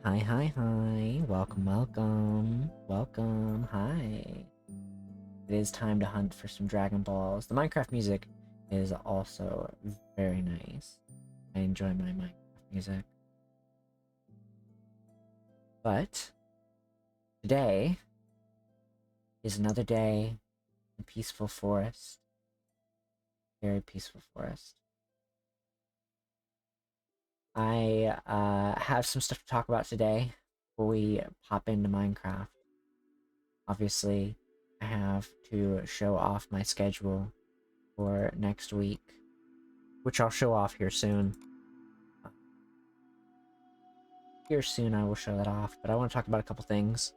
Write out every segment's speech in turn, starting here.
Hi, hi, hi. Welcome, welcome. Welcome, hi. It is time to hunt for some Dragon Balls. The Minecraft music is also very nice. I enjoy my Minecraft music. But today is another day in peaceful forest. Very peaceful forest. I have some stuff to talk about today before we pop into Minecraft. Obviously, I have to show off my schedule for next week, which I'll show off here soon. Here soon I will show that off, but I want to talk about a couple things.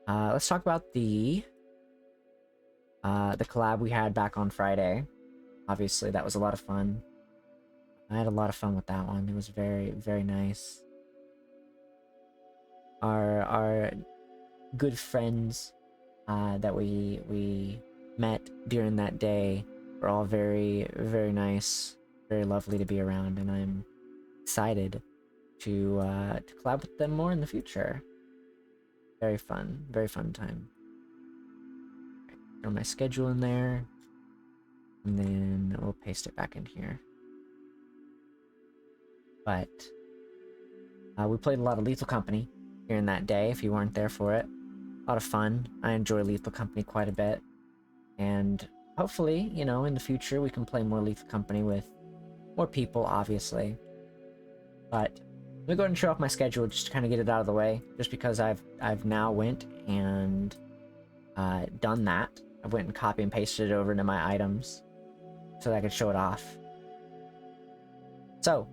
Let's talk about the collab we had back on Friday. Obviously, that was a lot of fun. I had a lot of fun with that one. It was very, very nice. Our good friends that we met during that day were all very, very nice, very lovely to be around, and I'm excited to collab with them more in the future. Very fun time. Throw my schedule in there, and then we'll paste it back in here. But we played a lot of Lethal Company during that day, if you weren't there for it. A lot of fun. I enjoy Lethal Company quite a bit. And hopefully, you know, in the future we can play more Lethal Company with more people, obviously. But let me go ahead and show off my schedule just to kind of get it out of the way. Just because I've now went and done that. I went and copy and pasted it over into my items so that I could show it off. So,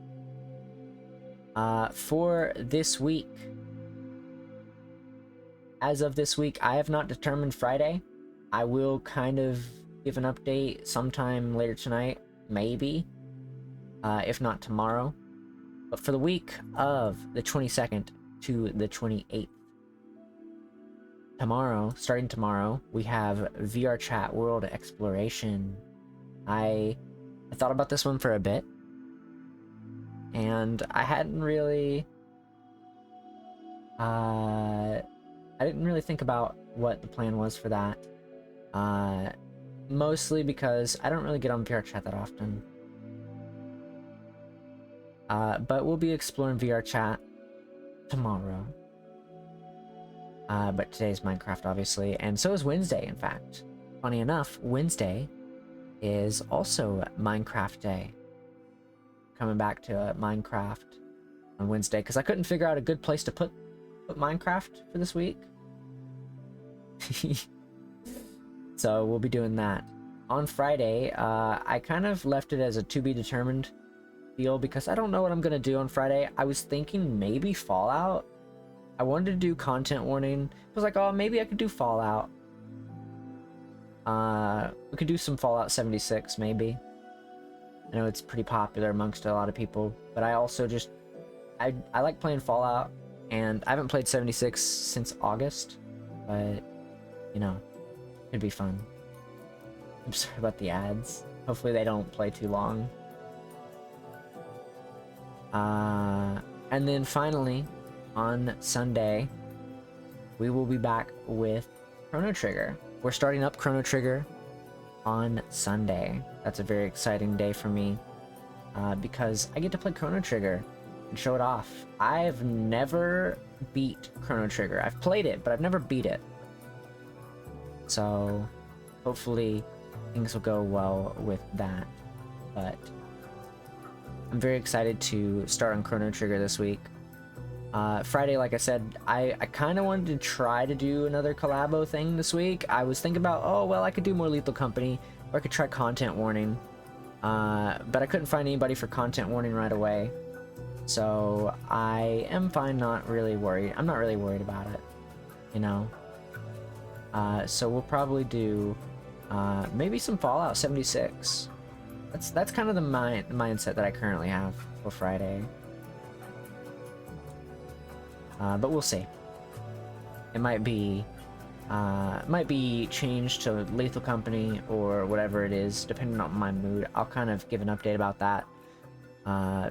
for this week, as of this week, I have not determined Friday. I will kind of give an update sometime later tonight, maybe, if not tomorrow. But for the week of the 22nd to the 28th, tomorrow, starting tomorrow, we have VR Chat World Exploration. I thought about this one for a bit, and I hadn't really I didn't really think about what the plan was for that. Mostly because I don't really get on VR Chat that often. But we'll be exploring VR Chat tomorrow. But today's Minecraft, obviously, and so is Wednesday, in fact. Funny enough, Wednesday is also Minecraft Day. Coming back to Minecraft on Wednesday, because I couldn't figure out a good place to put Minecraft for this week. So we'll be doing that. On Friday, I kind of left it as a to be determined deal because I don't know what I'm going to do on Friday. I was thinking maybe Fallout. I wanted to do content warning. I was like, oh, maybe I could do Fallout. We could do some Fallout 76, maybe. I know it's pretty popular amongst a lot of people, but I also just... I like playing Fallout, and I haven't played 76 since August, but, you know, it'd be fun. I'm sorry about the ads. Hopefully they don't play too long. And then finally, on Sunday, we will be back with Chrono Trigger. We're starting up Chrono Trigger on Sunday. That's a very exciting day for me, because I get to play Chrono Trigger and show it off. I've never beat Chrono Trigger. I've played it, but I've never beat it. So hopefully things will go well with that. But I'm very excited to start on Chrono Trigger this week. Friday, like I said, I kind of wanted to try to do another collabo thing this week. I was thinking about, oh, well, I could do more Lethal Company, or I could try content warning. But I couldn't find anybody for content warning right away. So I am fine, not really worried. I'm not really worried about it, you know. So we'll probably do maybe some Fallout 76. That's kind of the mindset that I currently have for Friday. But we'll see. It might be changed to Lethal Company or whatever it is, depending on my mood. I'll kind of give an update about that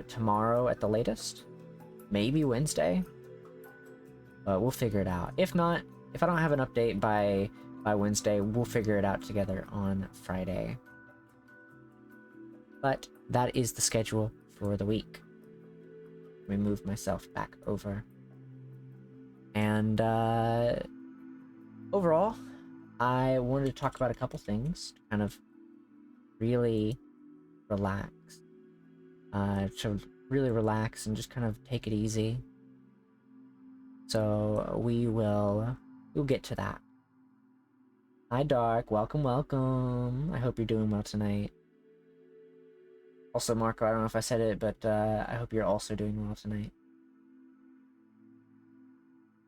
tomorrow at the latest. Maybe Wednesday. but we'll figure it out. If not, if I don't have an update by Wednesday, we'll figure it out together on Friday. But that is the schedule for the week. Let me move myself back over. And overall, I wanted to talk about a couple things to kind of really relax. To really relax and just kind of take it easy. So we'll get to that. Hi Dark, welcome, welcome. I hope you're doing well tonight. Also Marco, I don't know if I said it, but I hope you're also doing well tonight.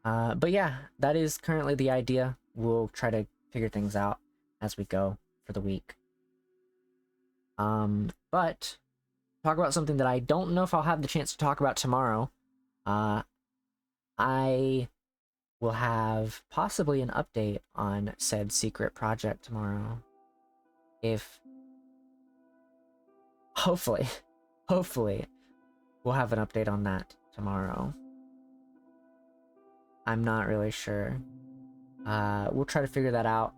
But yeah, that is currently the idea. We'll try to figure things out as we go for the week. But talk about something that I don't know if I'll have the chance to talk about tomorrow. I will have possibly an update on said secret project tomorrow. If hopefully we'll have an update on that tomorrow. I'm not really sure. We'll try to figure that out.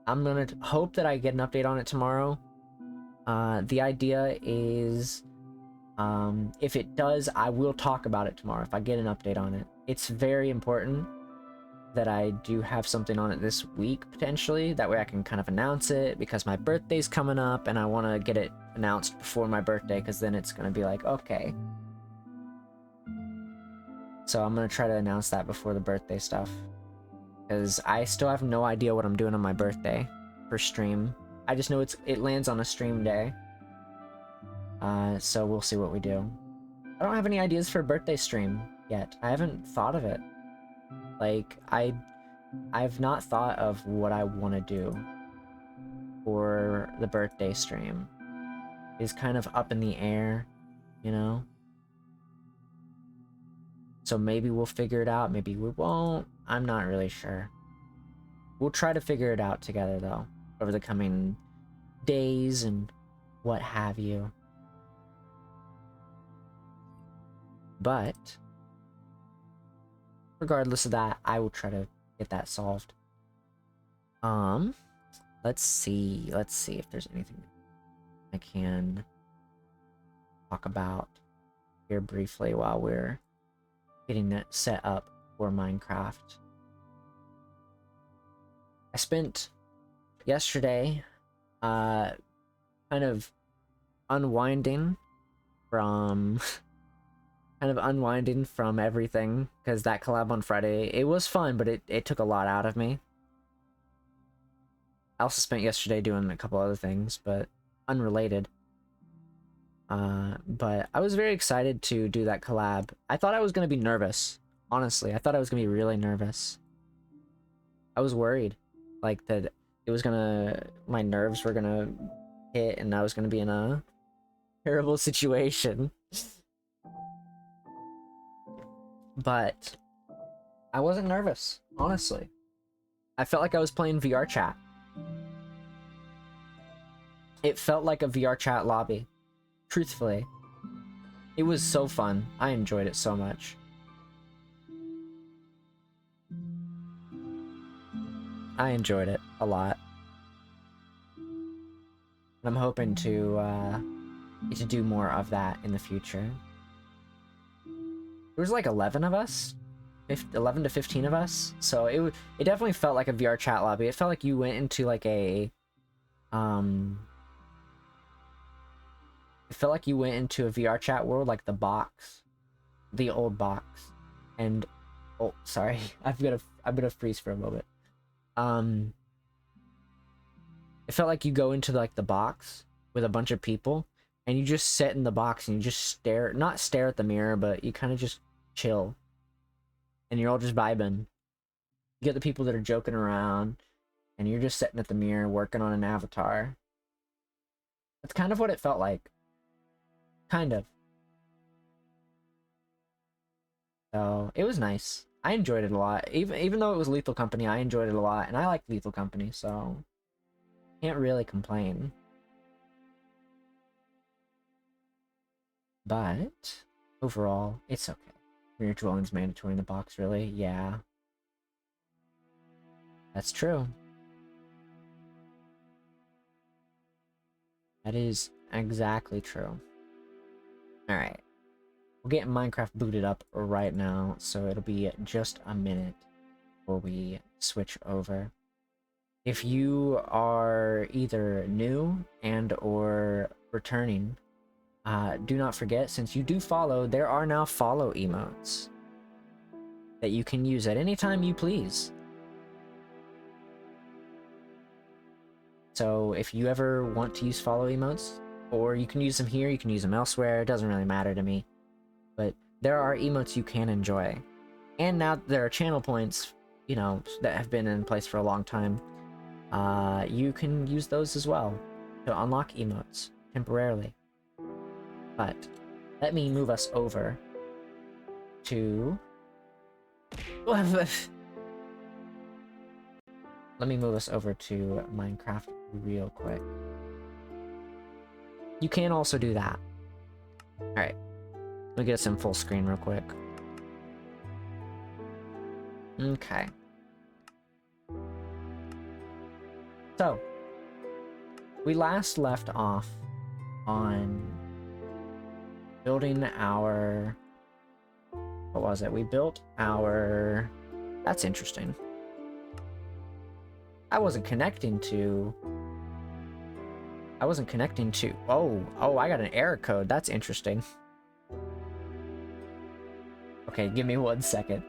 I'm gonna hope that I get an update on it tomorrow. The idea is, if it does, I will talk about it tomorrow if I get an update on it. It's very important that I do have something on it this week, potentially. That way I can kind of announce it, because my birthday's coming up, and I want to get it announced before my birthday, because then it's going to be like, okay. So I'm going to try to announce that before the birthday stuff, because I still have no idea what I'm doing on my birthday for stream. I just know it lands on a stream day. So we'll see what we do. I don't have any ideas for a birthday stream yet. I haven't thought of it. Like, I've not thought of what I want to do for the birthday stream. It's kind of up in the air, you know? So maybe we'll figure it out, maybe we won't. I'm not really sure. We'll try to figure it out together, though, over the coming days and what have you. But regardless of that, I will try to get that solved. Let's see if there's anything I can talk about here briefly while we're getting it set up for Minecraft. I spent yesterday kind of unwinding from everything, because that collab on Friday, it was fun, but it took a lot out of me. I also spent yesterday doing a couple other things, but unrelated. But I was very excited to do that collab. I thought I was going to be nervous. Honestly, I thought I was going to be really nervous. I was worried, like, that it was my nerves were gonna hit and I was gonna be in a terrible situation. But I wasn't nervous, honestly. I felt like I was playing VR chat. It felt like a VR chat lobby. Truthfully. It was so fun. I enjoyed it so much. I enjoyed it a lot. And I'm hoping to do more of that in the future. There was like 11 of us. 11 to 15 of us. So it definitely felt like a VR chat lobby. It felt like you went into like a... It felt like you went into a VR chat world, like the box. The old box. And... Oh, sorry. I'm gonna freeze for a moment. It felt like you go into like the box with a bunch of people, and you just sit in the box and you just not stare at the mirror, but you kind of just chill. And you're all just vibing. You get the people that are joking around, and you're just sitting at the mirror working on an avatar. That's kind of what it felt like. Kind of. So, it was nice. I enjoyed it a lot. Even though it was Lethal Company, I enjoyed it a lot, and I like Lethal Company, so can't really complain. But overall, it's okay. Rear dwelling's mandatory in the box, really? Yeah. That's true. That is exactly true. Alright. We'll get Minecraft booted up right now, so it'll be just a minute before we switch over. If you are either new and or returning, do not forget, since you do follow, there are now follow emotes that you can use at any time you please. So if you ever want to use follow emotes, or you can use them here, you can use them elsewhere, it doesn't really matter to me. But there are emotes you can enjoy. And now there are channel points, you know, that have been in place for a long time. You can use those as well to unlock emotes temporarily. But let me move us over to... Let me move us over to Minecraft real quick. You can also do that. Alright. Let me get us in full screen real quick. Okay. So, we last left off on building our... What was it? We built our... That's interesting. I wasn't connecting to... Oh, I got an error code. That's interesting. Okay, give me 1 second.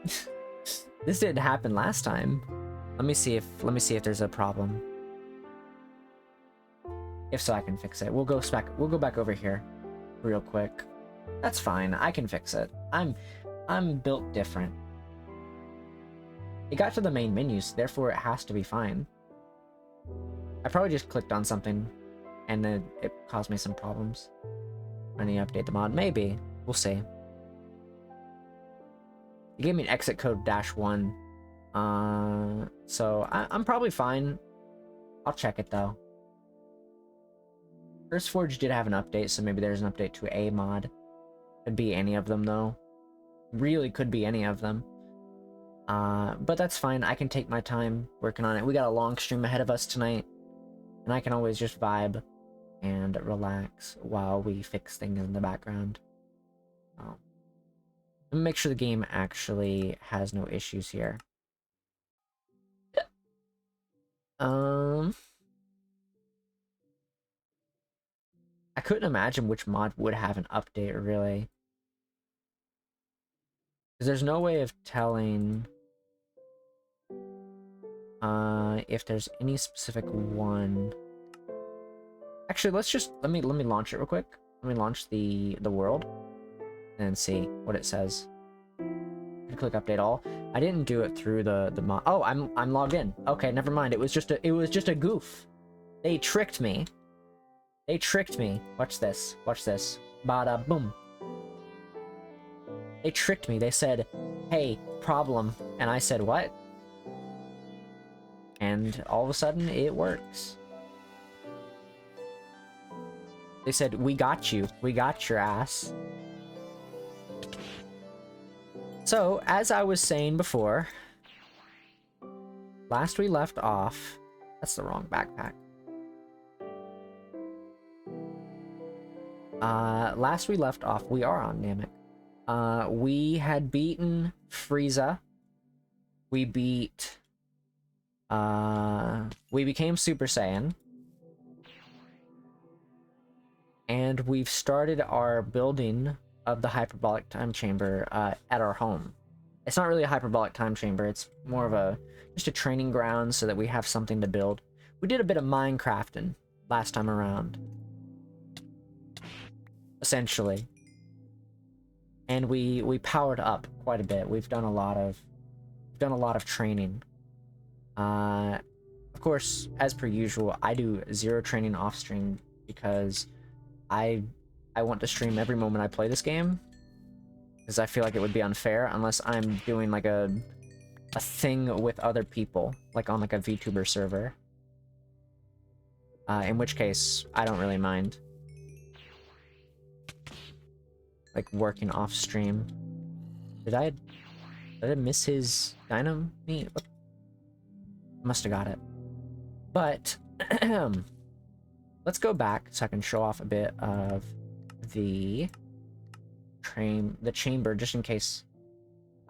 This didn't happen last time. Let me see if there's a problem. If so, I can fix it. We'll go back over here real quick. That's fine. I can fix it. I'm built different. It got to the main menus, therefore it has to be fine. I probably just clicked on something and then it caused me some problems. I need to update the mod. Maybe. We'll see. It gave me an exit code -1. So I'm probably fine. I'll check it though. First Forge did have an update, so maybe there's an update to a mod. Could be any of them though. Really could be any of them. But that's fine. I can take my time working on it. We got a long stream ahead of us tonight, and I can always just vibe and relax while we fix things in the background. Let me make sure the game actually has no issues here. I couldn't imagine which mod would have an update, really. Because there's no way of telling if there's any specific one. Actually, let me launch it real quick. Let me launch the world and see what it says. Click update all. I didn't do it through the mod. Oh, I'm logged in. Okay, never mind. It was just a goof. They tricked me. They tricked me. Watch this. Watch this. Bada boom. They tricked me. They said, "Hey, problem," and I said, "What?" And all of a sudden, it works. They said, "We got you. We got your ass." So, as I was saying before, last we left off... That's the wrong backpack. Last we left off, we are on Namek. We had beaten Frieza. We beat... we became Super Saiyan. And we've started our building of the hyperbolic time chamber at our home. It's not really a hyperbolic time chamber, it's more of just a training ground so that we have something to build. We did a bit of Minecrafting last time around. Essentially. And we powered up quite a bit. We've done a lot of training. Of course, as per usual, I do 0 training off stream because I want to stream every moment I play this game, because I feel like it would be unfair unless I'm doing like a thing with other people, like on like a VTuber server. In which case, I don't really mind. Like working off stream. Did I miss his dynamite? Must have got it. But let's go back so I can show off a bit of the chamber, just in case,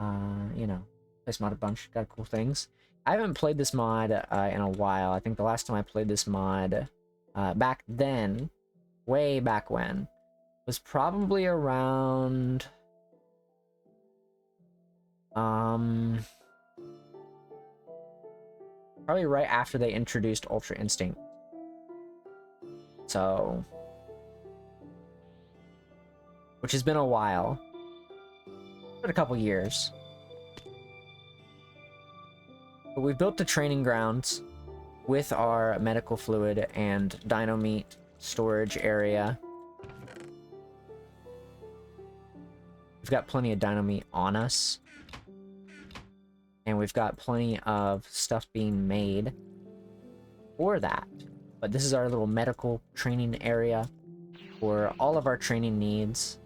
you know, this mod a bunch, got cool things. I haven't played this mod in a while. I think the last time I played this mod back then, way back when, was probably around probably right after they introduced Ultra Instinct. So, which has been a while, but a couple years. But we've built the training grounds with our medical fluid and dino meat storage area. We've got plenty of dino meat on us. And we've got plenty of stuff being made for that. But this is our little medical training area for all of our training needs.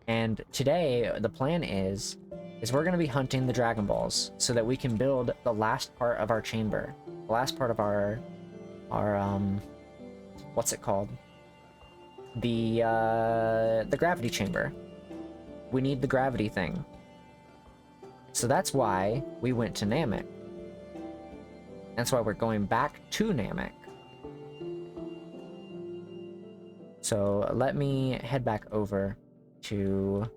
And today, the plan is we're going to be hunting the Dragon Balls so that we can build the last part of our chamber. The last part of our what's it called? The gravity chamber. We need the gravity thing. So that's why we went to Namek. That's why we're going back to Namek. So let me head back over to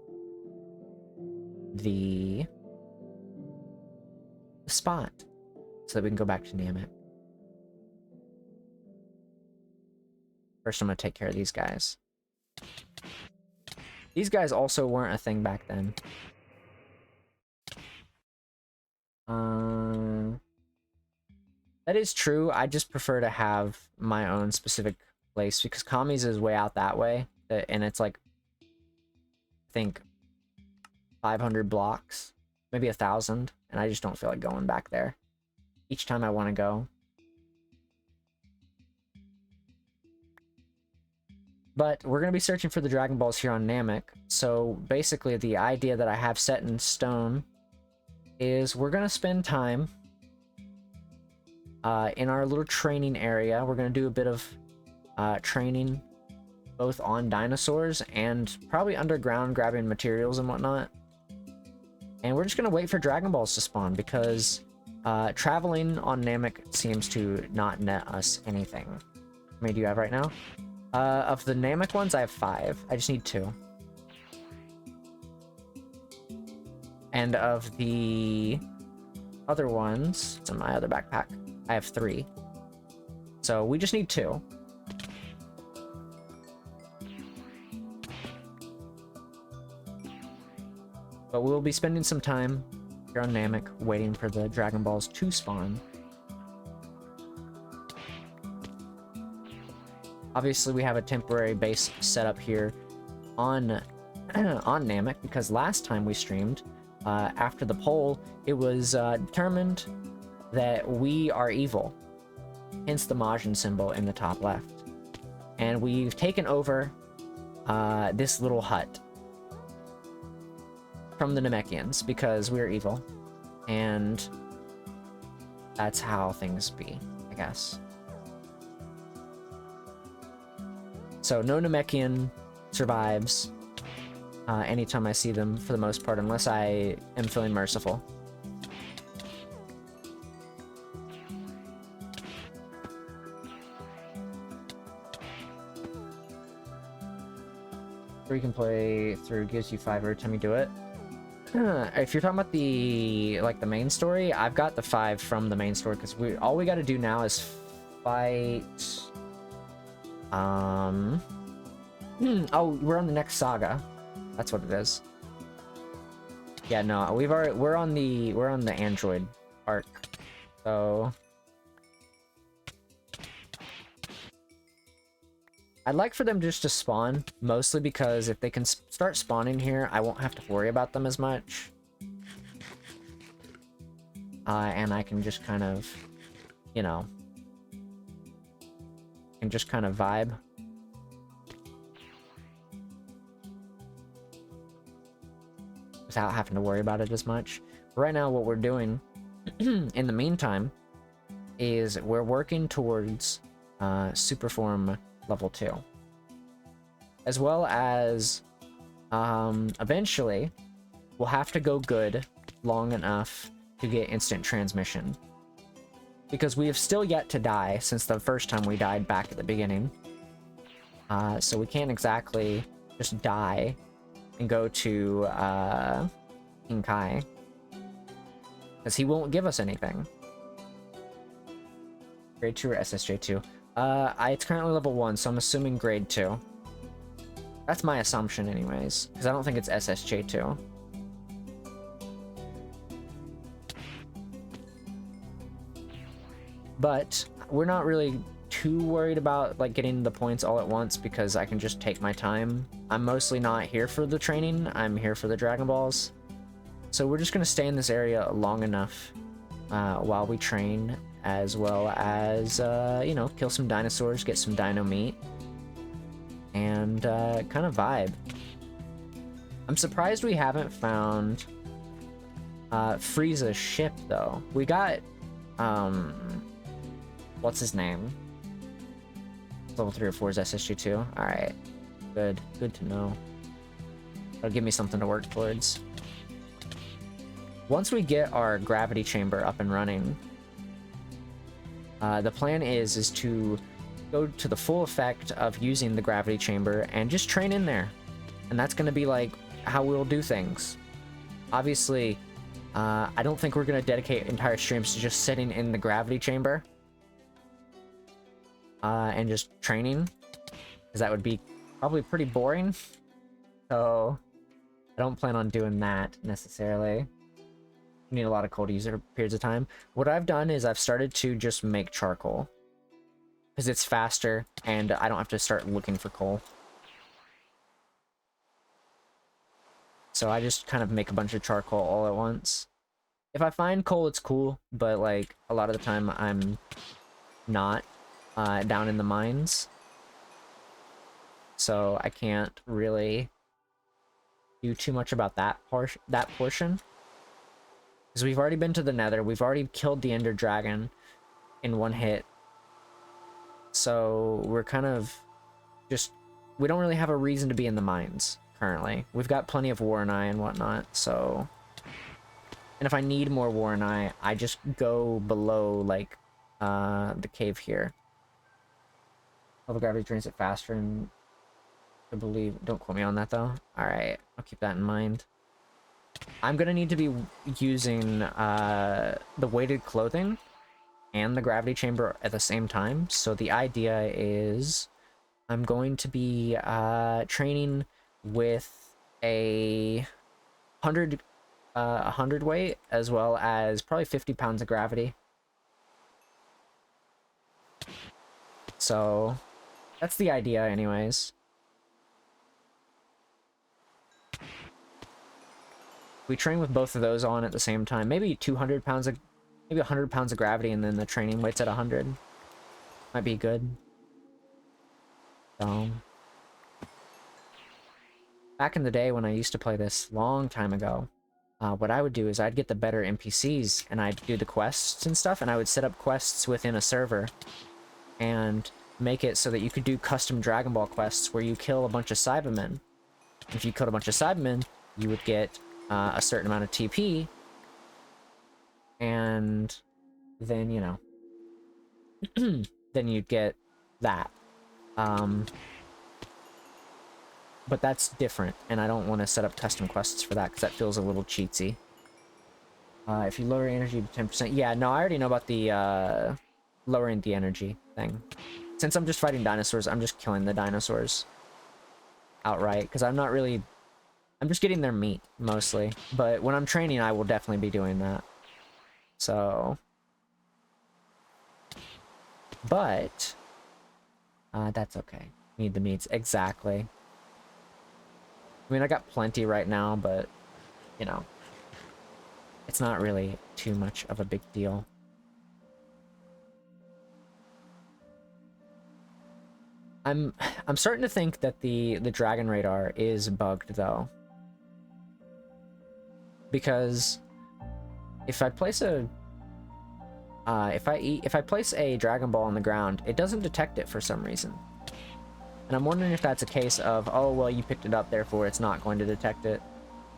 the spot so that we can go back to Namek. First, I'm going to take care of these guys. These guys also weren't a thing back then. That is true. I just prefer to have my own specific place because Kami's is way out that way, and it's like, I think 500 blocks, maybe 1,000, and I just don't feel like going back there each time I want to go. But we're going to be searching for the Dragon Balls here on Namek. So basically the idea that I have set in stone is we're going to spend time in our little training area. We're going to do a bit of training both on dinosaurs and probably underground, grabbing materials and whatnot. And we're just going to wait for Dragon Balls to spawn because traveling on Namek seems to not net us anything. How many do you have right now? Of the Namek ones, I have 5. I just need 2. And of the other ones, it's in my other backpack, I have 3. So we just need 2. But we'll be spending some time here on Namek waiting for the Dragon Balls to spawn. Obviously, we have a temporary base set up here on Namek because last time we streamed, after the poll, it was determined that we are evil. Hence the Majin symbol in the top left. And we've taken over this little hut from the Namekians because we're evil. And that's how things be, I guess. So no Namekian survives anytime I see them, for the most part, unless I am feeling merciful. Or you can play through, gives you 5 every time you do it. If you're talking about the main story, I've got the 5 from the main story because all we got to do now is fight. Oh, we're on the next saga. That's what it is. Yeah, no, we're on the android arc. So I'd like for them just to spawn, mostly because if they can start spawning here, I won't have to worry about them as much. And I can just kind of, you know, vibe. Without having to worry about it as much. Right now, what we're doing in the meantime, is we're working towards Superform level 2. As well as, eventually, we'll have to go good long enough to get instant transmission. Because we have still yet to die since the first time we died back at the beginning. So we can't exactly just die and go to King Kai. Because he won't give us anything. Grade 2 or SSJ2? It's currently level 1, so I'm assuming grade 2. That's my assumption anyways, because I don't think it's SSJ2. But we're not really too worried about like getting the points all at once because I can just take my time. I'm mostly not here for the training, I'm here for the Dragon Balls. So we're just going to stay in this area long enough while we train, as well as, you know, kill some dinosaurs, get some dino meat, and kind of vibe. I'm surprised we haven't found Frieza's ship, though. We got, what's his name? Level 3 or 4 is SSG2. Alright. Good. Good to know. That'll give me something to work towards. Once we get our gravity chamber up and running, the plan is to go to the full effect of using the gravity chamber and just train in there. And that's going to be like how we'll do things. Obviously, I don't think we're going to dedicate entire streams to just sitting in the gravity chamber and just training, because that would be probably pretty boring. So I don't plan on doing that necessarily. You need a lot of coal to use over periods of time. What I've done is I've started to just make charcoal, because it's faster and I don't have to start looking for coal. So I just kind of make a bunch of charcoal all at once. If I find coal, it's cool, but like a lot of the time I'm not down in the mines. So I can't really do too much about that portion. Because we've already been to the Nether, we've already killed the Ender Dragon in one hit. So we're kind of just, we don't really have a reason to be in the mines currently. We've got plenty of Warrenai and whatnot, so. And if I need more Warrenai, I just go below, like, the cave here. Level gravity drains it faster, and I believe, don't quote me on that though. Alright, I'll keep that in mind. I'm gonna need to be using the weighted clothing and the gravity chamber at the same time. So the idea is I'm going to be training with a 100 weight, as well as probably 50 pounds of gravity. So that's the idea anyways. We train with both of those on at the same time. Maybe 200 pounds of, maybe 100 pounds of gravity, and then the training weight's at 100. Might be good. So, back in the day when I used to play this, long time ago, what I would do is I'd get the better NPCs, and I'd do the quests and stuff, and I would set up quests within a server, and make it so that you could do custom Dragon Ball quests where you kill a bunch of Cybermen. If you killed a bunch of Cybermen, you would get a certain amount of TP, and then, you know, then you'd get that. But that's different, and I don't want to set up custom quests for that, because that feels a little cheatsy. If you lower energy by 10%... Yeah, no, I already know about the lowering the energy thing. Since I'm just fighting dinosaurs, I'm just killing the dinosaurs outright, because I'm not really... I'm just getting their meat, mostly. But when I'm training, I will definitely be doing that. So... But... that's okay. Need the meats. Exactly. I mean, I got plenty right now, but... You know... It's not really too much of a big deal. I'm starting to think that the Dragon Radar is bugged, though. Because if I place a if I place a Dragon Ball on the ground, it doesn't detect it for some reason. And I'm wondering if that's a case of, oh, well, you picked it up, therefore it's not going to detect it.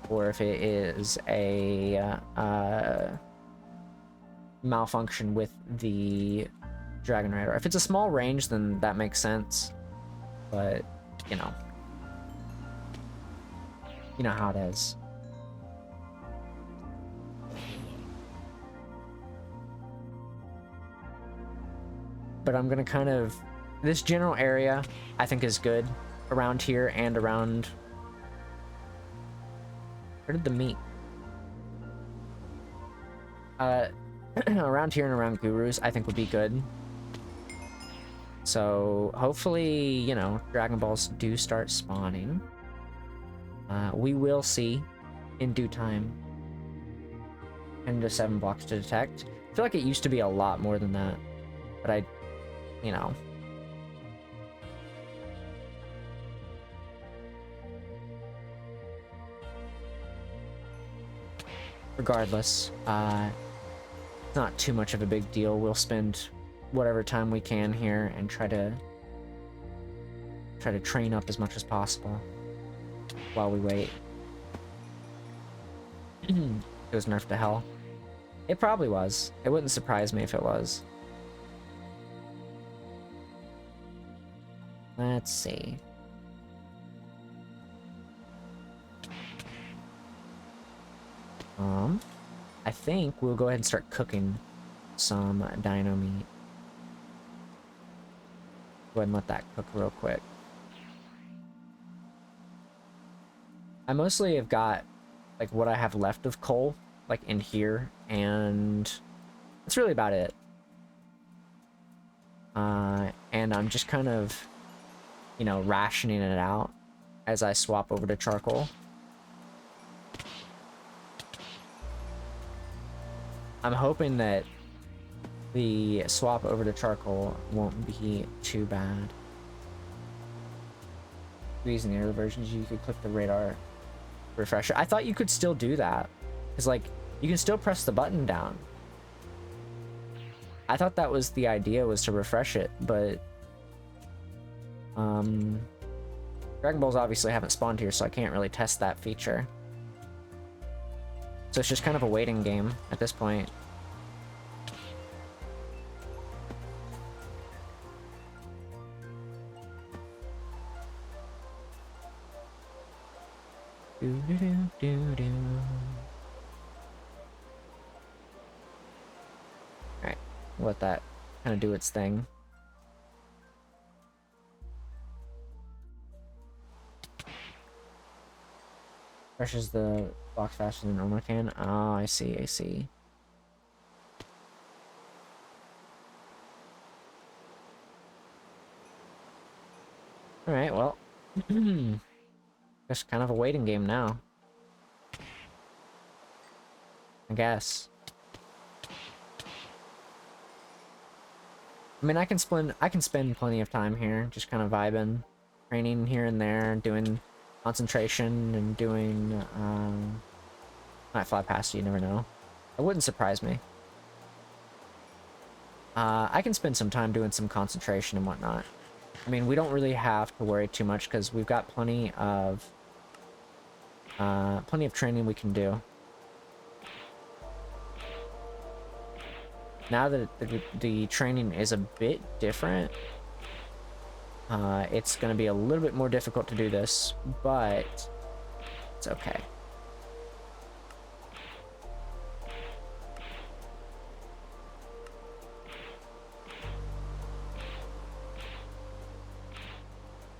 Or if it is a malfunction with the Dragon Rider. If it's a small range, then that makes sense. But, you know how it is. But I'm gonna kind of... This general area, I think, is good. Around here and around... Where did the meat? Around here and around Gurus, I think would be good. So, hopefully, Dragon Balls do start spawning. We will see in due time. 10 to 7 blocks to detect. I feel like it used to be a lot more than that. But regardless, it's not too much of a big deal. We'll spend whatever time we can here and try to train up as much as possible while we wait. It was nerfed to hell. It probably was. It wouldn't surprise me if it was. Let's see. I think we'll go ahead and start cooking some dino meat. Go ahead and let that cook real quick. I mostly have got like what I have left of coal like in here, and that's really about it. And I'm just kind of rationing it out as I swap over to charcoal. I'm hoping that the swap over to charcoal won't be too bad. Using the early versions, you could click the radar refresher. I thought you could still do that, because like you can still press the button down. I thought that was the idea, was to refresh it, but Dragon Balls obviously haven't spawned here, so I can't really test that feature. So it's just kind of a waiting game at this point. Alright, let that kind of do its thing. Refreshes the box faster than normal can. Oh, I see, I see. Alright, well. Just kind of a waiting game now, I guess. I mean, I can spend plenty of time here, just kind of vibing, training here and there, doing concentration, and doing, might fly past you, never know. It wouldn't surprise me. I can spend some time doing some concentration and whatnot. I mean, we don't really have to worry too much, because we've got plenty of training we can do. Now that the training is a bit different, it's going to be a little bit more difficult to do this, but it's okay.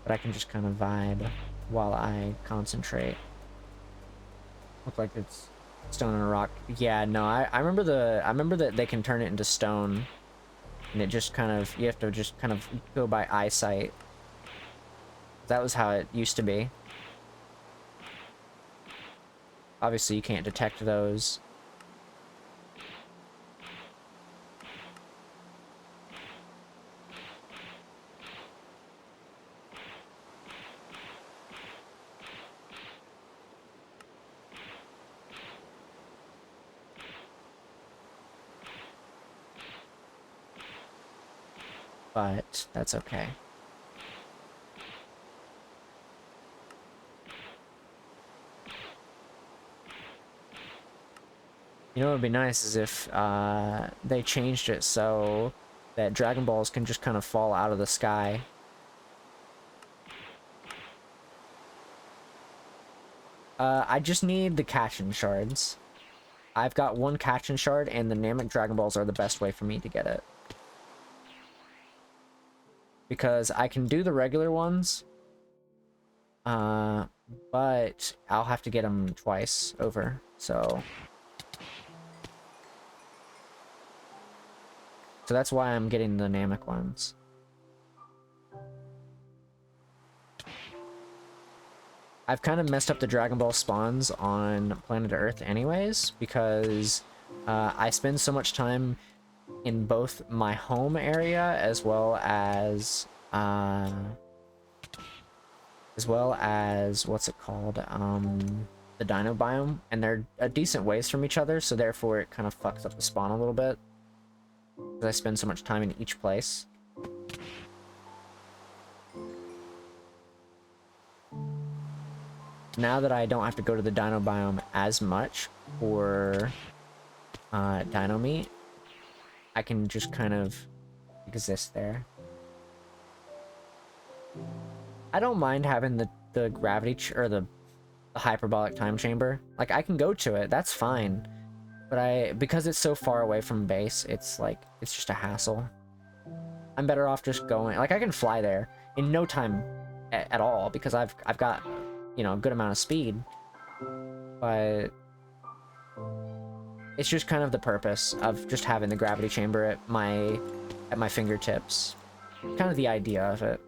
But I can just kind of vibe while I concentrate. Look like it's stone and a rock. Yeah, no, I remember that they can turn it into stone, and it just kind of, you have to just kind of go by eyesight. That was how it used to be. Obviously, you can't detect those. but that's okay. You know what would be nice is if they changed it so that Dragon Balls can just kind of fall out of the sky. I just need the Catchin shards. I've got one Catchin shard, and the Namek Dragon Balls are the best way for me to get it. Because I can do the regular ones, but I'll have to get them twice over, so... So that's why I'm getting the Namek ones. I've kind of messed up the Dragon Ball spawns on planet Earth anyways, because I spend so much time in both my home area as well as what's it called? The Dino biome, and they're a decent ways from each other, so therefore it kind of fucks up the spawn a little bit. Because I spend so much time in each place. Now that I don't have to go to the Dino biome as much for Dino meat, I can just kind of exist there. I don't mind having the gravity or the hyperbolic time chamber. Like, I can go to it, that's fine. But because it's so far away from base, it's like, it's just a hassle. I'm better off just going, like, I can fly there in no time at all, because I've got, you know, a good amount of speed. But it's just kind of the purpose of just having the gravity chamber at my fingertips. Kind of the idea of it.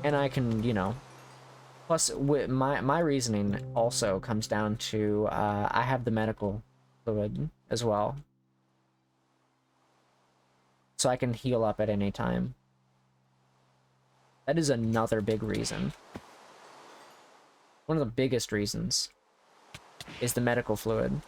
And I can, you know, plus with my reasoning also comes down to I have the medical fluid as well, so I can heal up at any time. That is another big reason. One of the biggest reasons is the medical fluid.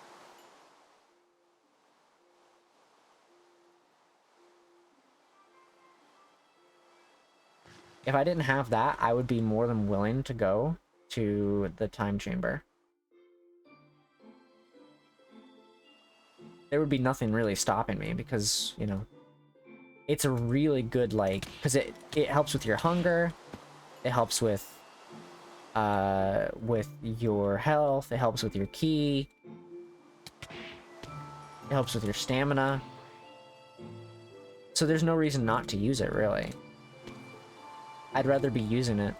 If I didn't have that, I would be more than willing to go to the time chamber. There would be nothing really stopping me because, you know, it's a really good, like, because it helps with your hunger, it helps with your health, it helps with your ki, it helps with your stamina. So there's no reason not to use it, really. I'd rather be using it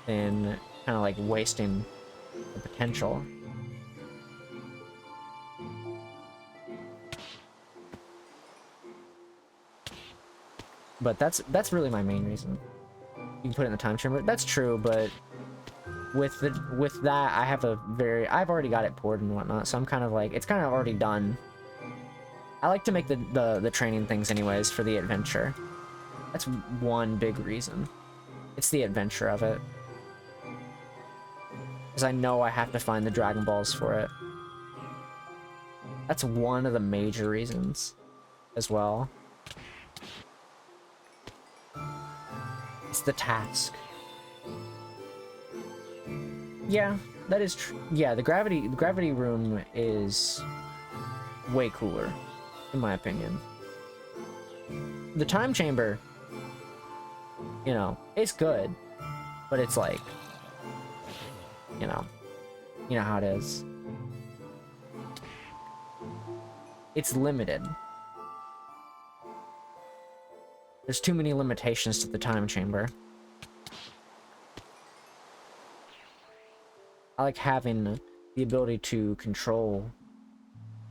than kind of like wasting the potential. But that's really my main reason. You can put it in the time chamber. That's true, but with that, I've already got it poured and whatnot, so I'm kind of like, it's kind of already done. I like to make the training things anyways for the adventure. That's one big reason. It's the adventure of it. Because I know I have to find the Dragon Balls for it. That's one of the major reasons as well. It's the task. Yeah, that is true. Yeah, the gravity room is way cooler, in my opinion. The time chamber, you know, it's good, but it's like, you know how it is. It's limited. There's too many limitations to the time chamber. I like having the ability to control.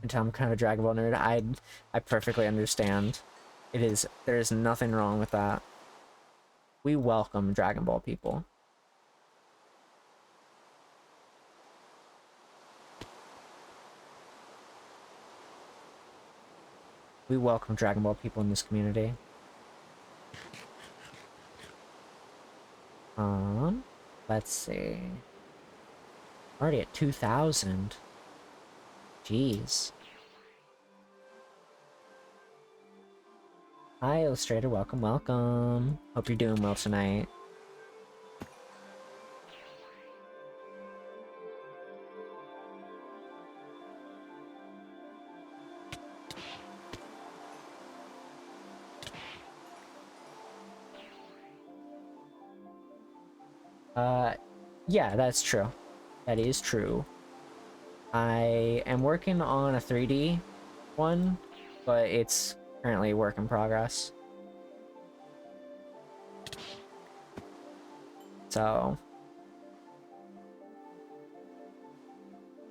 Until I'm kind of a Dragon Ball nerd, I perfectly understand. There is nothing wrong with that. We welcome Dragon Ball people. We welcome Dragon Ball people in this community. Let's see. Already at 2,000. Jeez. Hi, Illustrator. Welcome, welcome. Hope you're doing well tonight. Yeah, that's true. That is true. I am working on a 3D one, but it's currently a work in progress. So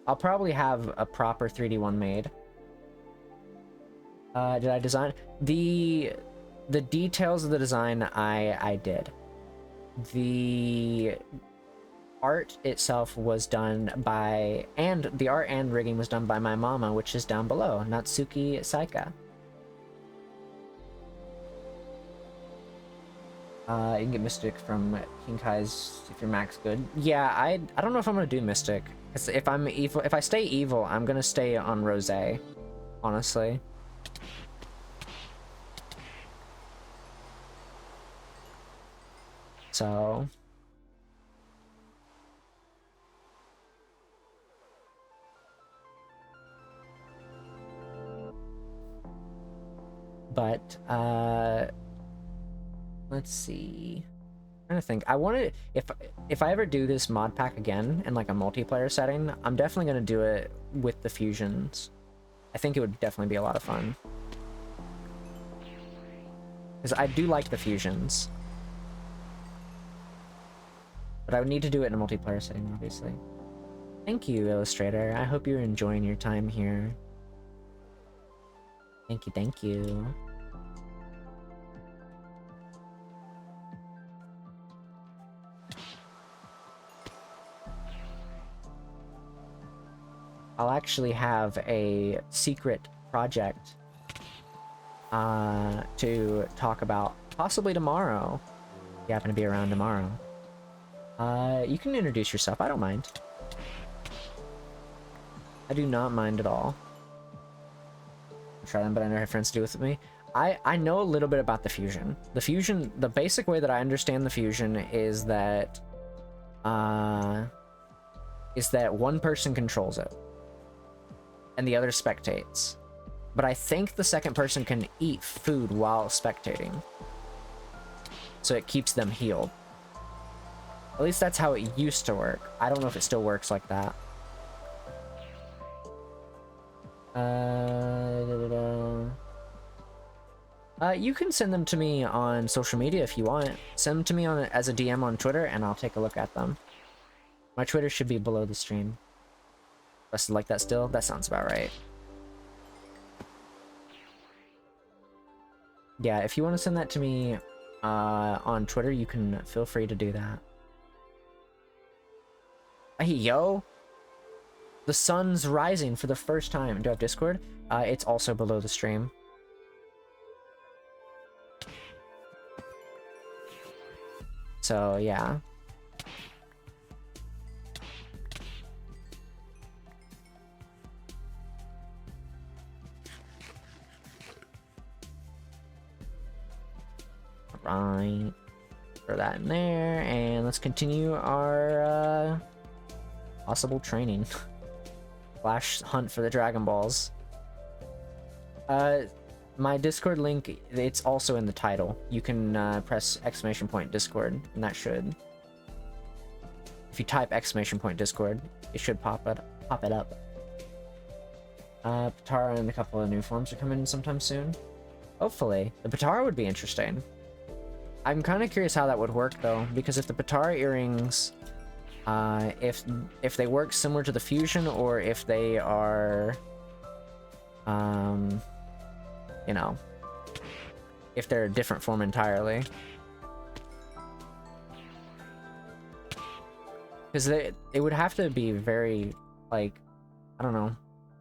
I'll probably have a proper 3D one made. Did I design the details of the design? I did. The art itself was done by, and the art and rigging was done by my mama, which is down below, Natsuki Saika. You can get Mystic from King Kai's if your max good. Yeah, I don't know if I'm gonna do Mystic. Cause if I'm evil, if I stay evil, I'm gonna stay on Rosé, honestly. So but let's see. I'm trying to think. I wanted, if I ever do this mod pack again in like a multiplayer setting, I'm definitely gonna do it with the fusions. I think it would definitely be a lot of fun. Because I do like the fusions. But I would need to do it in a multiplayer setting, obviously. Thank you, Illustrator. I hope you're enjoying your time here. Thank you, thank you. I'll actually have a secret project to talk about possibly tomorrow. If you happen to be around tomorrow. You can introduce yourself. I don't mind. I do not mind at all. I'll try them, but I never have friends to do with me. I know a little bit about the fusion. The basic way that I understand the fusion is that one person controls it and the other spectates. But I think the second person can eat food while spectating, so it keeps them healed. At least that's how it used to work. I don't know if it still works like that. You can send them to me on social media if you want. Send them to me as a DM on Twitter, and I'll take a look at them. My Twitter should be below the stream. Rest like that still? That sounds about right. Yeah, if you want to send that to me on Twitter, you can feel free to do that. Hey, yo! The sun's rising for the first time. Do I have Discord? It's also below the stream. So, yeah. Right. Throw that in there, and let's continue our possible training. Flash hunt for the Dragon Balls. My Discord link, it's also in the title. You can press !Discord, and that should. If you type !Discord, it should pop it up. Patara and a couple of new forms are coming sometime soon. Hopefully. The Patara would be interesting. I'm kind of curious how that would work though, because if the Patara earrings, if they work similar to the fusion, or if they are, you know, if they're a different form entirely. Because it would have to be very, like, I don't know,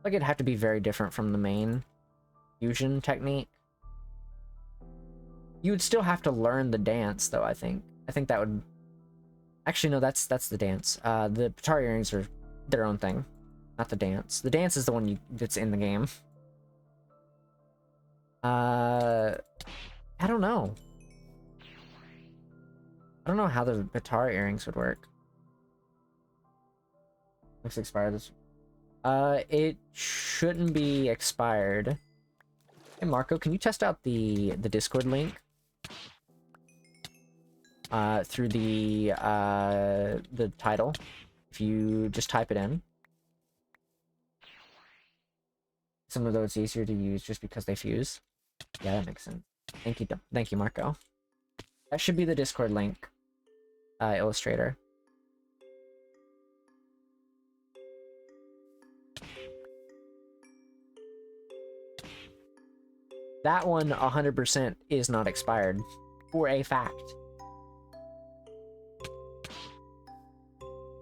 like it'd have to be very different from the main fusion technique. You would still have to learn the dance, though, I think. I think that would... Actually, no, that's the dance. The Patara earrings are their own thing, not the dance. The dance is the one that's in the game. I don't know. I don't know how the guitar earrings would work. Looks expired. It shouldn't be expired. Hey Marco, can you test out the Discord link? Through the title. If you just type it in. Some of those easier to use just because they fuse. Yeah, that makes sense. Thank you, Marco. That should be the Discord link. Illustrator. That one 100% is not expired. For a fact.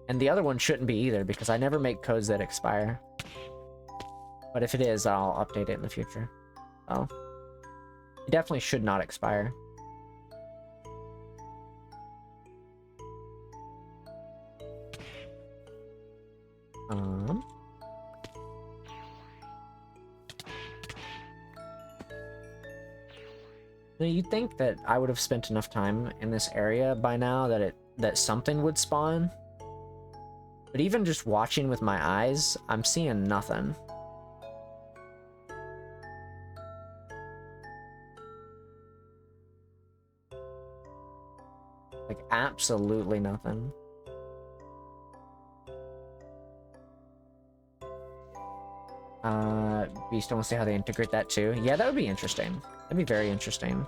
And the other one shouldn't be either, because I never make codes that expire. But if it is, I'll update it in the future. Oh. It definitely should not expire. Now you'd think that I would have spent enough time in this area by now that something would spawn. But even just watching with my eyes, I'm seeing nothing. Like, absolutely nothing. Beast, I want to see how they integrate that too. Yeah, that would be interesting. That'd be very interesting.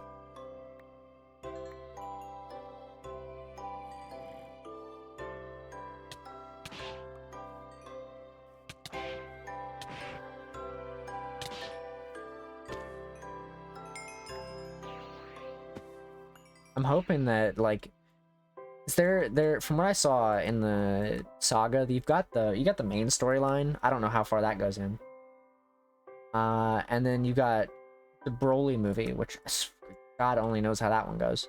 I'm hoping that, like, is there from what I saw in the saga, you got the main storyline. I don't know how far that goes in. And then you got the Broly movie, which God only knows how that one goes.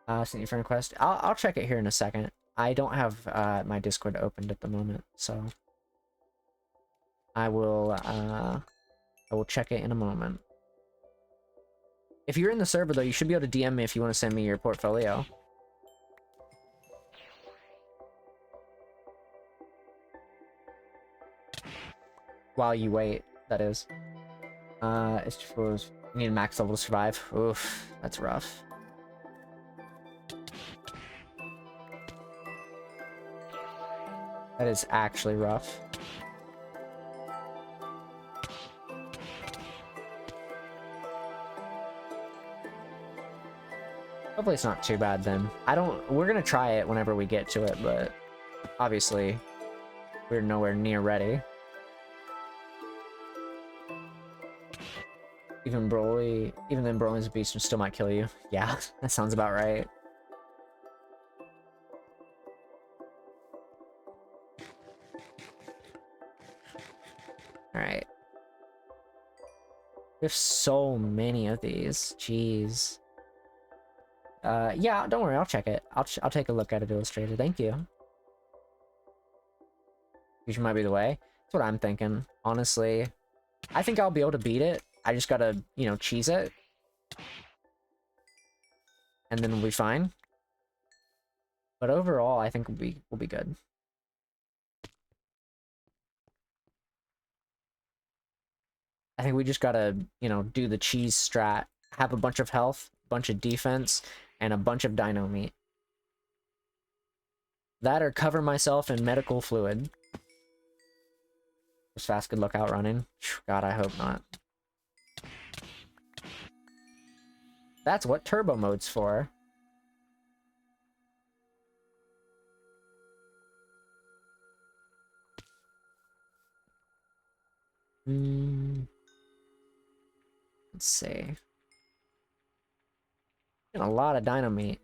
Sent your friend request. I'll check it here in a second. I don't have my Discord opened at the moment, so I will check it in a moment. If you're in the server though, you should be able to DM me if you want to send me your portfolio. While you wait, that is. It's just you need a max level to survive. Oof, that's rough. That is actually rough. Hopefully it's not too bad then. We're gonna try it whenever we get to it, but obviously we're nowhere near ready. Even then Broly's a beast and still might kill you. Yeah, that sounds about right. Alright. We have so many of these. Jeez. Yeah, don't worry, I'll check it. I'll take a look at it, Illustrator. Thank you. Future might be the way. That's what I'm thinking. Honestly, I think I'll be able to beat it. I just gotta, cheese it. And then we'll be fine. But overall, I think we'll be good. I think we just gotta, do the cheese strat. Have a bunch of health, bunch of defense, and a bunch of dino meat. That or cover myself in medical fluid. Just fast, good luck outrunning. God, I hope not. That's what turbo mode's for. Let's see. A lot of dino meat.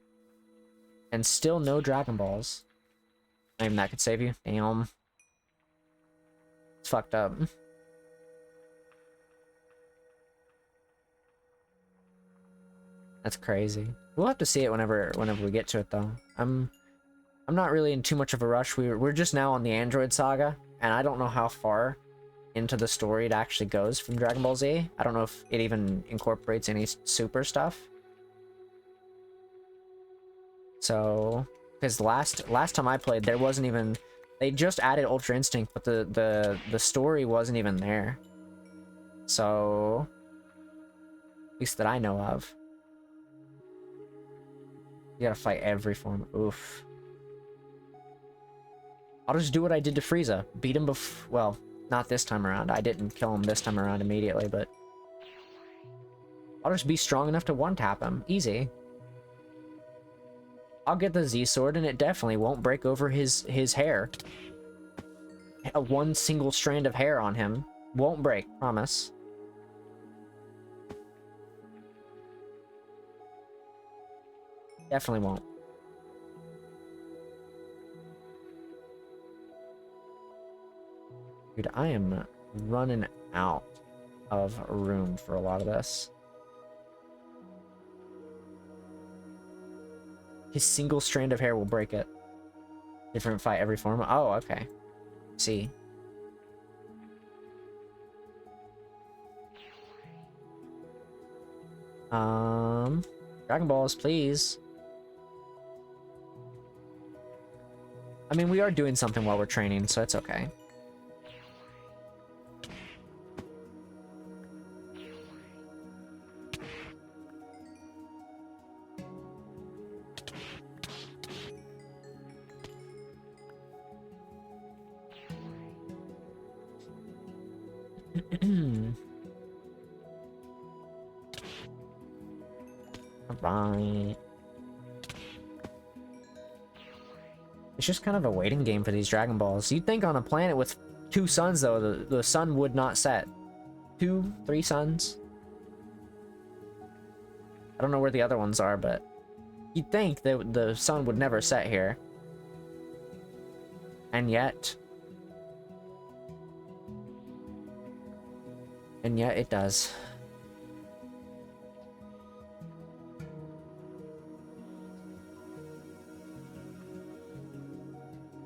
And still no Dragon Balls. Not even that could save you. Damn. It's fucked up. That's crazy. We'll have to see it whenever we get to it though. I'm I'm not really in too much of a rush. We're just now on the Android saga, and I don't know how far into the story it actually goes from Dragon Ball Z. I don't know if it even incorporates any super stuff. So, because last time I played, there wasn't even... They just added Ultra Instinct, but the story wasn't even there. So, at least that I know of. You gotta fight every form. Oof. I'll just do what I did to Frieza. Beat him well, not this time around. I didn't kill him this time around immediately, but... I'll just be strong enough to one-tap him. Easy. I'll get the Z-Sword, and it definitely won't break over his hair. One single strand of hair on him won't break, promise. Definitely won't. Dude, I am running out of room for a lot of this. His single strand of hair will break it. Different fight every form. Oh, okay. See. Dragon Balls, please. I mean, we are doing something while we're training, so it's okay. Alright. It's just kind of a waiting game for these Dragon Balls. You'd think on a planet with 2 suns, though, the sun would not set. 2, 3 suns. I don't know where the other ones are, but you'd think that the sun would never set here. And yet... it does.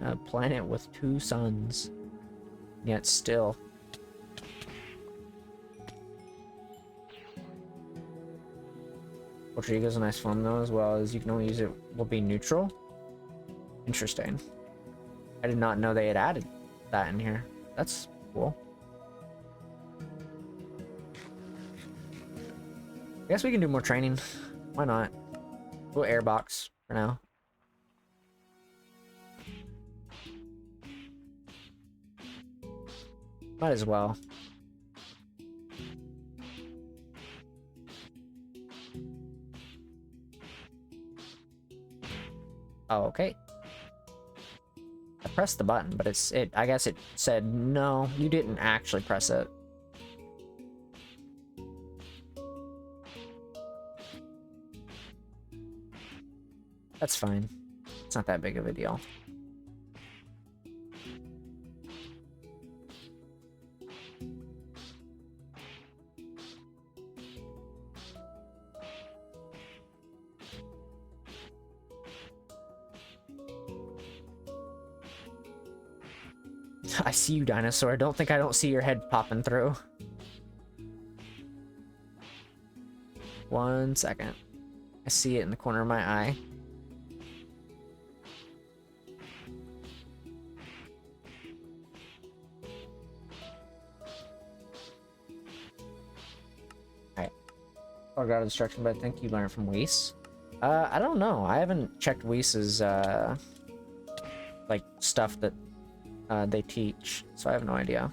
A planet with 2 suns. Yet still. Ultra Ego's a nice form though, as well as you can only use it will be neutral. Interesting. I did not know they had added that in here. That's cool. I guess we can do more training. Why not? We'll airbox for now. Might as well. Oh, okay. I pressed the button, but I guess it said, no, you didn't actually press it. That's fine. It's not that big of a deal. I see you, dinosaur. Don't think I don't see your head popping through. 1 second. I see it in the corner of my eye. Alright. I got a distraction, but I think you learned from Whis. I don't know. I haven't checked Whis's, like, stuff that they teach, so I have no idea.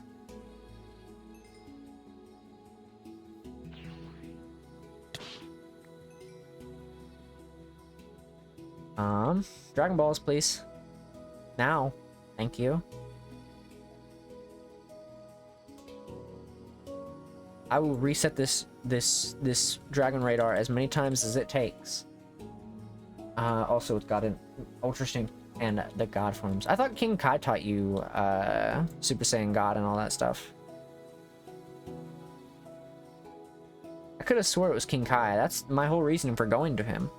Dragon Balls, please. Now. Thank you. I will reset this Dragon Radar as many times as it takes. Also, it's got an Ultra Instinct and the God forms. I thought King Kai taught you Super Saiyan God and all that stuff. I could have swore it was King Kai. That's my whole reason for going to him.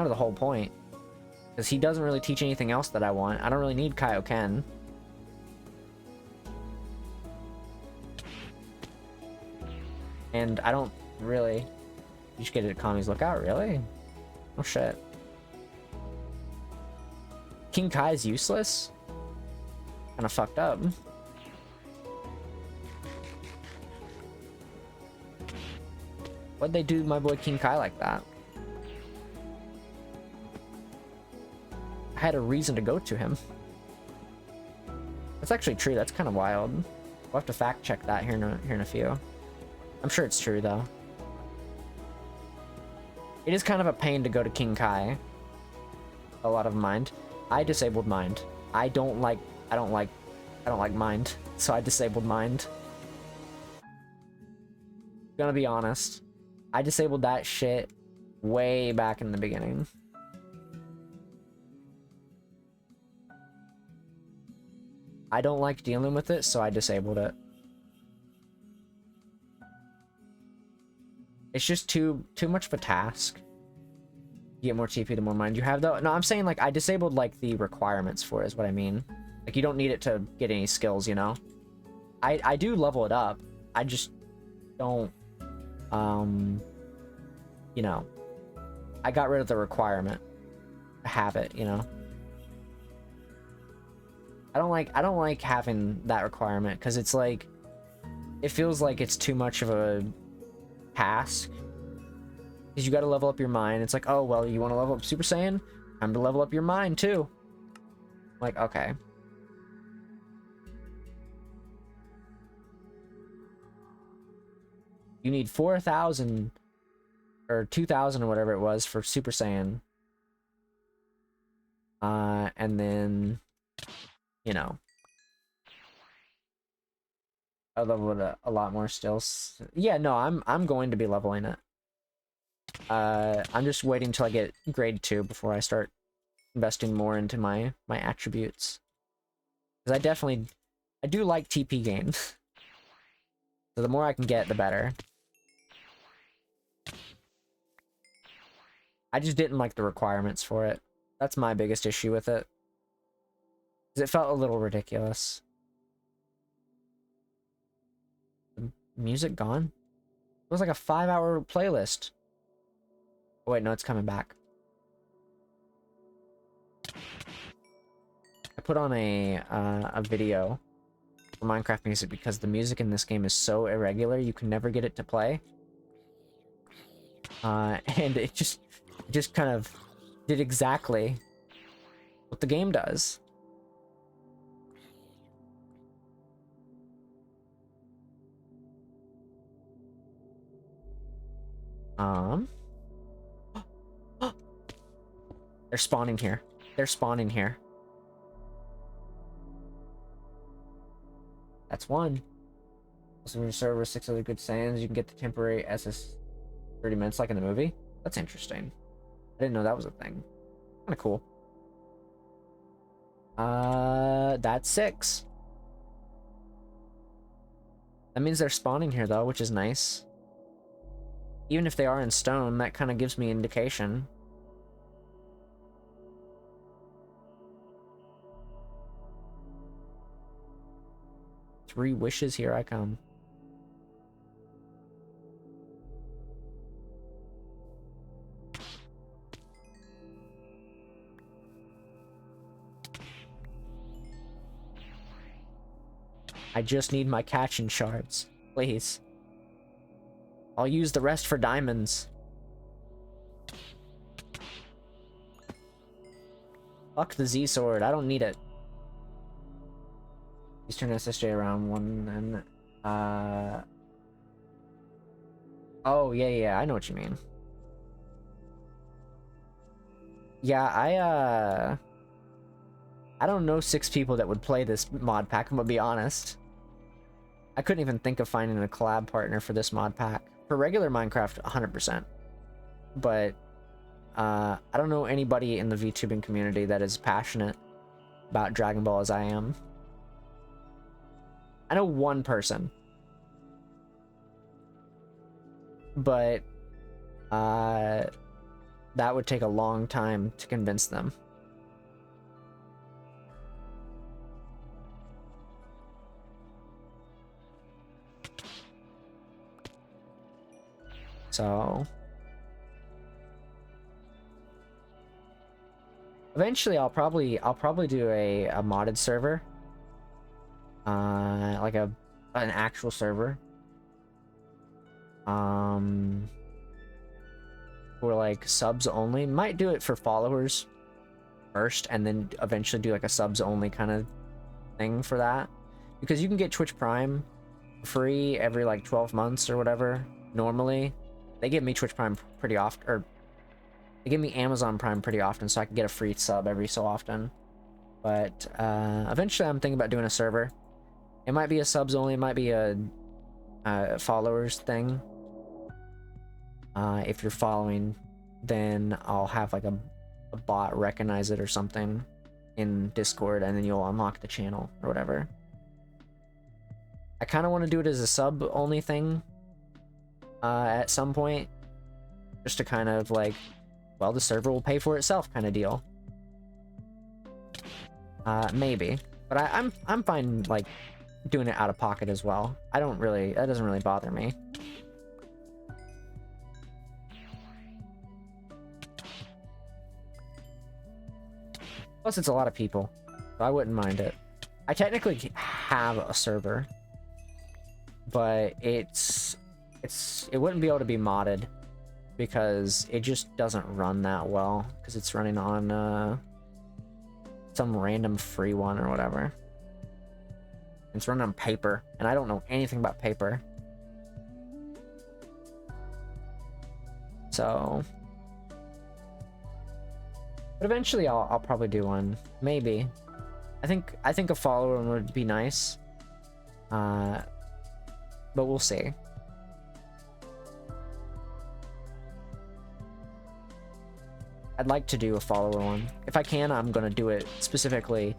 of the whole point. Because he doesn't really teach anything else that I want. I don't really need Kaioken. And I don't really... You just get it at Kami's Lookout, really? Oh shit. King Kai is useless? Kinda fucked up. What'd they do to my boy King Kai like that? I had a reason to go to him. That's actually true. That's kind of wild. We'll have to fact check that here in a few. I'm sure it's true though. It is kind of a pain to go to King Kai. A lot of mind. I disabled mind. I don't like mind, so I disabled mind. Gonna be honest. I disabled that shit way back in the beginning. I don't like dealing with it, so I disabled it. It's just too much of a task. You get more TP the more mind you have, though. No, I'm saying, like, I disabled, like, the requirements for it, is what I mean. Like, you don't need it to get any skills, you know? I do level it up. I just don't, you know. I got rid of the requirement to have it, you know? I don't like having that requirement, because it's like, it feels like it's too much of a task. Because you gotta level up your mind. It's like, oh, well, you want to level up Super Saiyan? Time to level up your mind, too. Like, okay. You need 4,000 or 2,000 or whatever it was for Super Saiyan. And then, you know, I leveled it a lot more still. Yeah, no, I'm going to be leveling it. I'm just waiting till I get grade 2 before I start investing more into my attributes. Because I do like TP gains. So the more I can get, the better. I just didn't like the requirements for it. That's my biggest issue with it. Because it felt a little ridiculous. The music gone? It was like a 5-hour playlist. Oh, wait, no, it's coming back. I put on a video for Minecraft music because the music in this game is so irregular, you can never get it to play. And it just kind of did exactly what the game does. They're spawning here. They're spawning here. That's one. Also, when you serve with 6 other good Saiyans, you can get the temporary SS 30 minutes like in the movie. That's interesting. I didn't know that was a thing. Kind of cool. That's 6. That means they're spawning here though, which is nice. Even if they are in stone, that kind of gives me indication. Three wishes, here I come. I just need my catching shards, please. I'll use the rest for diamonds. Fuck the Z sword, I don't need it. He's turning SSJ around 1 and oh yeah, I know what you mean. Yeah, I don't know 6 people that would play this mod pack, I'm gonna be honest. I couldn't even think of finding a collab partner for this mod pack. For regular Minecraft, 100%. But I don't know anybody in the VTubing community that is passionate about Dragon Ball as I am. I know one person. But that would take a long time to convince them. So eventually I'll probably do a modded server. Like an actual server. For like subs only. Might do it for followers first and then eventually do like a subs only kind of thing for that. Because you can get Twitch Prime free every like 12 months or whatever. Normally, they give me Twitch Prime pretty often, or they give me Amazon Prime pretty often, so I can get a free sub every so often. But eventually I'm thinking about doing a server. It might be a subs only, it might be a followers thing. If you're following, then I'll have like a bot recognize it or something in Discord, and then you'll unlock the channel or whatever. I kind of want to do it as a sub only thing at some point, just to kind of like, well, the server will pay for itself kind of deal. Maybe, but I'm fine like doing it out of pocket as well. That doesn't really bother me. Plus, it's a lot of people, so I wouldn't mind it. I technically have a server, but it wouldn't be able to be modded because it just doesn't run that well because it's running on some random free one or whatever. It's running on paper, and I don't know anything about paper. So, but eventually I'll probably do one. Maybe. I think a follower one would be nice. But we'll see. I'd like to do a follower one. If I can, I'm gonna do it specifically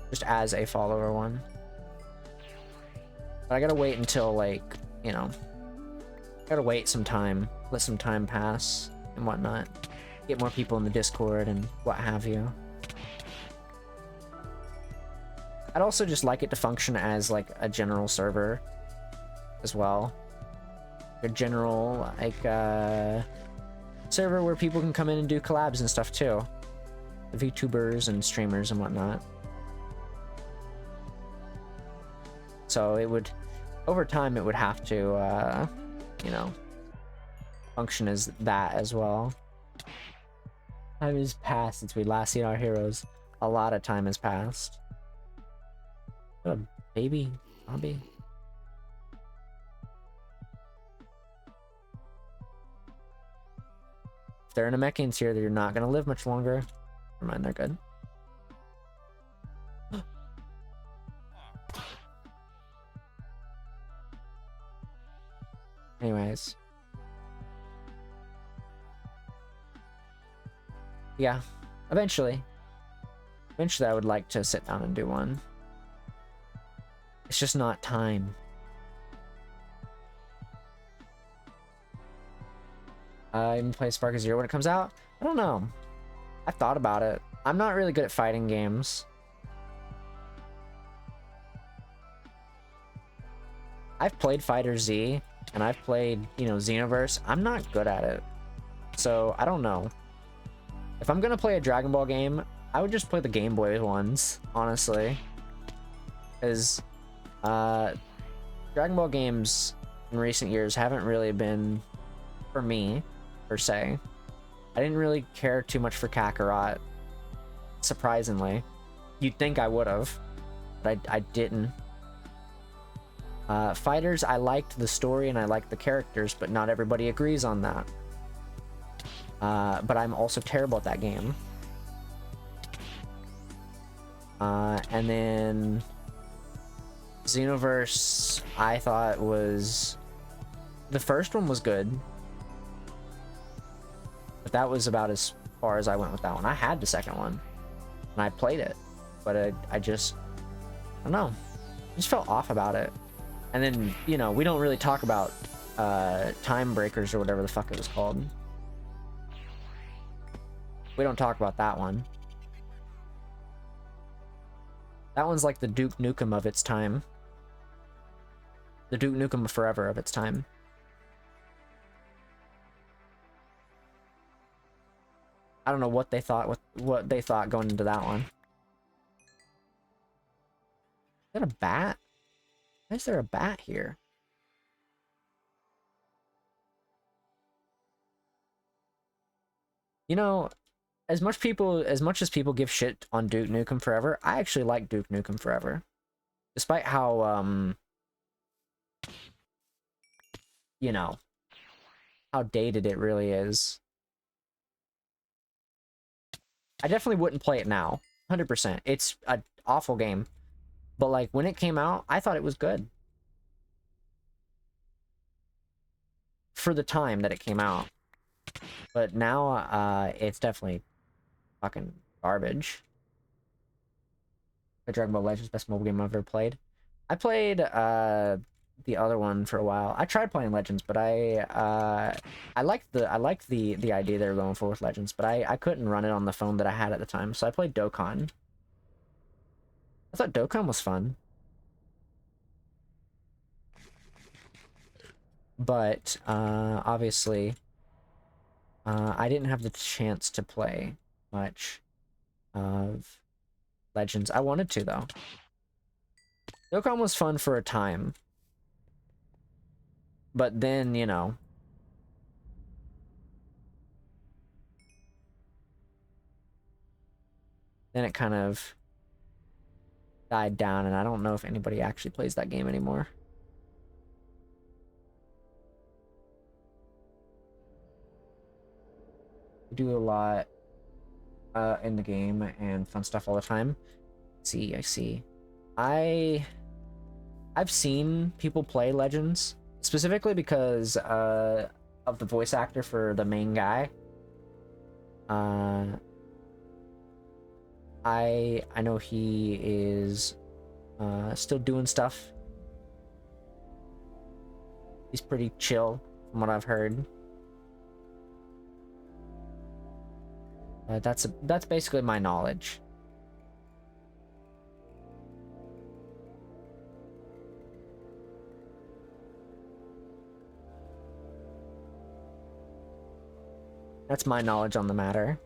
just as a follower one. But I gotta wait until, like, you know, gotta wait some time, let some time pass and whatnot. Get more people in the Discord and what have you. I'd also just like it to function as like a general server as well. A general, like, server where people can come in and do collabs and stuff too. The VTubers and streamers and whatnot. So it would, over time, it would have to, you know, function as that as well. Time has passed since we last seen our heroes. A lot of time has passed. What a baby zombie. If there are Namekians here, they're not gonna live much longer. Never mind, they're good. Anyways. Yeah, eventually. Eventually I would like to sit down and do one. It's just not time. I even play Spark Zero when it comes out? I don't know. I've thought about it. I'm not really good at fighting games. I've played Fighter Z, and I've played, you know, Xenoverse. I'm not good at it. So, I don't know. If I'm gonna play a Dragon Ball game, I would just play the Game Boy ones, honestly. Because, Dragon Ball games in recent years haven't really been for me, per se. I didn't really care too much for Kakarot, surprisingly. You'd think I would have, but I didn't. Fighters, I liked the story and I liked the characters, but not everybody agrees on that. But I'm also terrible at that game. And then Xenoverse, I thought was... The first one was good. But that was about as far as I went with that one. I had the second one. And I played it. But I just... I don't know. I just felt off about it. And then, you know, we don't really talk about Time Breakers or whatever the fuck it was called. We don't talk about that one. That one's like the Duke Nukem of its time. The Duke Nukem Forever of its time. I don't know what they thought going into that one. Is that a bat? Why is there a bat here? You know, as much as people give shit on Duke Nukem Forever, I actually like Duke Nukem Forever. Despite how you know, how dated it really is. I definitely wouldn't play it now. 100%. It's an awful game. But like when it came out, I thought it was good. For the time that it came out. But now it's definitely fucking garbage. Dragon Ball Legends, best mobile game I've ever played. I played the other one for a while. I tried playing Legends, but I liked the idea they were going for with Legends, but I couldn't run it on the phone that I had at the time, so I played Dokkan. I thought Dokkan was fun. But obviously I didn't have the chance to play much of Legends. I wanted to though. Dokkan was fun for a time. But then, you know, then it kind of died down, and I don't know if anybody actually plays that game anymore. We do a lot in the game and fun stuff all the time. I see. I've seen people play Legends, specifically because of the voice actor for the main guy. I know he is still doing stuff. He's pretty chill from what I've heard. That's basically my knowledge. That's my knowledge on the matter.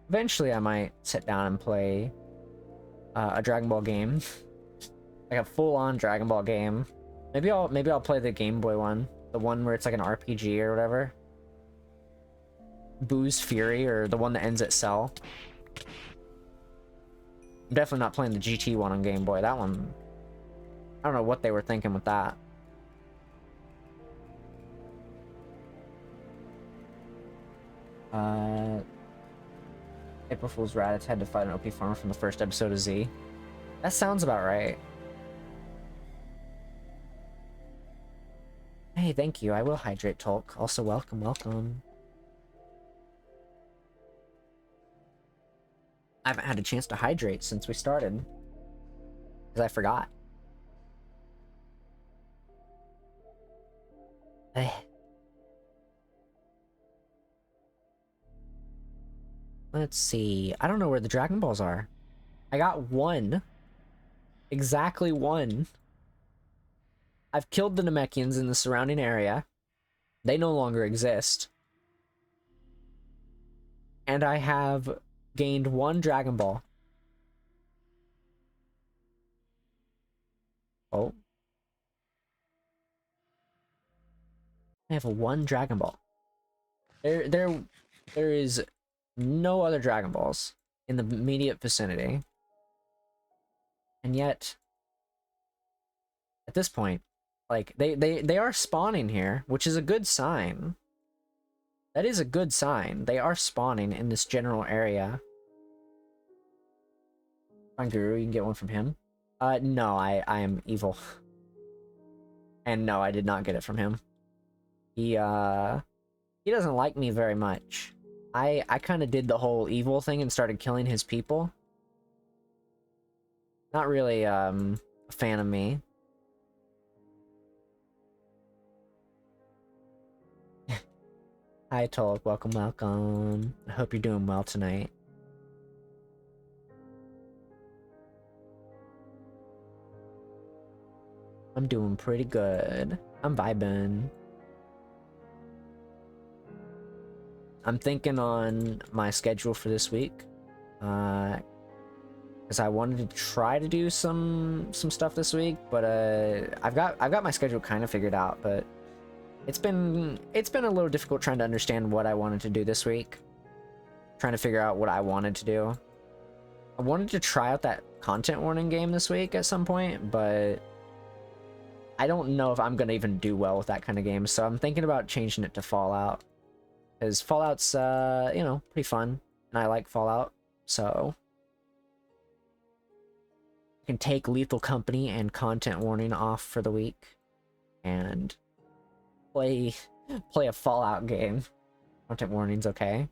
Eventually, I might sit down and play a Dragon Ball game, like a full-on Dragon Ball game. Maybe I'll play the Game Boy one, the one where it's like an RPG or whatever. Boo's Fury, or the one that ends at Cell. I'm definitely not playing the GT one on Game Boy. That one, I don't know what they were thinking with that. April Fool's Raditz had to fight an OP farmer from the first episode of Z. That sounds about right. Hey, thank you. I will hydrate, Tolk. Also, welcome, welcome. I haven't had a chance to hydrate since we started. Because I forgot. Let's see. I don't know where the Dragon Balls are. I got one. Exactly one. I've killed the Namekians in the surrounding area. They no longer exist. And I have gained one Dragon Ball. Oh. I have one Dragon Ball. There is no other Dragon Balls in the immediate vicinity. And yet, at this point, like, they are spawning here, which is a good sign. That is a good sign. They are spawning in this general area. On Guru, you can get one from him. No, I am evil. And no, I did not get it from him. He doesn't like me very much. I kind of did the whole evil thing and started killing his people. not really a fan of me. Hi, Tolk. Welcome, welcome. I hope you're doing well tonight. I'm doing pretty good. I'm vibing. I'm thinking on my schedule for this week. Because I wanted to try to do some stuff this week, but I've got my schedule kind of figured out, but it's been a little difficult trying to understand what I wanted to do this week. Trying to figure out what I wanted to do. I wanted to try out that content warning game this week at some point, but I don't know if I'm gonna even do well with that kind of game, so I'm thinking about changing it to Fallout. Because Fallout's, you know, pretty fun, and I like Fallout, so I can take Lethal Company and content warning off for the week, and play a Fallout game. Content warning's okay.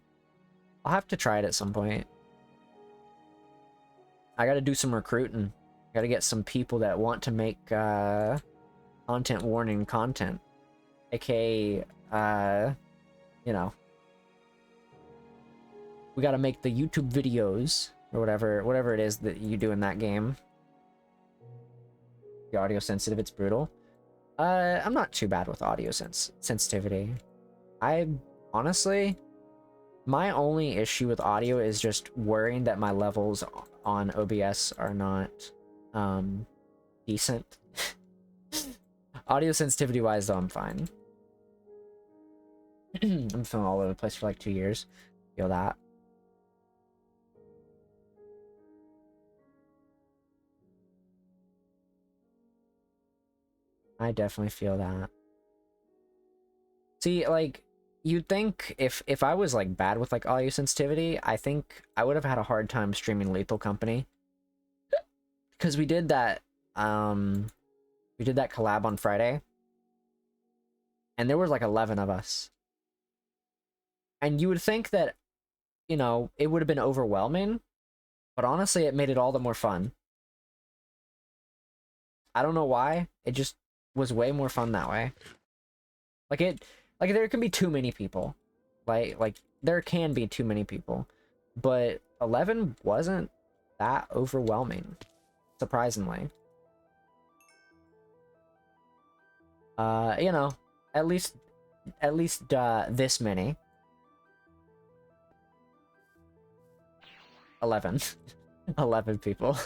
I'll have to try it at some point. I gotta do some recruiting. Gotta get some people that want to make content warning content, aka you know, we gotta make the YouTube videos or whatever it is that you do in that game. The audio sensitive, it's brutal. I'm not too bad with audio sensitivity. I honestly, my only issue with audio is just worrying that my levels on OBS are not decent. Audio sensitivity wise though, I'm fine. I'm feeling all over the place for like 2 years. Feel that. I definitely feel that. See, like, you'd think if I was like bad with like audio sensitivity, I think I would have had a hard time streaming Lethal Company. Because we did that collab on Friday. And there were like 11 of us. And you would think that, you know, it would have been overwhelming, but honestly it made it all the more fun. I don't know why. It just was way more fun that way. Like there can be too many people. Like there can be too many people. But 11 wasn't that overwhelming, surprisingly. You know, at least this many. 11. 11 people.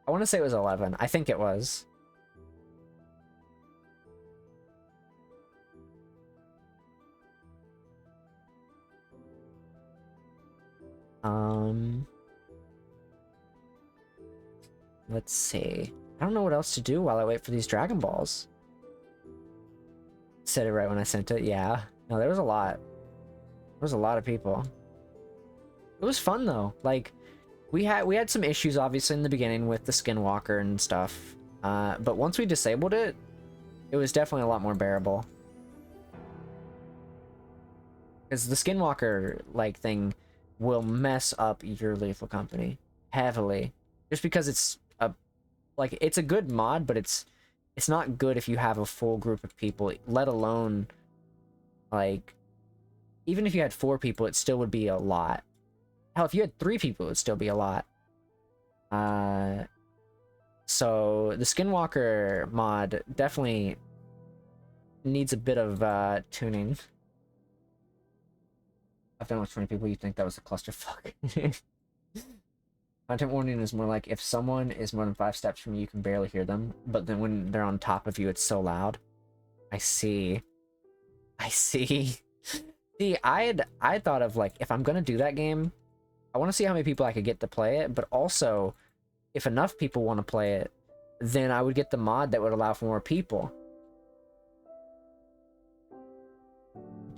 I want to say it was 11. I think it was. Let's see. I don't know what else to do while I wait for these Dragon Balls. Said it right when I sent it. Yeah. No, there was a lot. There was a lot of people. It was fun though. Like, we had some issues obviously in the beginning with the Skinwalker and stuff. But once we disabled it, it was definitely a lot more bearable. Because the Skinwalker like thing will mess up your Lethal Company heavily. Just because it's a good mod, but it's not good if you have a full group of people, let alone like even if you had 4 people, it still would be a lot. Hell, if you had 3 people, it would still be a lot. So the Skinwalker mod definitely needs a bit of tuning. I've done with 20 people, you think that was a clusterfuck. Content warning is more like if someone is more than 5 steps from you, you can barely hear them, but then when they're on top of you, it's so loud. I see. I see. See, I thought of like, if I'm gonna do that game, I want to see how many people I could get to play it, but also, if enough people want to play it, then I would get the mod that would allow for more people.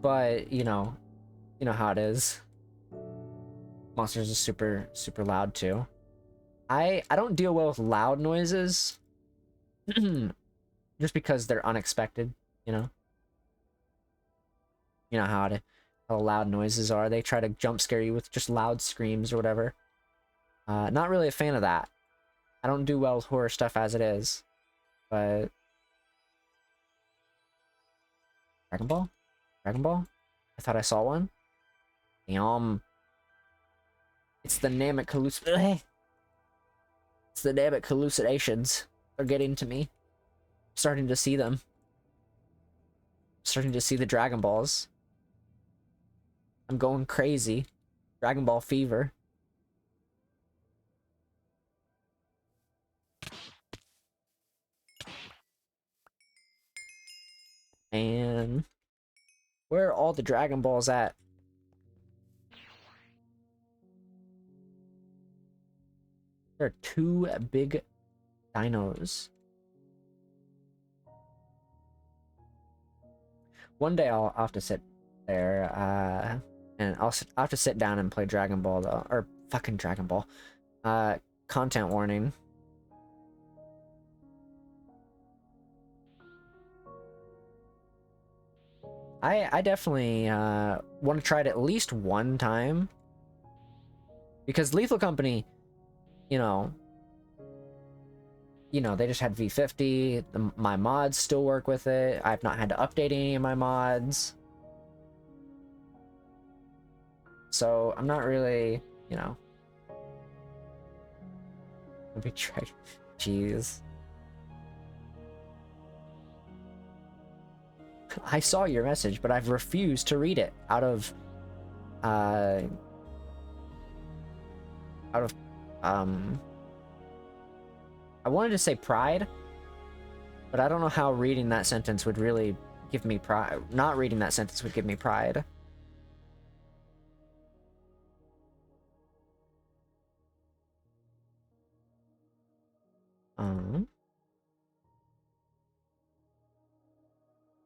But, you know how it is. Monsters are super, super loud too. I don't deal well with loud noises. Just because they're unexpected, you know? You know how loud noises are. They try to jump scare you with just loud screams or whatever. Not really a fan of that. I don't do well with horror stuff as it is, but Dragon Ball? Dragon Ball? I thought I saw one. Yum. It's the Namek It's the Namek hallucinations. They're getting to me. Starting to see them. Starting to see the Dragon Balls. I'm going crazy. Dragon Ball fever. And where are all the Dragon Balls at? There are 2 big dinos. One day I'll have to sit there, and I'll have to sit down and play Dragon Ball, though. Or fucking Dragon Ball. Content warning. I definitely want to try it at least one time. Because Lethal Company, you know, they just had V50. My mods still work with it. I've not had to update any of my mods. So I'm not really, Let me try. Jeez. I saw your message, but I've refused to read it out of I wanted to say pride, but I don't know how reading that sentence would really give me pride. Not reading that sentence would give me pride.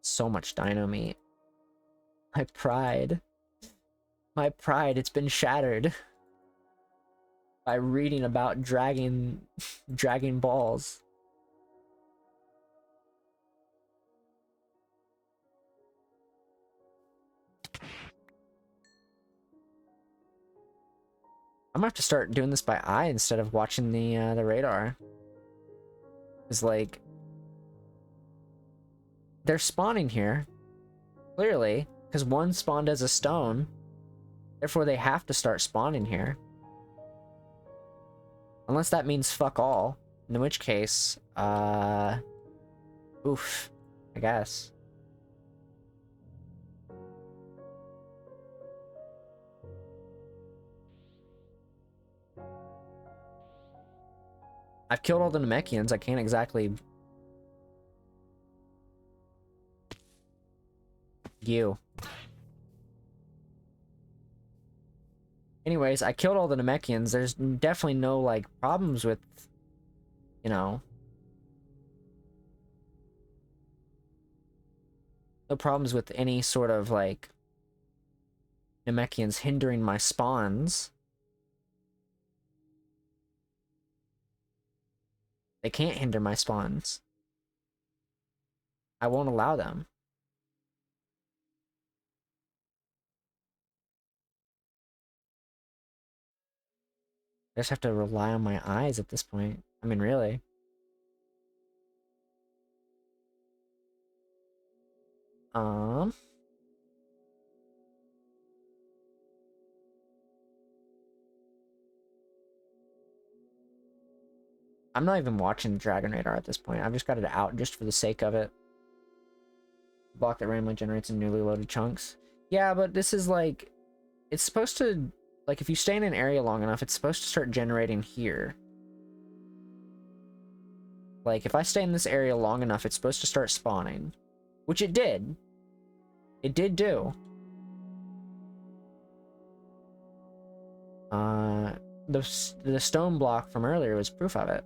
So much dino meat. My pride. My pride, it's been shattered by reading about dragging balls. I'm gonna have to start doing this by eye instead of watching the radar. It's like they're spawning here, clearly, because one spawned as a stone. Therefore, they have to start spawning here. Unless that means fuck all, in which case, oof, I guess. I've killed all the Namekians. I can't exactly... You. Anyways, I killed all the Namekians. There's definitely no, like, problems with, no problems with any sort of, like, Namekians hindering my spawns. They can't hinder my spawns. I won't allow them. I just have to rely on my eyes at this point. I mean, really. I'm not even watching the Dragon Radar at this point. I've just got it out just for the sake of it. Block that randomly generates in newly loaded chunks. Yeah, but this is like... It's supposed to... Like, if you stay in an area long enough, it's supposed to start generating here. Like, if I stay in this area long enough, it's supposed to start spawning. Which it did. It did do. The stone block from earlier was proof of it.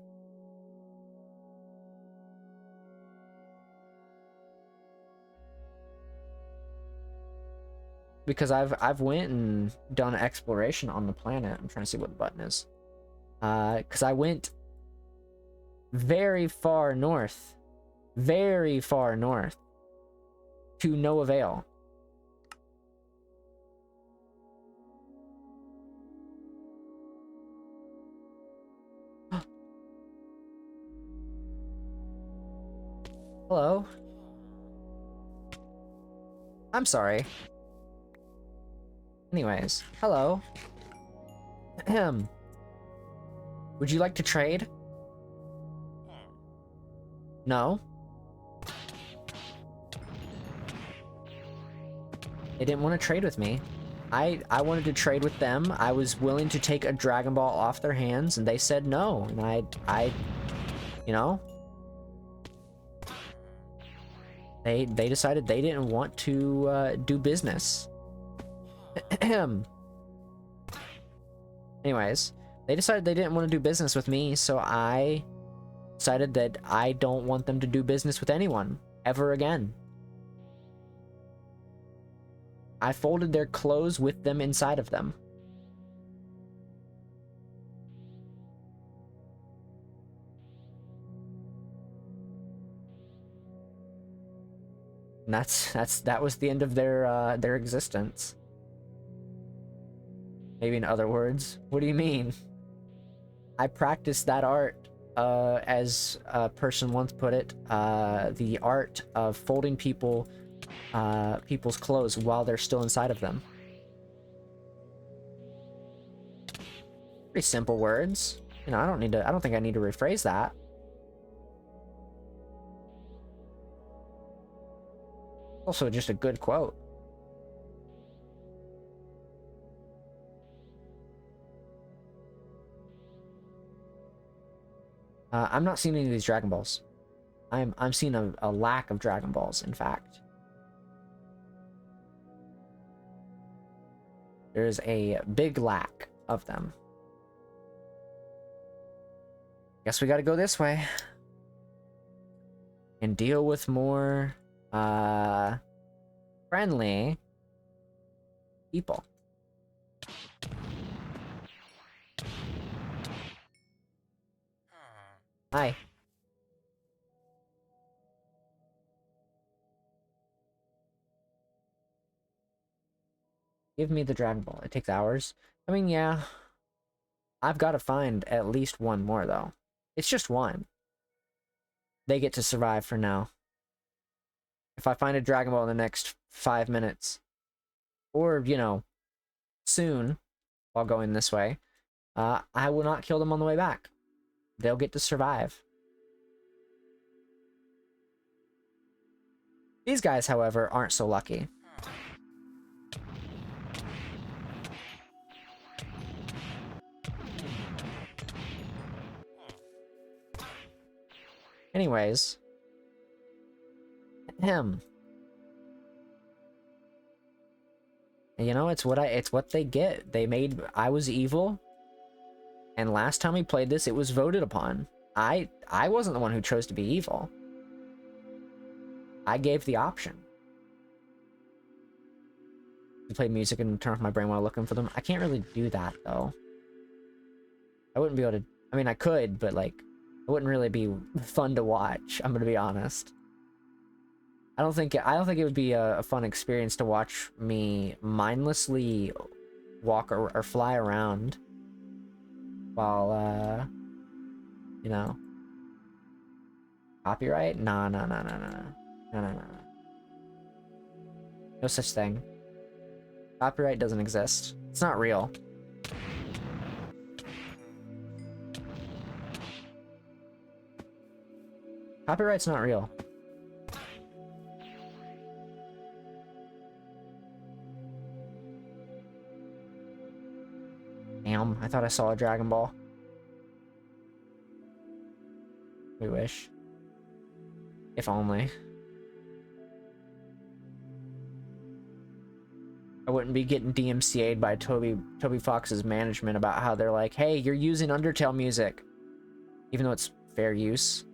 Because I've went and done exploration on the planet. I'm trying to see what the button is. Because I went very far north. Very far north. To no avail. Hello? I'm sorry. Anyways, hello. Ahem. Would you like to trade? No? They didn't want to trade with me. I wanted to trade with them. I was willing to take a Dragon Ball off their hands, and they said no. And I, you know? They decided they didn't want to do business. Anyways, they decided they didn't want to do business with me, so I decided that I don't want them to do business with anyone ever again. I folded their clothes with them inside of them. And that was the end of their existence. Maybe in other words. What do you mean? I practiced that art, as a person once put it, the art of folding people's clothes while they're still inside of them. Pretty simple words. You know, I don't think I need to rephrase that. Also just a good quote. I'm not seeing any of these Dragon Balls. I'm seeing a lack of Dragon Balls, in fact. There's a big lack of them. Guess we gotta go this way. And deal with more, friendly people. Hi. Give me the Dragon Ball. It takes hours. I mean, yeah. I've got to find at least one more, though. It's just one. They get to survive for now. If I find a Dragon Ball in the next 5 minutes, or, you know, soon, while going this way, I will not kill them on the way back. They'll get to survive. These guys, however, aren't so lucky. Anyways. Him. You know, it's what they get. They made I was evil. And last time we played this, it was voted upon. I wasn't the one who chose to be evil. I gave the option. To play music and turn off my brain while looking for them. I can't really do that, though. I wouldn't be able to... I mean, I could, but, like, it wouldn't really be fun to watch. I'm gonna be honest. I don't think it would be a fun experience to watch me mindlessly walk or fly around while, you know... Copyright? No. No such thing. Copyright doesn't exist. It's not real. Copyright's not real. Damn, I thought I saw a Dragon Ball. We wish. If only. I wouldn't be getting DMCA'd by Toby Fox's management about how they're like, hey, you're using Undertale music. Even though it's fair use.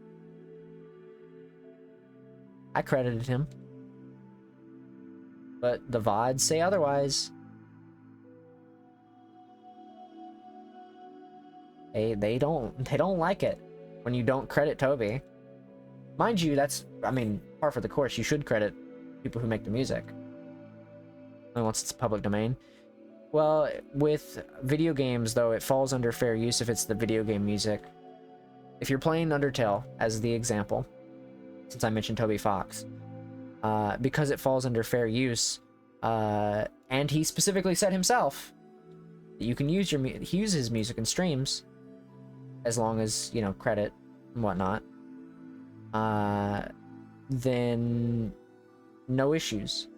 I credited him. But the VODs say otherwise. They don't like it when you don't credit Toby. Mind you, that's, I mean, par for the course. You should credit people who make the music. Only once it's public domain. Well, with video games, though, it falls under fair use if it's the video game music. If you're playing Undertale, as the example, since I mentioned Toby Fox. Because it falls under fair use, and he specifically said himself that you can use his music in streams as long as, you know, credit and whatnot, then no issues.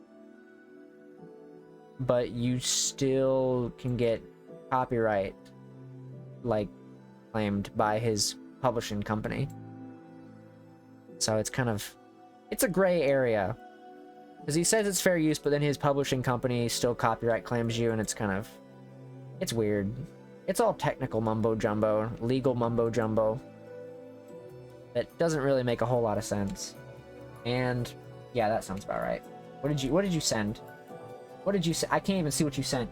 But you still can get copyright, like, claimed by his publishing company. So it's kind of, it's a gray area, because he says it's fair use, but then his publishing company still copyright claims you, and it's kind of, it's weird. It's all technical mumbo jumbo, legal mumbo jumbo. That doesn't really make a whole lot of sense. And yeah, that sounds about right. What did you send? What did you say? I can't even see what you sent.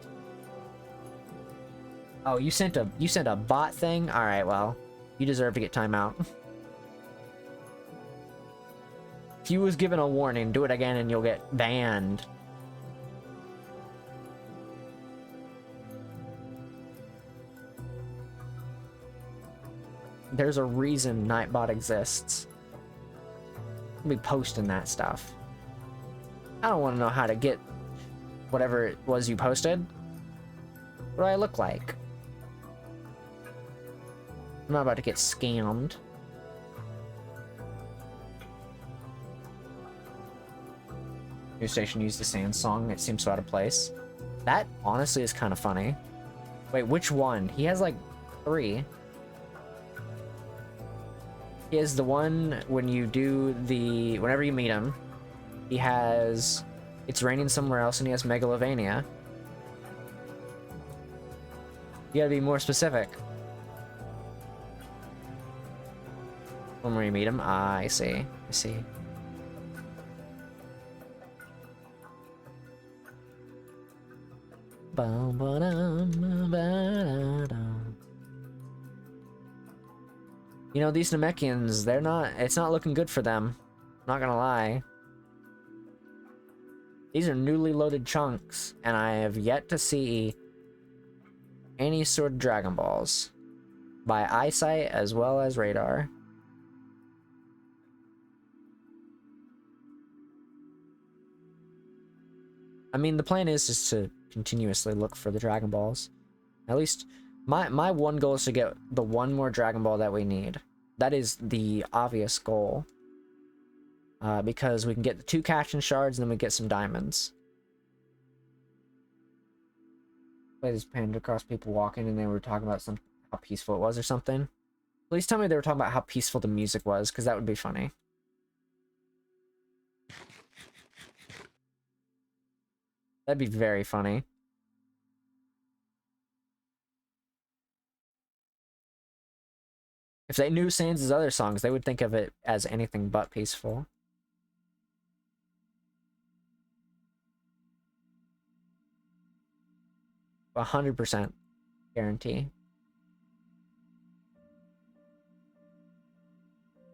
Oh, you sent a bot thing? All right, well, you deserve to get timeout. If you was given a warning, do it again and you'll get banned. There's a reason Nightbot exists. I'll be posting that stuff. I don't want to know how to get whatever it was you posted. What do I look like? I'm not about to get scammed. New station used the sand song. It seems so out of place. That honestly is kind of funny. Wait, which one? He has like 3. He has the one when you do the... Whenever you meet him, he has... It's raining somewhere else, and he has Megalovania. You gotta be more specific. When where you meet him? Ah, I see. I see. You know, these Namekians, they're not... It's not looking good for them. Not gonna lie. These are newly loaded chunks, and I have yet to see any sort of Dragon Balls. By eyesight as well as radar. I mean, the plan is just to continuously look for the Dragon Balls. At least, my one goal is to get the one more Dragon Ball that we need. That is the obvious goal. Because we can get the 2 Catching Shards, and then we get some diamonds. Play this panned across people walking, and they were talking about how peaceful it was or something. Please tell me they were talking about how peaceful the music was, because that would be funny. That'd be very funny. If they knew Sans' other songs, they would think of it as anything but peaceful. A 100% guarantee.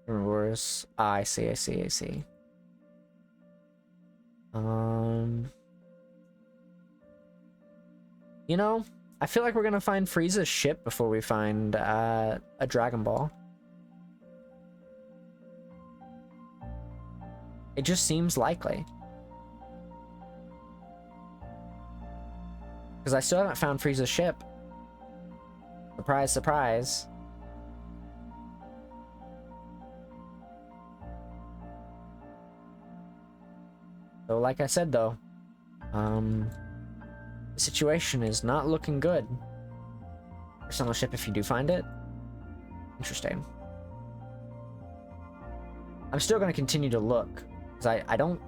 Worse. Ah, I see, I see, I see. You know, I feel like we're gonna find Frieza's ship before we find a Dragon Ball. It just seems likely. Because I still haven't found Frieza's ship. Surprise, surprise. So like I said though, the situation is not looking good. Personal ship if you do find it. Interesting. I'm still going to continue to look, because I don't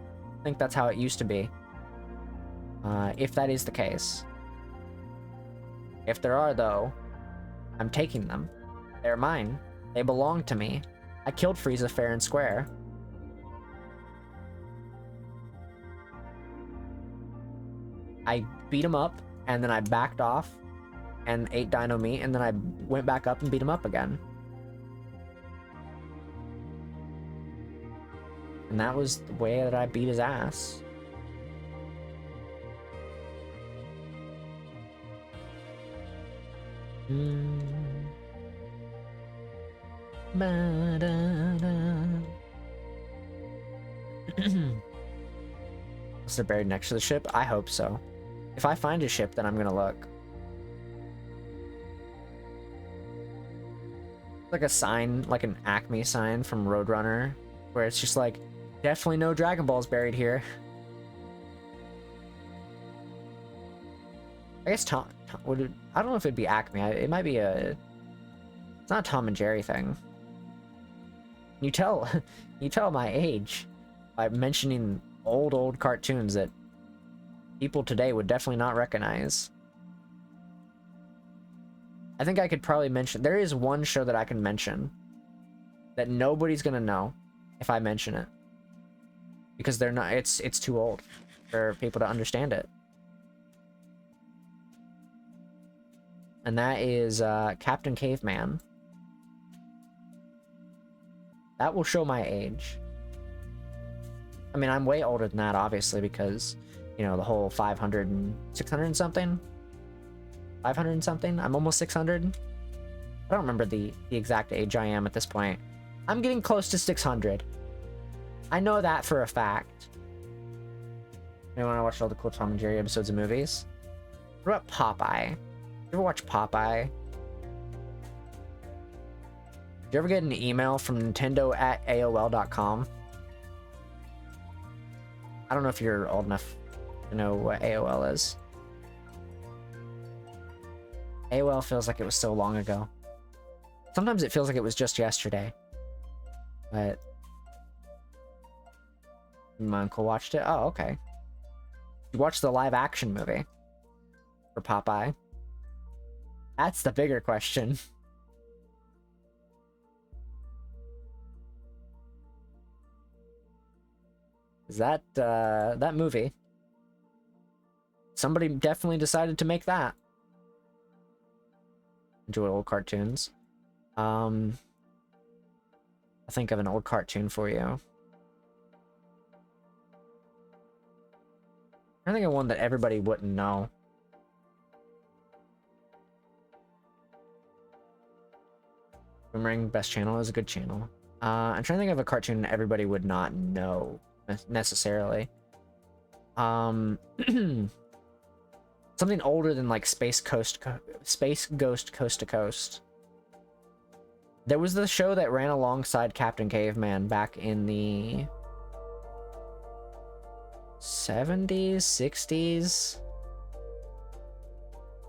think that's how it used to be. If that is the case. If there are, though, I'm taking them. They're mine. They belong to me. I killed Frieza fair and square. I beat him up, and then I backed off and ate dino meat, and then I went back up and beat him up again. And that was the way that I beat his ass. Is it buried next to the ship? I hope so. If I find a ship, then I'm gonna look. Like a sign, like an Acme sign from Roadrunner, where it's just like, definitely no Dragon Balls buried here. I guess Tom would it, I don't know if it'd be Acme. It might be a. It's not a Tom and Jerry thing. You tell my age by mentioning old cartoons that people today would definitely not recognize. I think I could probably mention, there is one show that I can mention that nobody's gonna know if I mention it, because they're not, it's too old for people to understand it. And that is Captain Caveman. That will show my age. I mean, I'm way older than that, obviously, because, you know, the whole 500 and 600 and something. 500 and something? I'm almost 600. I don't remember the exact age I am at this point. I'm getting close to 600. I know that for a fact. Anyone watched all the cool Tom and Jerry episodes of movies? What about Popeye? You ever watch Popeye? Did you ever get an email from Nintendo at AOL.com? I don't know if you're old enough to know what AOL is. AOL feels like it was so long ago. Sometimes it feels like it was just yesterday. But my uncle watched it. Oh, okay. You watched the live action movie for Popeye? That's the bigger question. Is that that movie? Somebody definitely decided to make that. Enjoy old cartoons. I'll think of an old cartoon for you. I think of one that everybody wouldn't know. Boomerang Best Channel is a good channel. I'm trying to think of a cartoon everybody would not know necessarily. Something older than like Space Ghost Coast to Coast. There was the show that ran alongside Captain Caveman back in the 70s, 60s,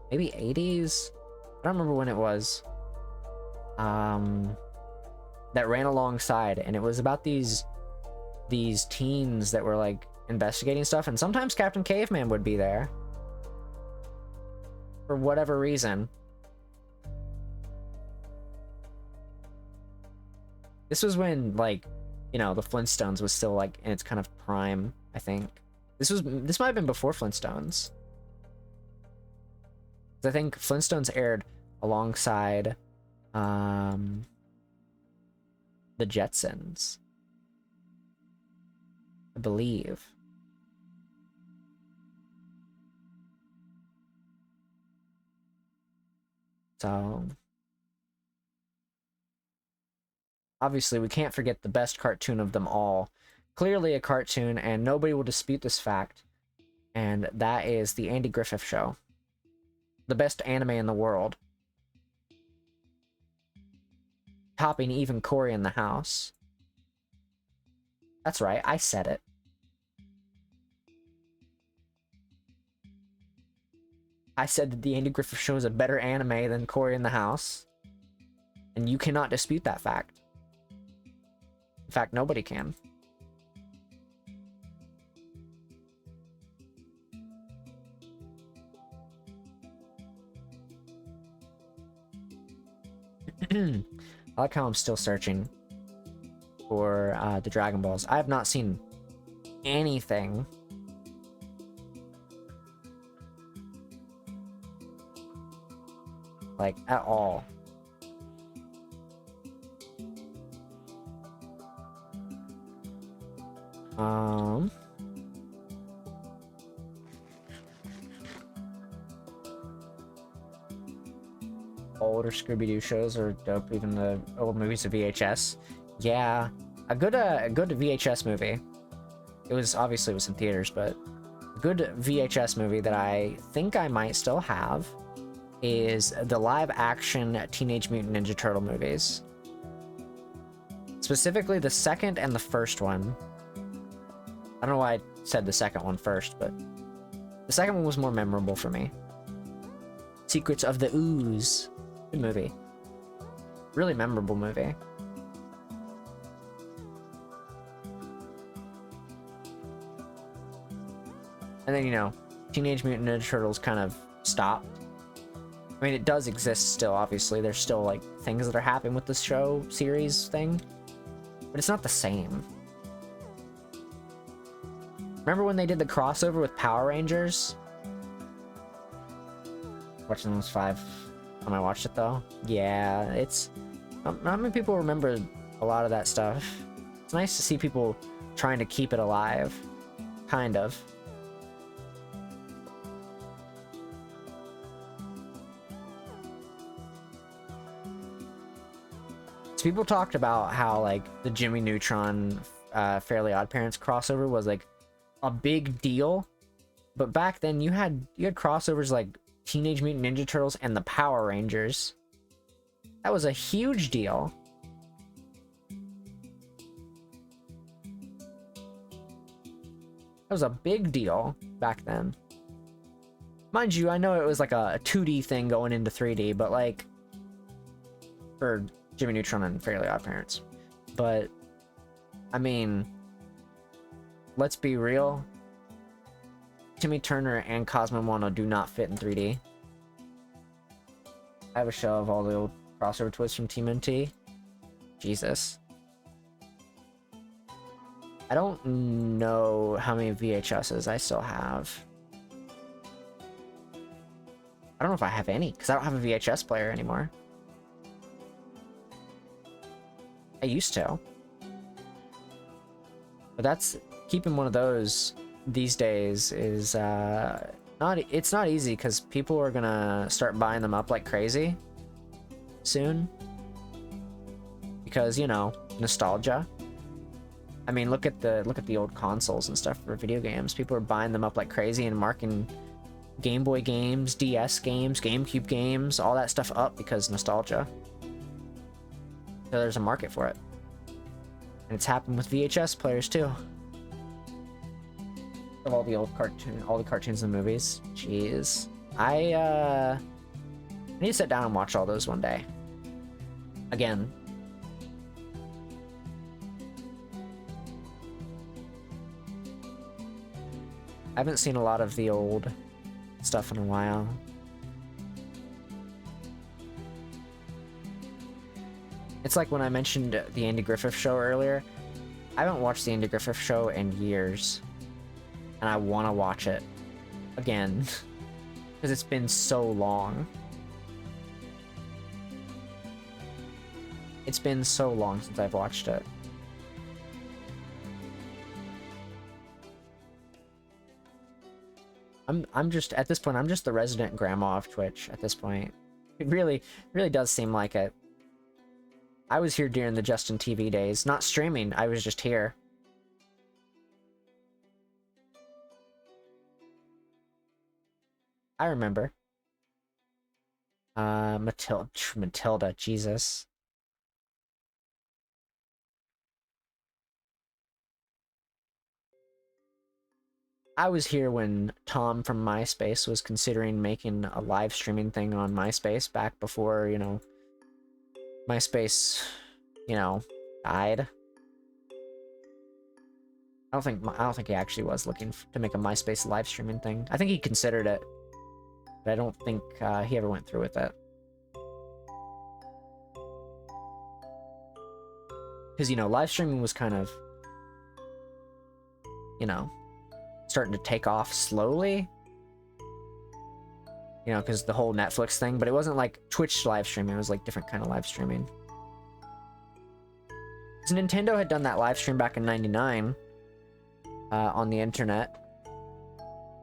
maybe 80s. I don't remember when it was. That ran alongside, and it was about these teens that were like investigating stuff, and sometimes Captain Caveman would be there for whatever reason. This was when, like, you know, the Flintstones was still like in its kind of prime, I think. This might have been before Flintstones. I think Flintstones aired alongside the Jetsons, I believe. So obviously we can't forget the best cartoon of them all. Clearly a cartoon, and nobody will dispute this fact, and that is the Andy Griffith Show. The best anime in the world. Topping even Cory in the House. That's right, I said it. I said that the Andy Griffith Show is a better anime than Cory in the House. And you cannot dispute that fact. In fact, nobody can. I like how I'm still searching for the Dragon Balls. I have not seen anything like at all. Older Scooby-Doo shows are dope, even the old movies of VHS. Yeah, a good VHS movie. It was in theaters, but A good VHS movie that I think I might still have is the live-action Teenage Mutant Ninja Turtle movies. Specifically the second and the first one. I don't know why I said the second one first, but the second one was more memorable for me. Secrets of the Ooze. Good movie. Really memorable movie. And then, you know, Teenage Mutant Ninja Turtles kind of stopped. I mean, it does exist still, obviously. There's still, like, things that are happening with the show series thing. But it's not the same. Remember when they did the crossover with Power Rangers? Watching those 5 when I watched it, though. Yeah, it's... Not many people remember a lot of that stuff. It's nice to see people trying to keep it alive. Kind of. So people talked about how, like, the Jimmy Neutron Fairly Odd Parents crossover was, like, a big deal. But back then, you had crossovers like Teenage Mutant Ninja Turtles and the Power Rangers. That was a huge deal. That was a big deal back then. Mind you, I know it was like a 2D thing going into 3D, but like for Jimmy Neutron and Fairly Odd Parents. But I mean, let's be real. Timmy Turner and Cosmo Mono do not fit in 3D. I have a show of all the old crossover twists from TMNT. Jesus. I don't know how many VHSs I still have. I don't know if I have any, because I don't have a VHS player anymore. I used to. But that's... keeping one of those these days is it's not easy, because people are gonna start buying them up like crazy soon. Because, you know, nostalgia. I mean, look at the old consoles and stuff for video games. People are buying them up like crazy and marking Game Boy games, DS games, GameCube games, all that stuff up because nostalgia. So there's a market for it. And it's happened with VHS players too. Of all the old cartoons and movies. Jeez. I need to sit down and watch all those one day. Again. I haven't seen a lot of the old stuff in a while. It's like when I mentioned the Andy Griffith Show earlier. I haven't watched the Andy Griffith Show in years. And I want to watch it again. Because it's been so long. It's been so long since I've watched it. I'm just, at this point, I'm just the resident grandma of Twitch at this point. It really does seem like it. I was here during the Justin TV days. Not streaming, I was just here. I remember. Matilda, Jesus. I was here when Tom from MySpace was considering making a live streaming thing on MySpace back before, you know, MySpace, you know, died. I don't think he actually was looking to make a MySpace live streaming thing. I think he considered it, but I don't think he ever went through with it. Because, you know, live streaming was kind of, you know, starting to take off slowly. You know, because the whole Netflix thing, but it wasn't like Twitch live streaming, it was like different kind of live streaming. Because Nintendo had done that live stream back in '99 on the internet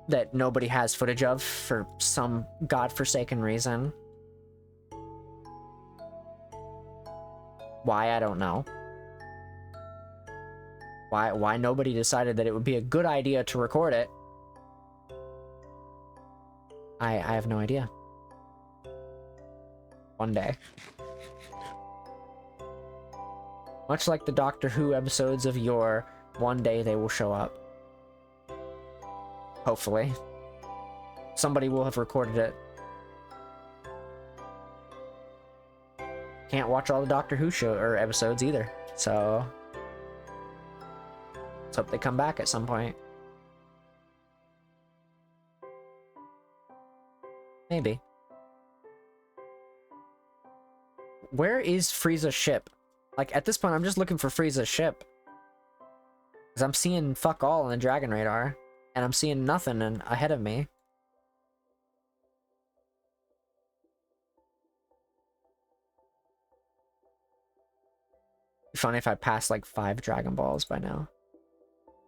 that nobody has footage of for some godforsaken reason. Why, I don't know. Why nobody decided that it would be a good idea to record it. I have no idea. One day. Much like the Doctor Who episodes of yore, one day they will show up. Hopefully. Somebody will have recorded it. Can't watch all the Doctor Who show or episodes either, so let's hope they come back at some point. Maybe. Where is Frieza's ship? Like, at this point, I'm just looking for Frieza's ship. Because I'm seeing fuck all in the Dragon Radar. And I'm seeing nothing ahead of me. It'd be funny if I passed like 5 Dragon Balls by now.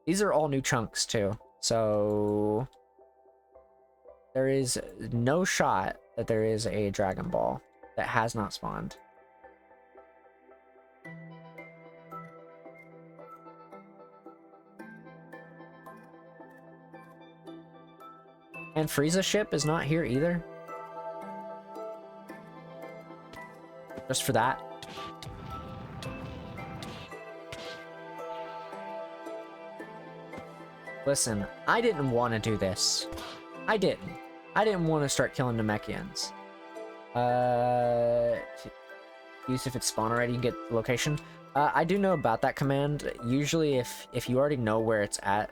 These are all new chunks, too. So there is no shot that there is a Dragon Ball that has not spawned. And Frieza's ship is not here either. Just for that. Listen, I didn't want to do this. I didn't. I didn't want to start killing Namekians. Use if it's spawn already, you get the location. I do know about that command. Usually if you already know where it's at,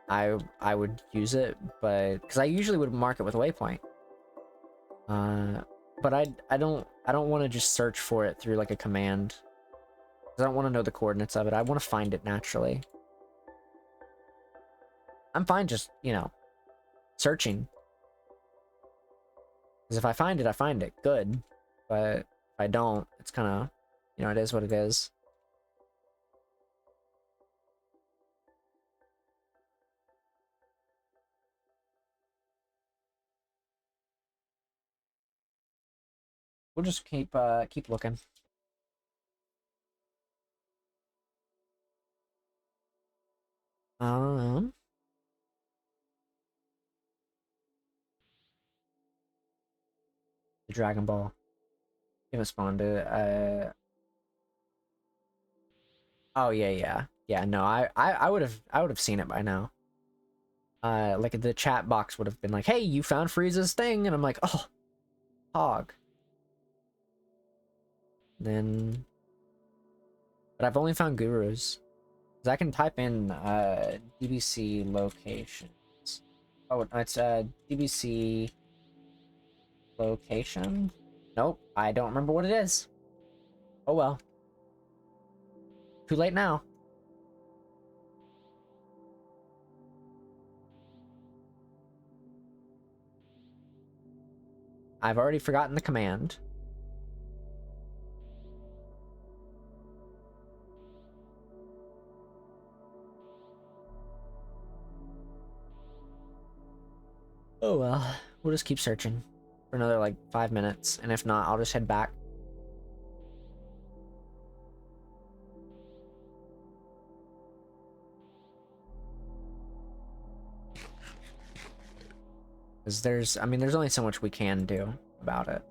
I would use it, but because I usually would mark it with a waypoint. But I don't want to just search for it through like a command. I don't want to know the coordinates of it. I want to find it naturally. I'm fine just, you know, searching. Because if I find it, I find it. Good. But if I don't, it's kind of, you know, it is what it is. We'll just keep looking. The Dragon Ball. If it spawned it, oh yeah. No, I would have seen it by now. Like the chat box would have been like, "Hey, you found Frieza's thing," and I'm like, "Oh, hog." Then, but I've only found gurus. Cause I can type in DBC locations. Oh, it's DBC location. Nope, I don't remember what it is. Oh well. Too late now. I've already forgotten the command. Oh well, we'll just keep searching for another like 5 minutes, and if not, I'll just head back. Because there's only so much we can do about it.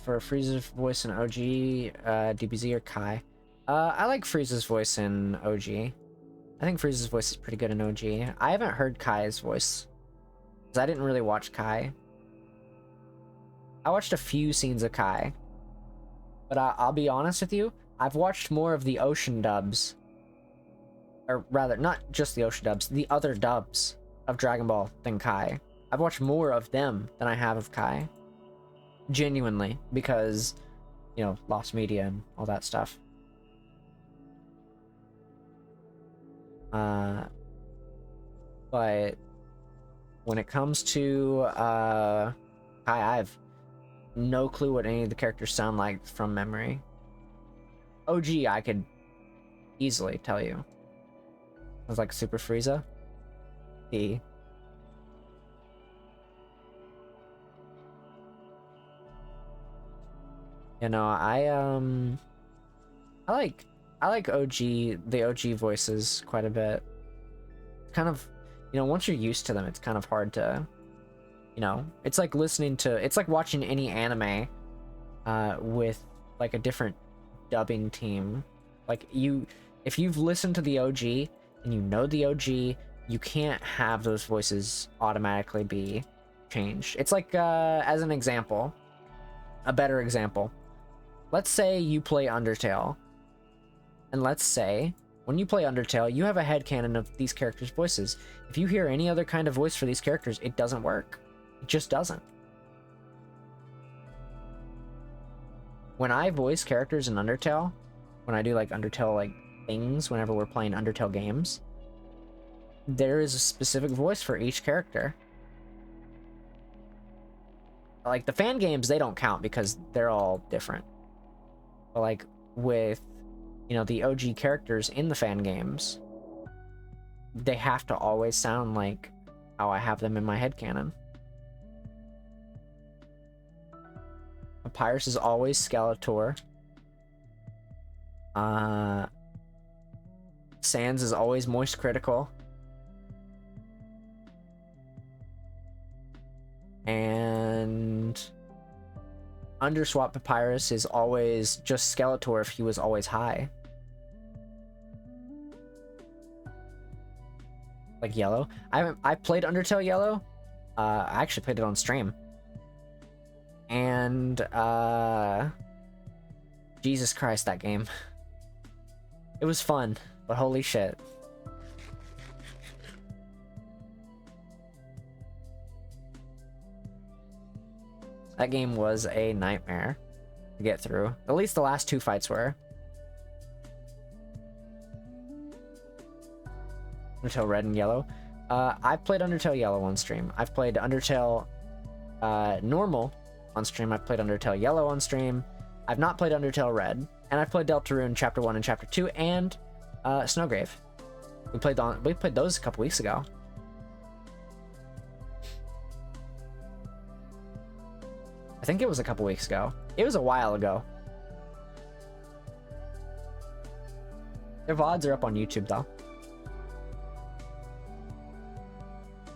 For Frieza's voice in OG, DBZ or Kai. I like Frieza's voice in OG. I think Frieza's voice is pretty good in OG. I haven't heard Kai's voice, because I didn't really watch Kai. I watched a few scenes of Kai, but I'll be honest with you, I've watched more of the ocean dubs. Or rather, not just the ocean dubs, the other dubs of Dragon Ball than Kai. I've watched more of them than I have of Kai. Genuinely, because, you know, lost media and all that stuff. But when it comes to Kai, I have no clue what any of the characters sound like from memory. OG, I could easily tell you. It was like Super Frieza. E. You know, I like the OG voices quite a bit. Kind of, you know, once you're used to them, it's kind of hard to, you know, it's like it's like watching any anime with like a different dubbing team. Like if you've listened to the OG and you know the OG, you can't have those voices automatically be changed. It's like, as an example, a better example. Let's say you play Undertale, and let's say when you play Undertale, you have a headcanon of these characters' voices. If you hear any other kind of voice for these characters, it doesn't work. It just doesn't. When I voice characters in Undertale, when I do like Undertale like things, whenever we're playing Undertale games, there is a specific voice for each character. Like the fan games, they don't count because they're all different. But like with, you know, the OG characters in the fan games, they have to always sound like how I have them in my headcanon. Papyrus is always Skeletor. Sans is always Moist Critical. And Underswap Papyrus is always just Skeletor if he was always high. Like Yellow. I played Undertale Yellow. I actually played it on stream. And Jesus Christ, that game. It was fun, but holy shit. That game was a nightmare to get through. At least the last two fights were. Undertale Red and Yellow. I've played Undertale Yellow on stream. I've played Undertale normal on stream. I've played Undertale Yellow on stream. I've not played Undertale Red. And I've played Deltarune Chapter 1 and Chapter 2 and Snowgrave. We played those a couple weeks ago. I think it was a couple weeks ago. It was a while ago. Their VODs are up on YouTube though.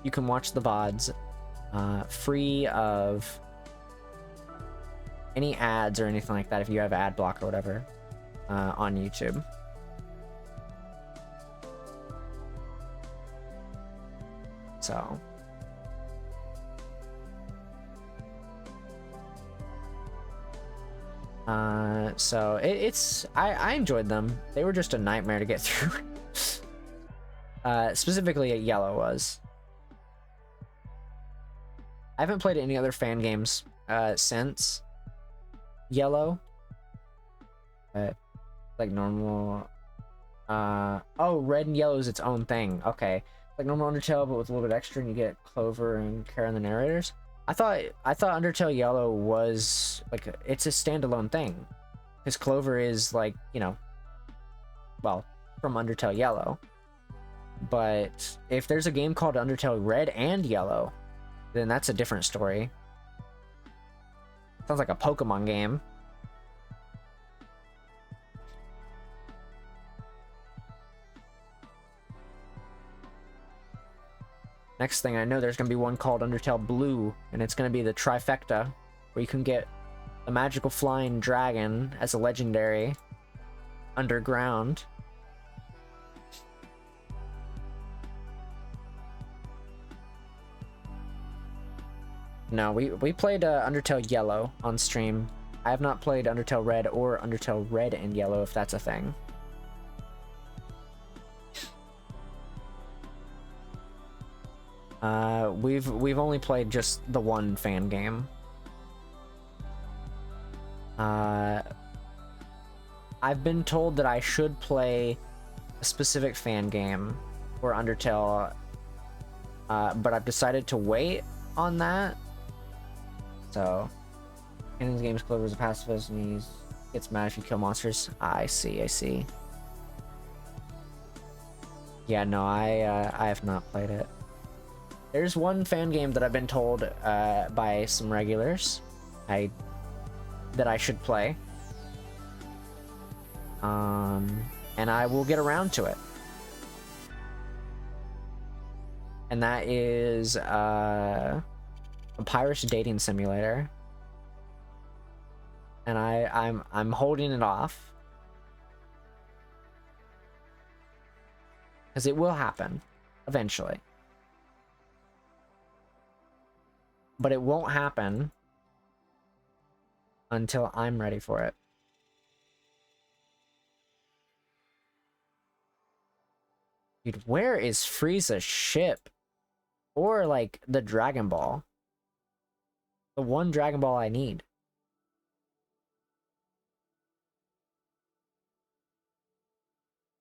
You can watch the VODs free of any ads or anything like that if you have ad block or whatever on YouTube. So I enjoyed them. They were just a nightmare to get through. Specifically Yellow was. I haven't played any other fan games since Yellow. Like normal. Oh, Red and Yellow is its own thing. Okay, like normal Undertale, but with a little bit extra, and you get Clover and Kara, the narrators. I thought Undertale Yellow was like it's a standalone thing, because Clover is like, you know, well, from Undertale Yellow. But if there's a game called Undertale Red and Yellow, then that's a different story. Sounds like a Pokemon game. Next thing I know, there's going to be one called Undertale Blue, and it's going to be the trifecta, where you can get a magical flying dragon as a legendary underground. No, we played Undertale Yellow on stream. I have not played Undertale Red or Undertale Red and Yellow, if that's a thing. We've only played just the one fan game. I've been told that I should play a specific fan game for Undertale, but I've decided to wait on that. So, in his games, Clover is a pacifist and he gets mad if you kill monsters. I see. Yeah, no, I have not played it. There's one fan game that I've been told by some regulars that I should play. And I will get around to it. And that is a Papyrus dating simulator. And I'm holding it off because it will happen eventually. But it won't happen until I'm ready for it. Dude, where is Frieza's ship? Or, like, the Dragon Ball? The one Dragon Ball I need.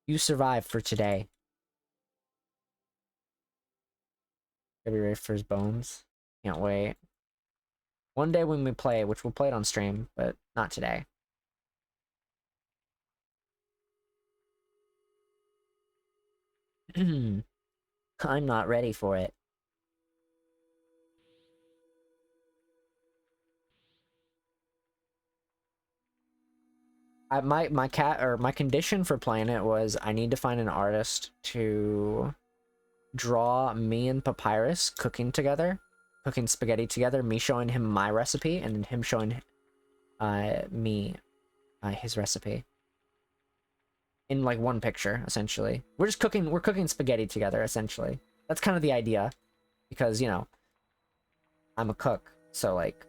You survived for today. Gotta be ready for his bones. Can't wait. One day when we play, which we'll play it on stream, but not today. I'm not ready for it. My condition for playing it was I need to find an artist to draw me and Papyrus cooking together, cooking spaghetti together, me showing him my recipe and him showing me his recipe in like one picture. Essentially, we're cooking spaghetti together. Essentially, that's kind of the idea, because, you know, I'm a cook, so like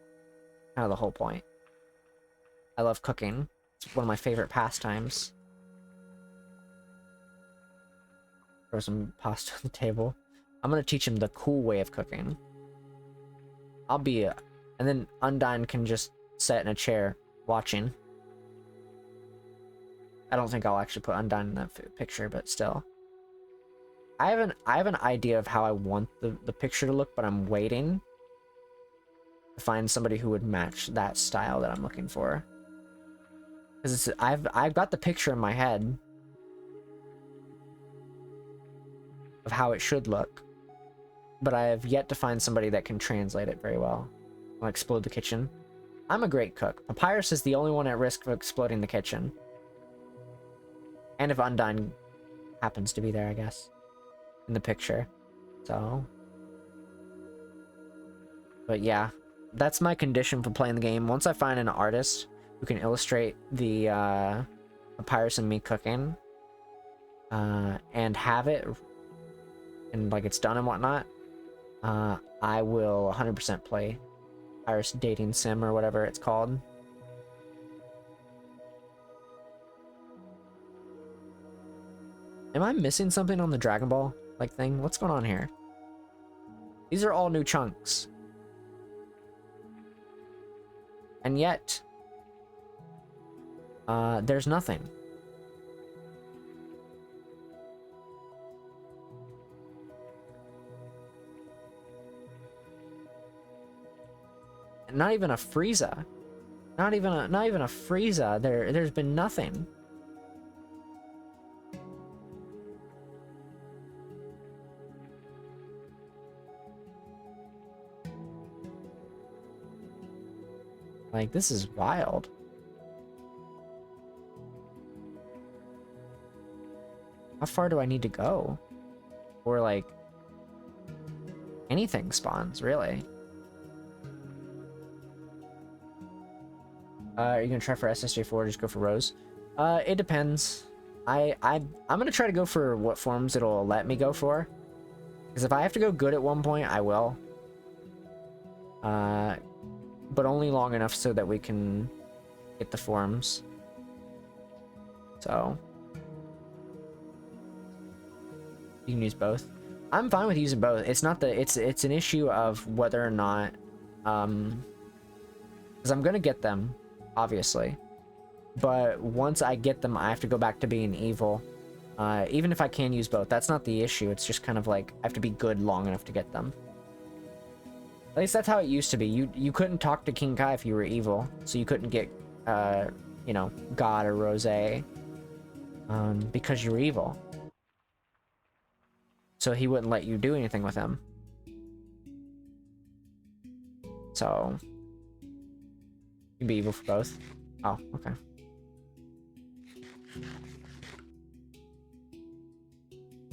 kind of the whole point. I love cooking. It's one of my favorite pastimes. Throw some pasta on the table. I'm gonna teach him the cool way of cooking. I'll be and then Undyne can just sit in a chair watching. I don't think I'll actually put Undyne in that picture, but still. I have an idea of how I want the picture to look, but I'm waiting to find somebody who would match that style that I'm looking for. Because I've got the picture in my head of how it should look, but I have yet to find somebody that can translate it very well. I'll explode the kitchen. I'm a great cook. Papyrus is the only one at risk of exploding the kitchen. And if Undyne happens to be there, I guess, in the picture. So, but yeah, that's my condition for playing the game. Once I find an artist who can illustrate the Papyrus and me cooking, and have it, and like it's done and whatnot, I will 100% play Papyrus Dating Sim or whatever it's called. Am I missing something on the Dragon Ball like thing? What's going on here? These are all new chunks. And yet, there's nothing. Not even a Frieza. Not even a Frieza. There's been nothing. Like, this is wild. How far do I need to go? Or, like, anything spawns, really. Are you gonna try for SSJ4 or just go for Rose? It depends. I'm gonna try to go for what forms it'll let me go for. Because if I have to go good at one point, I will. But only long enough so that we can get the forms. So you can use both. I'm fine with using both. It's not the it's an issue of whether or not because I'm gonna get them, obviously. But once I get them, I have to go back to being evil. Even if I can use both, that's not the issue. It's just kind of like I have to be good long enough to get them. At least that's how it used to be. You couldn't talk to King Kai if you were evil, so you couldn't get, you know, God or Rose, because you were evil. So he wouldn't let you do anything with him. So you can be evil for both. Oh, okay.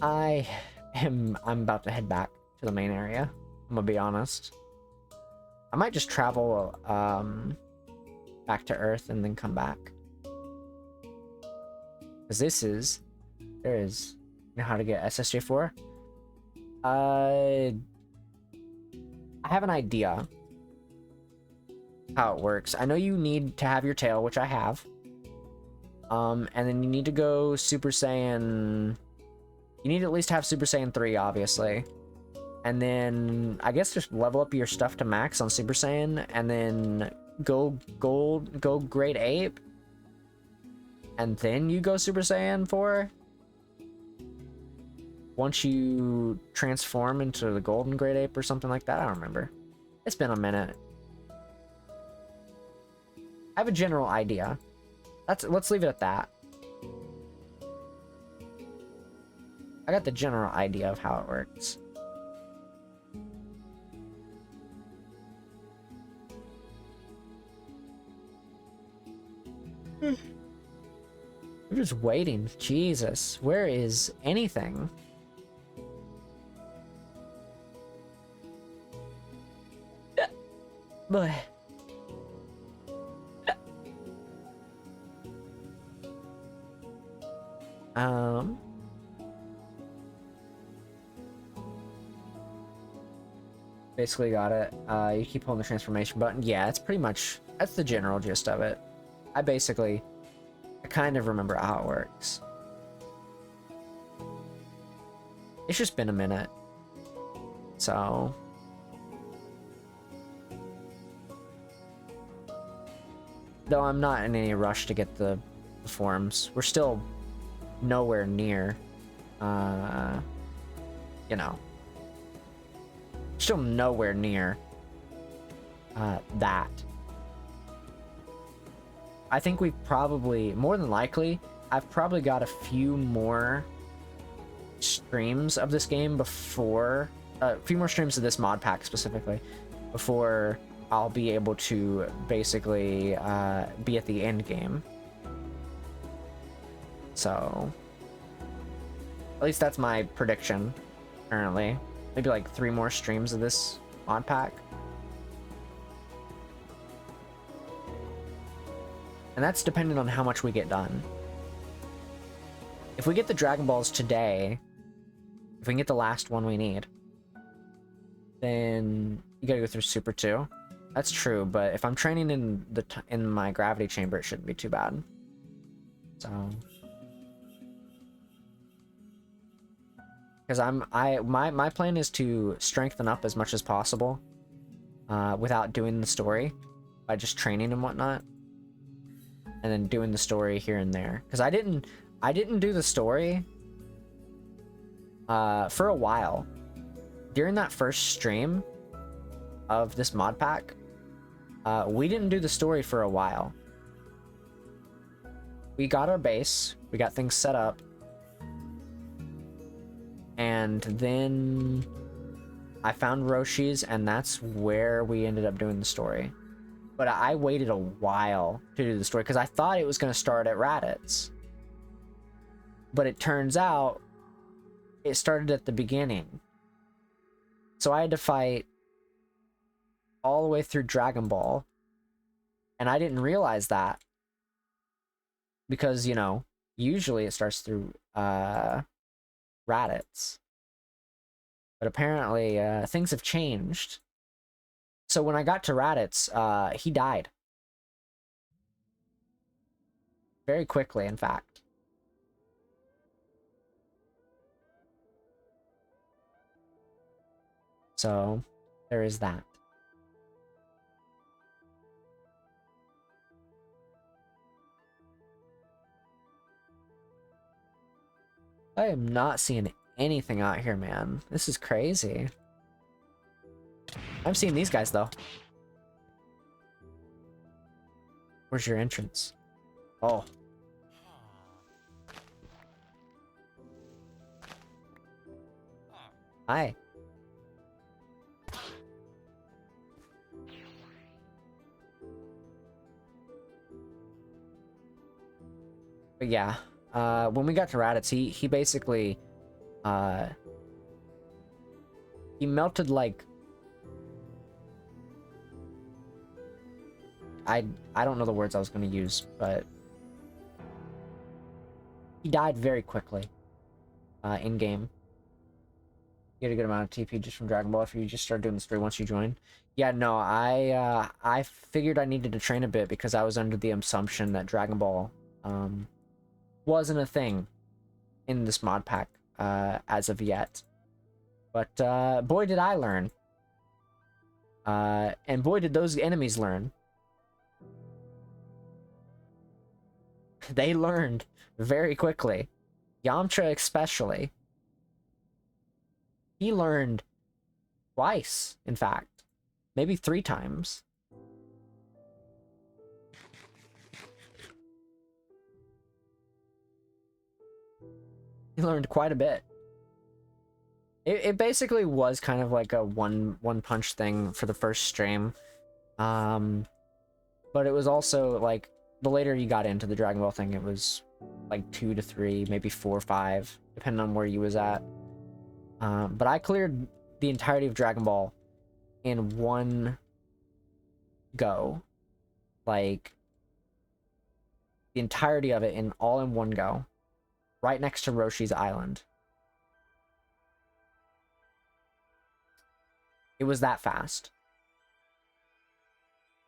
I'm about to head back to the main area. I'm gonna be honest. I might just travel back to Earth and then come back. Because there is, you know how to get SSJ4? I have an idea how it works. I know you need to have your tail, which I have. And then you need to go Super Saiyan. You need to at least have Super Saiyan 3, obviously. And then I guess just level up your stuff to max on Super Saiyan, and then go Great Ape. And then you go Super Saiyan 4. Once you transform into the Golden Great Ape or something like that. I don't remember. It's been a minute. I have a general idea. Let's leave it at that. I got the general idea of how it works. I'm just waiting. Jesus, where is anything? But basically got it. You keep holding the transformation button. Yeah, that's the general gist of it. I kind of remember how it works. It's just been a minute. So though I'm not in any rush to get the forms. We're still nowhere near you know, still nowhere near that. I think we've probably, more than likely, I've probably got a few more streams of this game before, a few more streams of this mod pack specifically, before I'll be able to basically be at the end game. So, at least that's my prediction currently. Maybe like 3 more streams of this mod pack. And that's dependent on how much we get done. If we get the Dragon Balls today, if we can get the last one we need, then you gotta go through Super 2. That's true, but if I'm training in my gravity chamber, it shouldn't be too bad. So, because my plan is to strengthen up as much as possible, without doing the story, by just training and whatnot. And then doing the story here and there, because I didn't do the story for a while. During that first stream of this mod pack, we didn't do the story for a while. We got our base, we got things set up, and then I found Roshi's, and that's where we ended up doing the story. But I waited a while to do the story because I thought it was going to start at Raditz. But it turns out it started at the beginning. So I had to fight all the way through Dragon Ball. And I didn't realize that. Because, you know, usually it starts through Raditz. But apparently things have changed. So when I got to Raditz, he died. Very quickly, in fact. So, there is that. I am not seeing anything out here, man. This is crazy. I'm seeing these guys, though. Where's your entrance? Oh. Hi. But yeah, when we got to Raditz, he basically He melted like... I don't know the words I was going to use, but... He died very quickly. In-game. You get a good amount of TP just from Dragon Ball if you just start doing the story once you join. Yeah, no, I figured I needed to train a bit because I was under the assumption that Dragon Ball wasn't a thing in this mod pack as of yet. But boy did I learn. And boy did those enemies learn. They learned very quickly. Yamcha especially. He learned twice, in fact. Maybe 3 times. He learned quite a bit. It basically was kind of like a one punch thing for the first stream. But it was also like the later you got into the Dragon Ball thing, it was like 2 to 3, maybe 4 or 5, depending on where you was at. But I cleared the entirety of Dragon Ball in one go. Like, the entirety of it all in one go. Right next to Roshi's Island. It was that fast.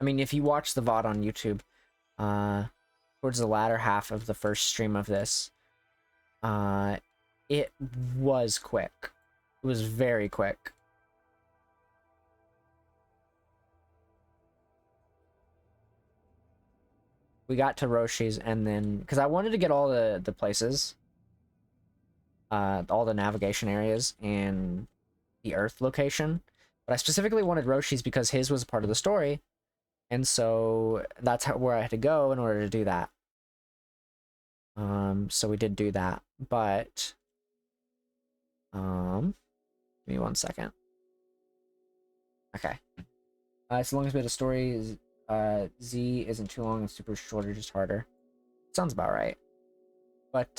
I mean, if you watch the VOD on YouTube, towards the latter half of the first stream of this, it was quick. It was very quick. We got to Roshi's and then... Because I wanted to get all the places. All the navigation areas and the Earth location. But I specifically wanted Roshi's because his was a part of the story. And so that's where I had to go in order to do that. So we did do that. But... give me 1 second. Okay. As long as we had a story, Z isn't too long and super short or just harder. Sounds about right. But,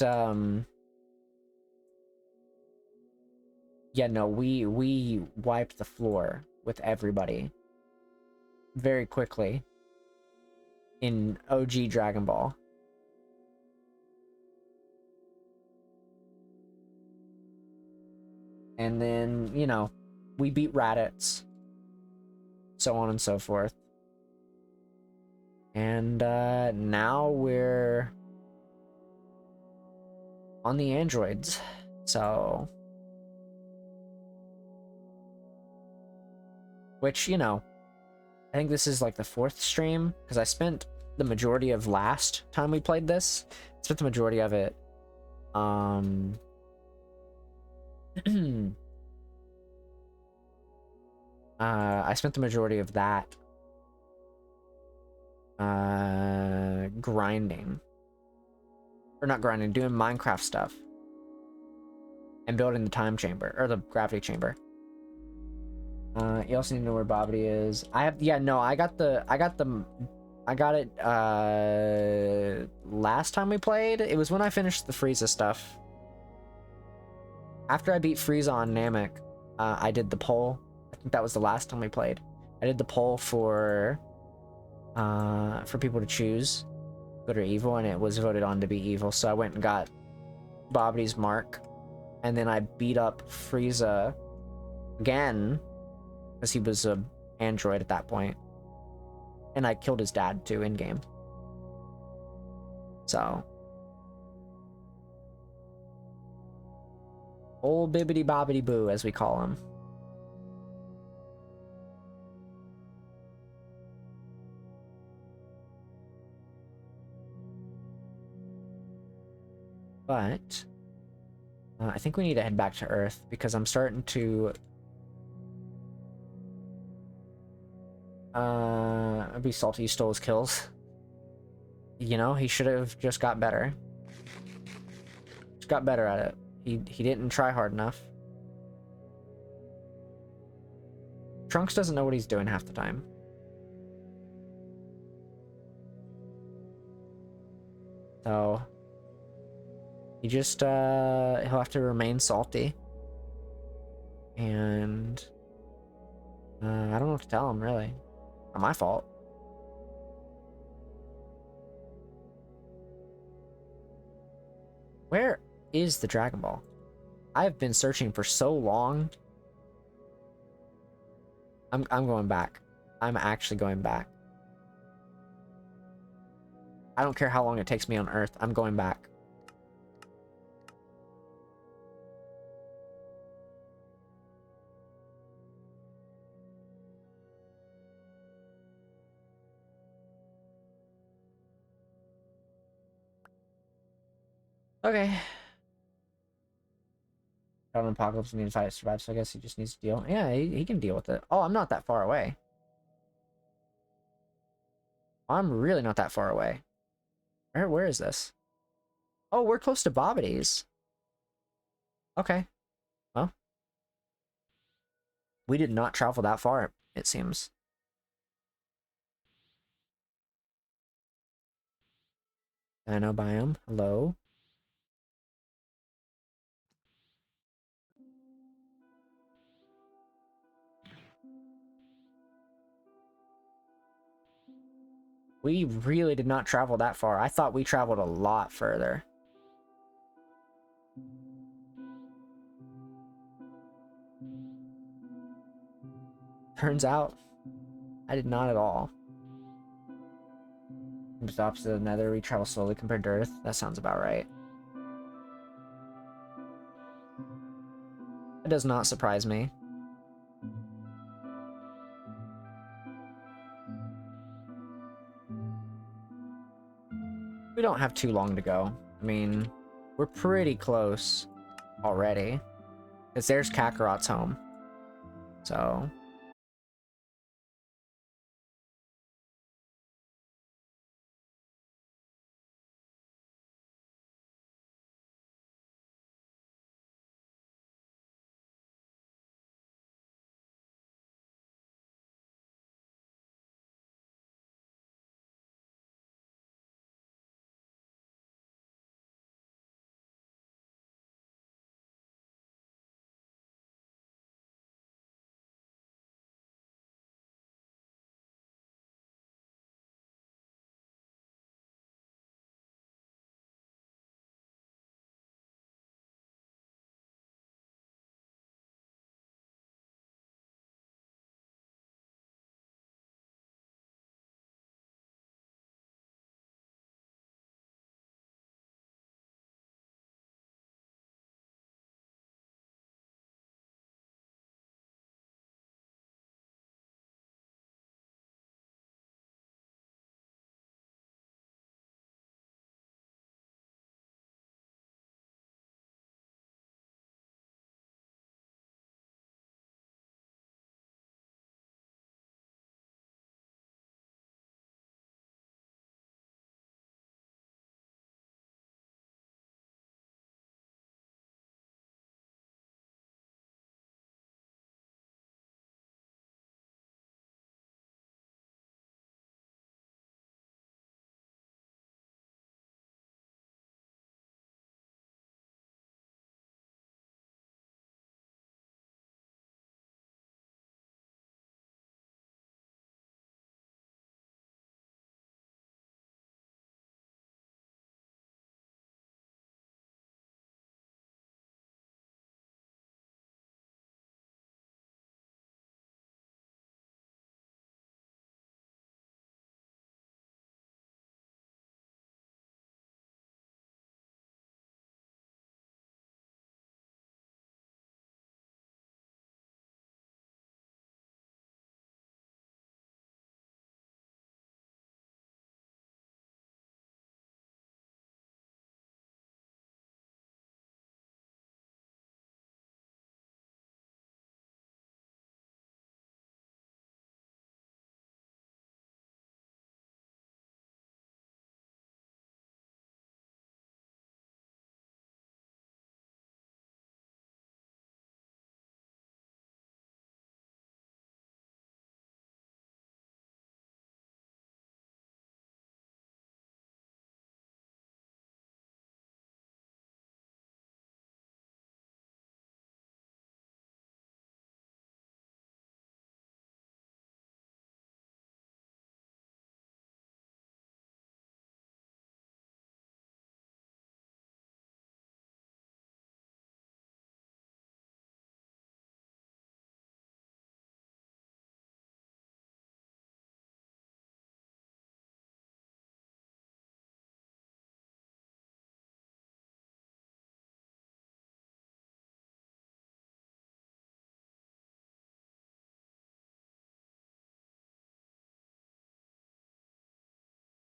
yeah, no, we wiped the floor with everybody very quickly in OG Dragon Ball. And then, you know, we beat Raditz. So on and so forth. And now we're on the androids. So... Which, you know, I think this is like the 4th stream, because I spent the majority of last time we played this. I spent the majority of it, I spent the majority of that, grinding. Or not grinding, doing Minecraft stuff. And building the time chamber, or the gravity chamber. You also need to know where Bobbity is. I have, yeah, no, I got it, last time we played. It was when I finished the Frieza stuff. After I beat Frieza on Namek, I did the poll. I think that was the last time we played. I did the poll for people to choose good or evil, and it was voted on to be evil, so I went and got Bobbity's mark, and then I beat up Frieza again, because he was an android at that point. And I killed his dad, too, in-game. So. Old Bibbidi Bobbidi Boo, as we call him. But... I think we need to head back to Earth, because I'm starting to... I'd be salty he stole his kills. You know, he should have just got better. Just got better at it. He didn't try hard enough. Trunks doesn't know what he's doing half the time. So... He just, he'll have to remain salty. And, I don't know what to tell him, really. Not my fault. Where is the Dragon Ball? I've been searching for so long. I'm going back. I'm actually going back. I don't care how long it takes me on Earth. I'm going back. Okay. Got an apocalypse and need to fight to survive, so I guess he just needs to deal. Yeah, he can deal with it. Oh, I'm not that far away. I'm really not that far away. Where is this? Oh, we're close to Bobbity's. Okay. Well, we did not travel that far, it seems. Dino biome. Hello. We really did not travel that far. I thought we traveled a lot further. Turns out, I did not at all. Just opposite of the Nether, we travel slowly compared to Earth. That sounds about right. It does not surprise me. We don't have too long to go. I mean, we're pretty close already. Because there's Kakarot's home. So,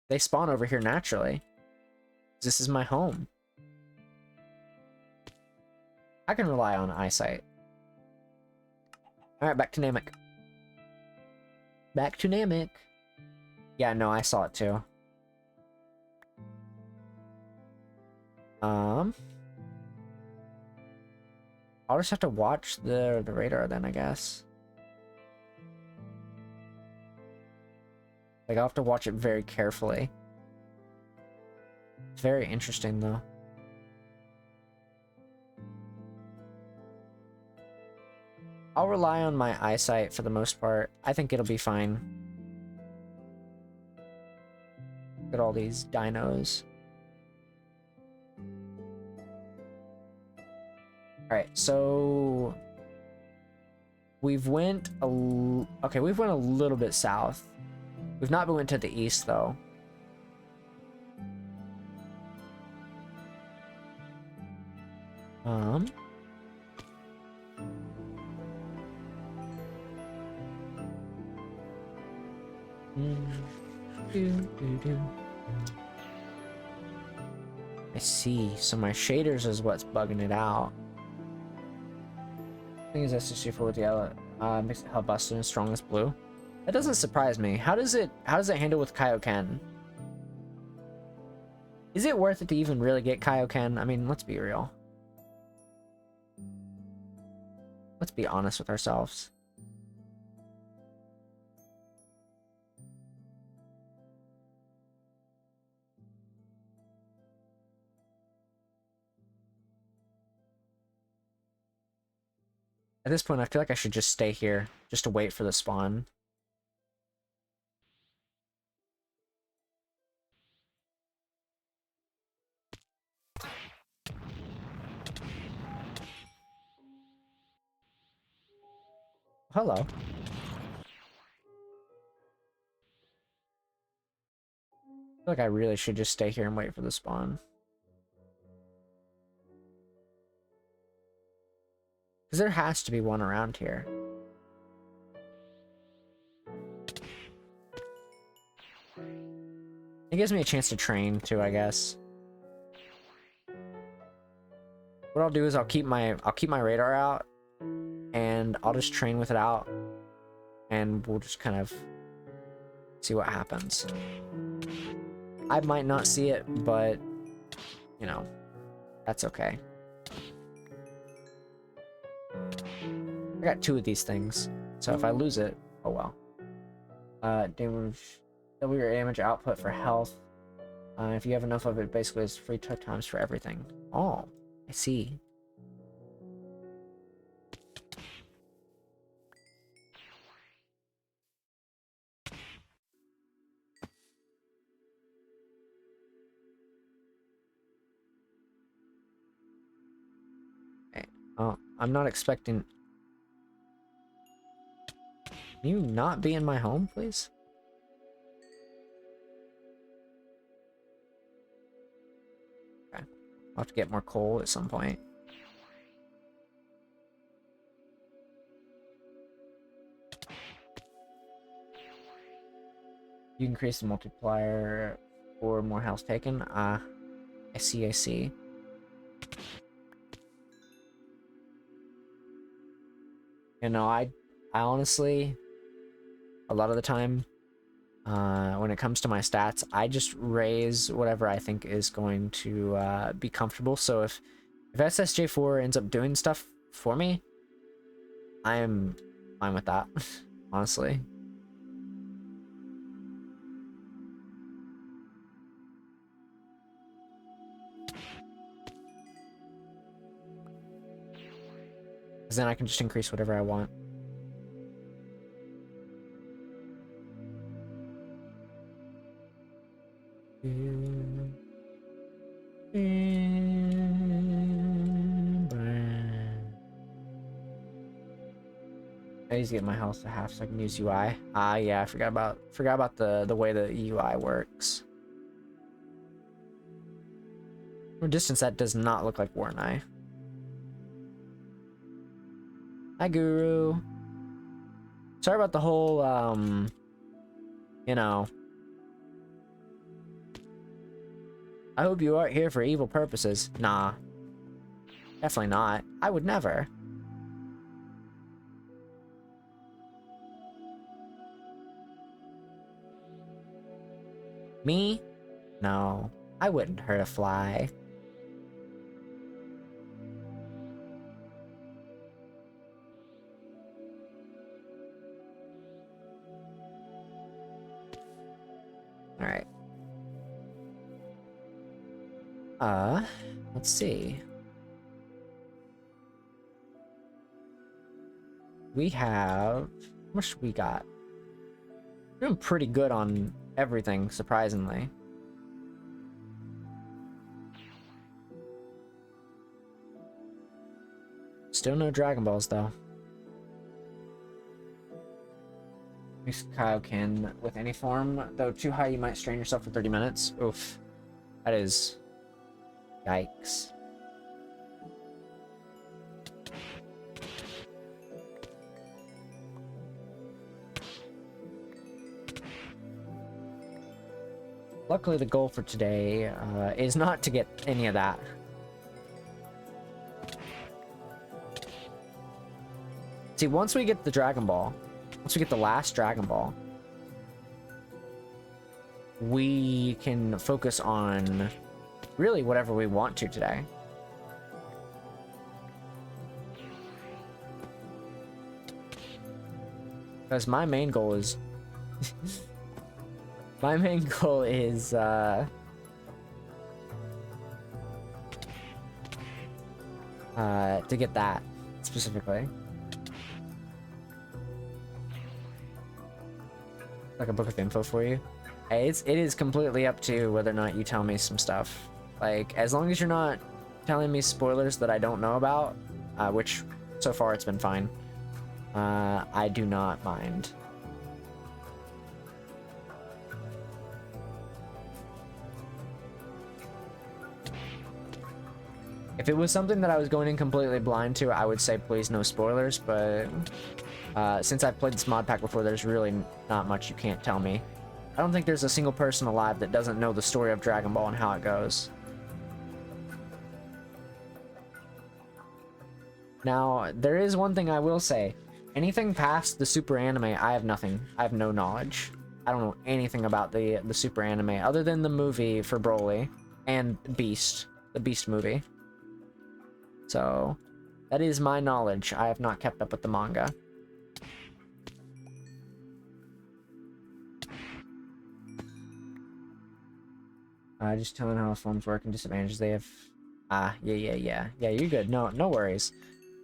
They spawn over here naturally. This is my home. I can rely on eyesight. Alright, back to Namek. Back to Namek. Yeah, no, I saw it too. I'll just have to watch the radar then, I guess. Like, I'll have to watch it very carefully. It's very interesting, though. I'll rely on my eyesight for the most part. I think it'll be fine. Look at all these dinos. Alright, so... We've went a little bit south. We've not went to the east, though. I see. So my shaders is what's bugging it out. I think it's SC4 with the yellow. Makes it help busted and strong as blue. That doesn't surprise me. How does it handle with Kaioken? Is it worth it to even really get Kaioken? I mean, let's be real. Let's be honest with ourselves. At this point, I feel like I should just stay here, just to wait for the spawn. Hello. I feel like I really should just stay here and wait for the spawn. Because there has to be one around here. It gives me a chance to train too, I guess. What I'll do is I'll keep my radar out, and I'll just train with it out, and we'll just kind of see what happens. I might not see it, but you know, that's okay. I got 2 of these things, so if I lose it, oh well. Damage, double your damage output for health. If you have enough of it, basically it's free times for everything. Oh, I see. Okay. Oh, I'm not expecting... Can you not be in my home, please? Okay. I'll have to get more coal at some point. You increase the multiplier for more health taken. I see, I see. You know, I honestly, a lot of the time, when it comes to my stats, I just raise whatever I think is going to be comfortable. So if SSJ4 ends up doing stuff for me, I am fine with that, honestly. Because then I can just increase whatever I want. I need to get my health to half so I can use UI. Yeah, I forgot about the way the UI works. From distance, that does not look like Warnai. Hi, Guru. Sorry about the whole, you know, I hope you aren't here for evil purposes. Nah. Definitely not. I would never. Me? No. I wouldn't hurt a fly. Alright. Let's see. We have... How much we got? We're doing pretty good on everything, surprisingly. Still no Dragon Balls, though. Use Kaioken with any form, though too high you might strain yourself for 30 minutes. Oof. That is... Yikes. Luckily, the goal for today is not to get any of that. See, once we get the Dragon Ball, once we get the last Dragon Ball, we can focus on really whatever we want to today. Because my main goal is... my main goal is, to get that, specifically. Like a book of info for you. Hey, it is completely up to whether or not you tell me some stuff. Like, as long as you're not telling me spoilers that I don't know about, which, so far, it's been fine. I do not mind. If it was something that I was going in completely blind to, I would say please no spoilers, but since I've played this mod pack before, there's really not much you can't tell me. I don't think there's a single person alive that doesn't know the story of Dragon Ball and how it goes. Now, there is one thing I will say. Anything past the Super Anime, I have nothing. I have no knowledge. I don't know anything about the Super Anime, other than the movie for Broly and Beast, the Beast movie. So, that is my knowledge. I have not kept up with the manga. Just telling how forms work and disadvantages they have. Yeah, you're good. No worries.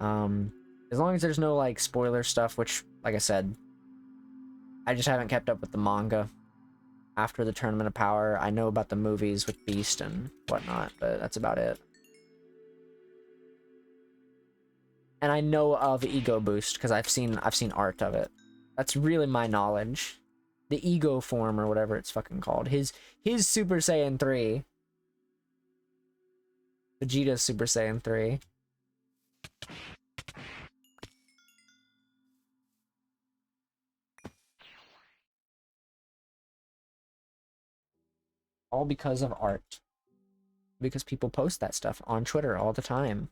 As long as there's no, like, spoiler stuff, which, like I said, I just haven't kept up with the manga after the Tournament of Power. I know about the movies with Beast and whatnot, but that's about it. And I know of Ego Boost, because I've seen art of it. That's really my knowledge. The Ego form, or whatever it's fucking called. His Super Saiyan 3. Vegeta's Super Saiyan 3. All because of art. Because people post that stuff on Twitter all the time.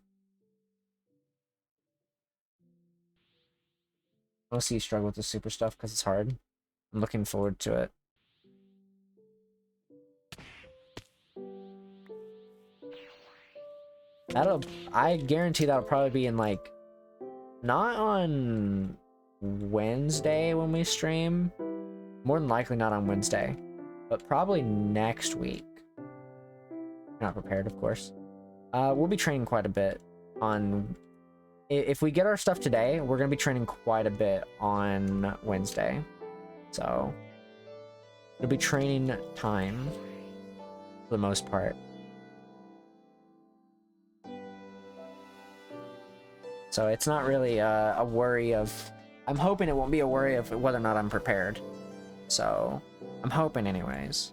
Mostly you struggle with the super stuff because it's hard. I'm looking forward to it. I guarantee that'll probably be in, like, not on Wednesday when we stream. More than likely not on Wednesday. But probably next week. Not prepared, of course. We'll be training quite a bit on... If we get our stuff today, we're going to be training quite a bit on Wednesday. So, it'll be training time for the most part. So it's not really a worry of... I'm hoping it won't be a worry of whether or not I'm prepared. So, I'm hoping anyways.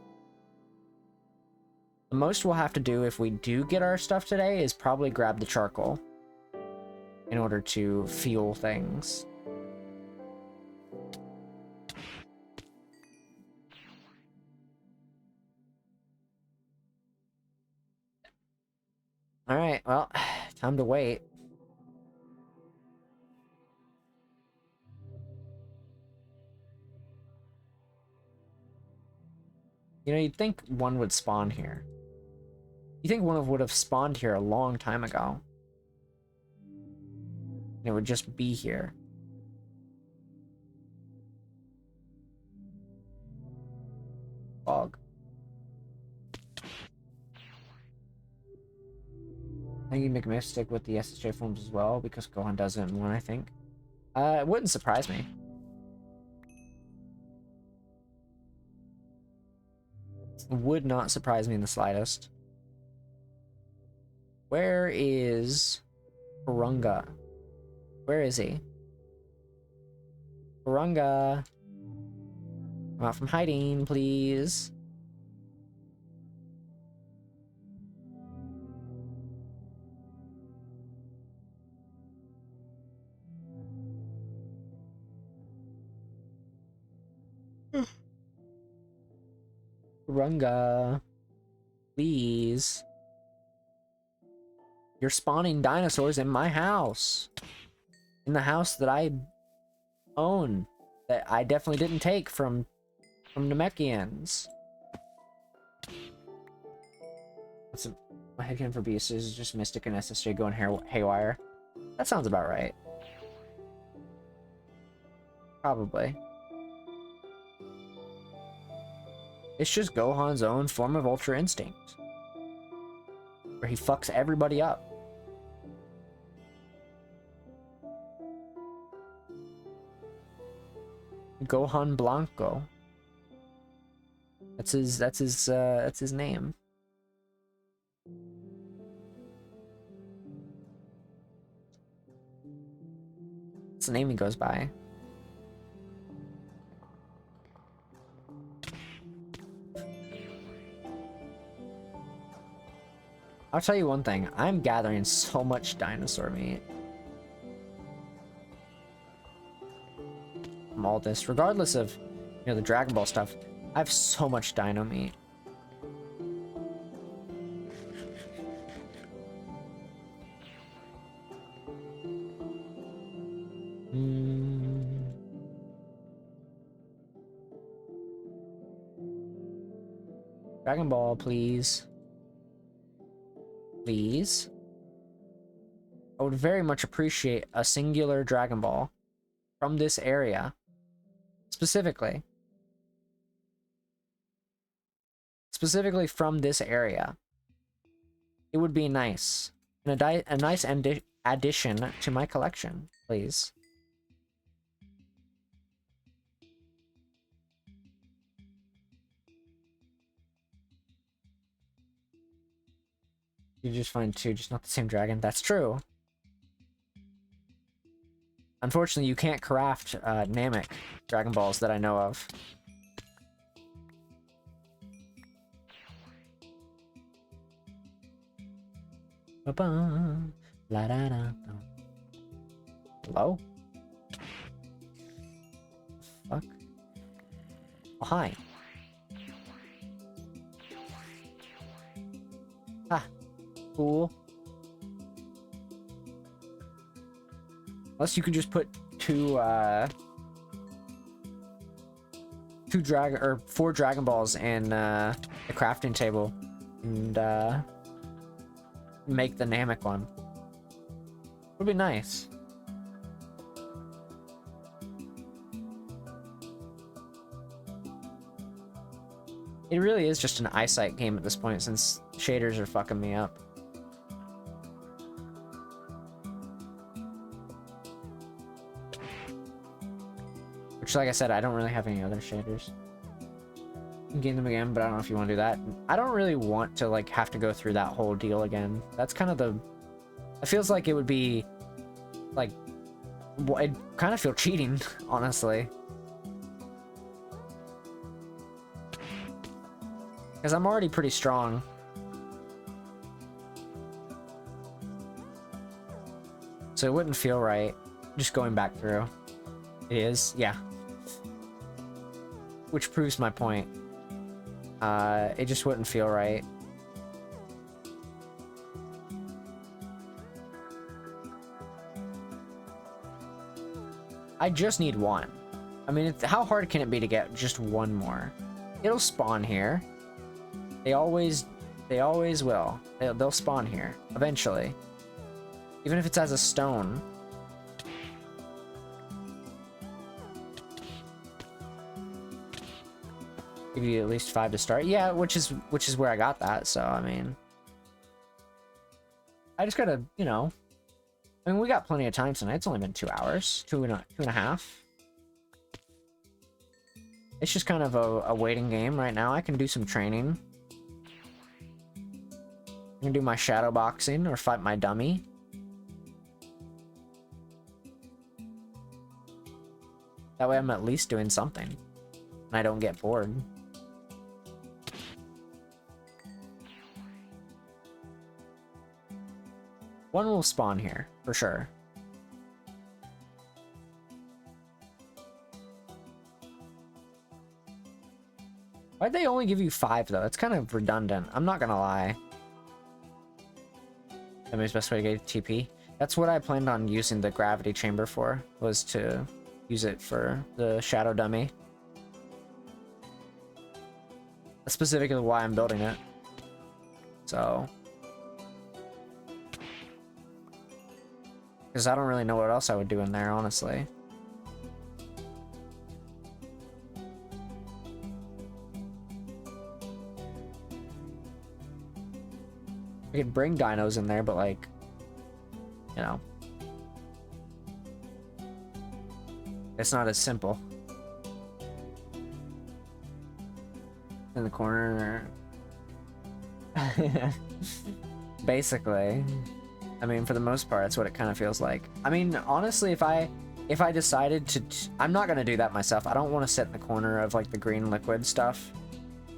The most we'll have to do if we do get our stuff today is probably grab the charcoal in order to fuel things. Alright, well, time to wait. You know, you'd think one would spawn here. You think one would have spawned here a long time ago. And it would just be here. Fog. I think you make a mistake with the SSJ forms as well, because Gohan does it in one, I think. It wouldn't surprise me. Would not surprise me in the slightest. Where is Kurunga? Where is he? Kurunga! Come out from hiding, please. Kurunga. Please. You're spawning dinosaurs in my house. In the house that I own. That I definitely didn't take from Namekians. My headcanon for Beast is just Mystic and SSJ going haywire. That sounds about right. Probably. It's just Gohan's own form of Ultra Instinct. Where he fucks everybody up. Gohan Blanco. That's his name. That's the name he goes by. I'll tell you one thing, I'm gathering so much dinosaur meat. From all this, regardless of, you know, the Dragon Ball stuff, I have so much dino meat. Dragon Ball, please. Please. I would very much appreciate a singular Dragon Ball from this area. Specifically. Specifically from this area. It would be nice. And a nice addition to my collection, please. You just find two, just not the same dragon. That's true. Unfortunately, you can't craft Namek Dragon Balls that I know of. Hello? Fuck. Oh, hi. Ah. Cool. Unless you could just put four Dragon Balls in the crafting table and make the Namek one. Would be nice. It really is just an eyesight game at this point since shaders are fucking me up. Which, like I said, I don't really have any other shaders. You can game them again, but I don't know if you want to do that. I don't really want to, like, have to go through that whole deal again. That's kind of the... It feels like it would be, like... I'd kind of feel cheating, honestly. Because I'm already pretty strong. So it wouldn't feel right just going back through. It is? Yeah. Which proves my point. It just wouldn't feel right. I just need one. I mean, how hard can it be to get just one more? It'll spawn here. They always will. They'll spawn here eventually. Even if it's as a stone. Give you at least 5 to start. Yeah, which is where I got that. So I mean, I just gotta, you know. I mean, we got plenty of time tonight. It's only been 2 hours, two and a half. It's just kind of a waiting game right now. I can do some training. I can do my shadow boxing or fight my dummy. That way I'm at least doing something. And I don't get bored. One will spawn here, for sure. Why'd they only give you 5, though? It's kind of redundant. I'm not gonna lie. Somebody's best way to get TP. That's what I planned on using the gravity chamber for, was to use it for the shadow dummy. That's specifically why I'm building it. So... because I don't really know what else I would do in there, honestly. I could bring dinos in there, but like, you know, it's not as simple. In the corner. Basically. I mean, for the most part, that's what it kind of feels like. I mean, honestly, if I decided to... I'm not going to do that myself. I don't want to sit in the corner of, like, the green liquid stuff.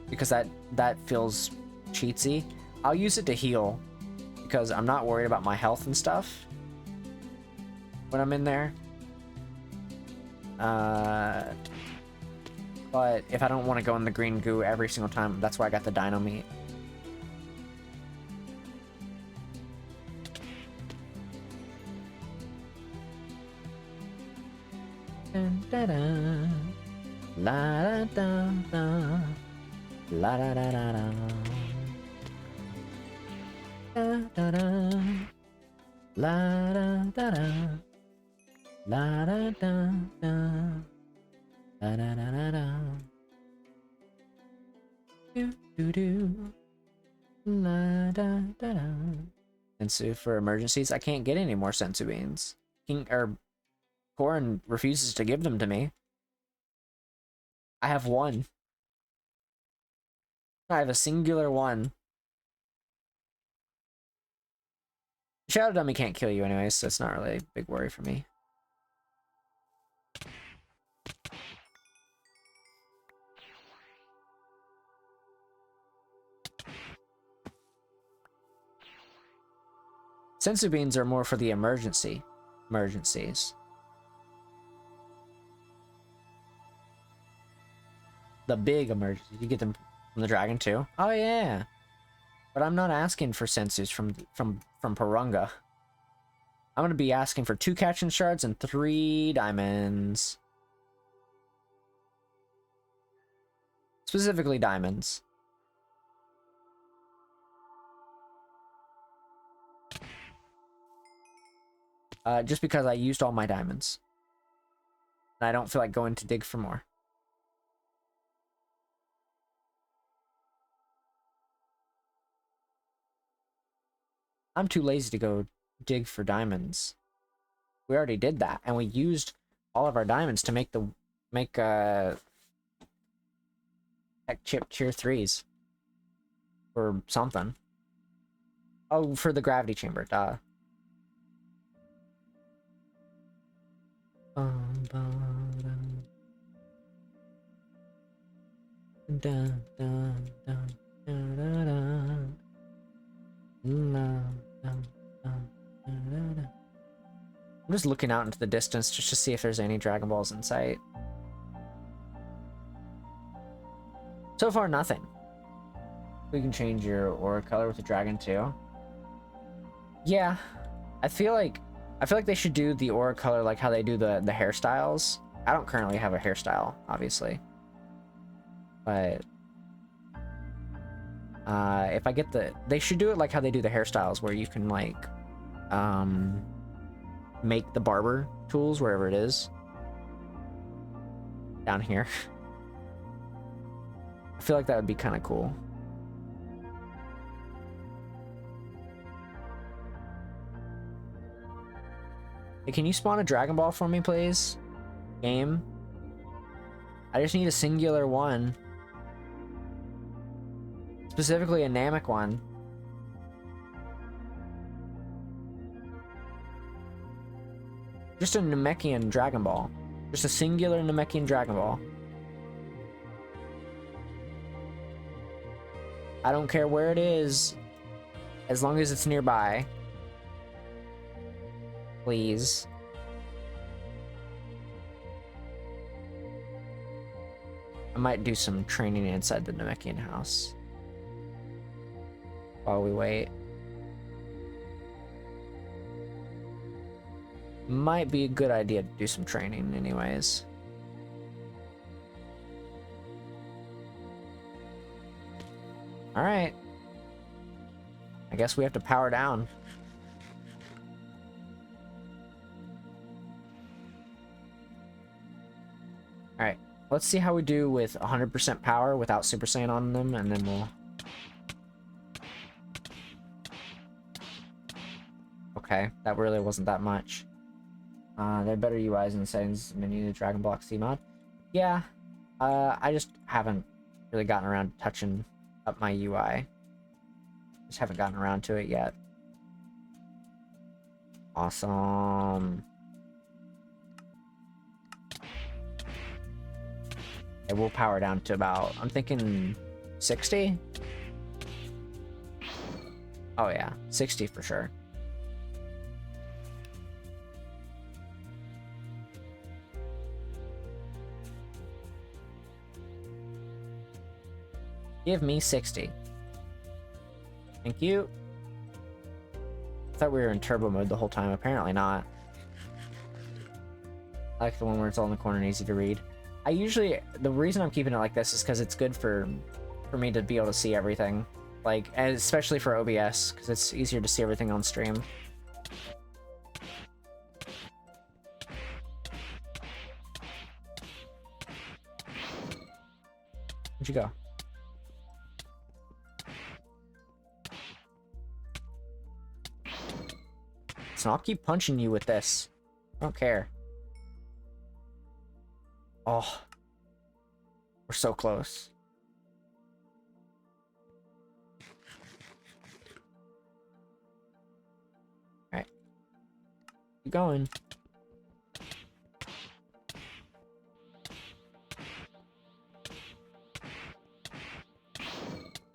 Because that feels cheatsy. I'll use it to heal. Because I'm not worried about my health and stuff. When I'm in there. But if I don't want to go in the green goo every single time, that's why I got the dino meat. Dun, da, da. La da da da. La da da da da. Da da da. La da da da. La da da da. Da da da da da. Do do do. La da da da. Sensu for emergencies. I can't get any more sensu beans. Corin refuses to give them to me. I have one. I have a singular one. Shadow Dummy can't kill you anyways, so it's not really a big worry for me. Sensu beans are more for the emergencies. The big emergencies. You get them from the dragon too. Oh yeah. But I'm not asking for sensus from Purunga. I'm gonna be asking for 2 catching shards and 3 diamonds. Specifically diamonds. Just because I used all my diamonds. And I don't feel like going to dig for more. I'm too lazy to go dig for diamonds. We already did that, and we used all of our diamonds to make tech chip tier 3s. Or something. Oh, for the gravity chamber, duh. I'm just looking out into the distance just to see if there's any Dragon Balls in sight. So far, nothing. We can change your aura color with the dragon too. Yeah, I feel like I feel like they should do the aura color like how they do the hairstyles. I don't currently have a hairstyle, obviously. But if I get they should do it like how they do the hairstyles, where you can like make the barber tools wherever it is. Down here. I feel like that would be kind of cool. Hey, can you spawn a Dragon Ball for me, please? Game? I just need a singular one. Specifically a Namek one. Just a Namekian Dragon Ball. Just a singular Namekian Dragon Ball. I don't care where it is, as long as it's nearby. Please. I might do some training inside the Namekian house while we wait. Might be a good idea to do some training anyways. Alright. I guess we have to power down. Alright. Let's see how we do with 100% power without Super Saiyan on them, and then we'll... Okay, that really wasn't that much. There are better UIs and settings menu to Dragon Block C mod. Yeah, I just haven't really gotten around to touching up my UI. Just haven't gotten around to it yet. Awesome. It will power down to about, I'm thinking 60? Oh yeah, 60 for sure. Give me 60. Thank you. I thought we were in turbo mode the whole time. Apparently not. I like the one where it's all in the corner and easy to read. I usually... The reason I'm keeping it like this is because it's good for me to be able to see everything. Like, and especially for OBS, because it's easier to see everything on stream. Where'd you go? So I'll keep punching you with this. I don't care. Oh. We're so close. Alright. Keep going.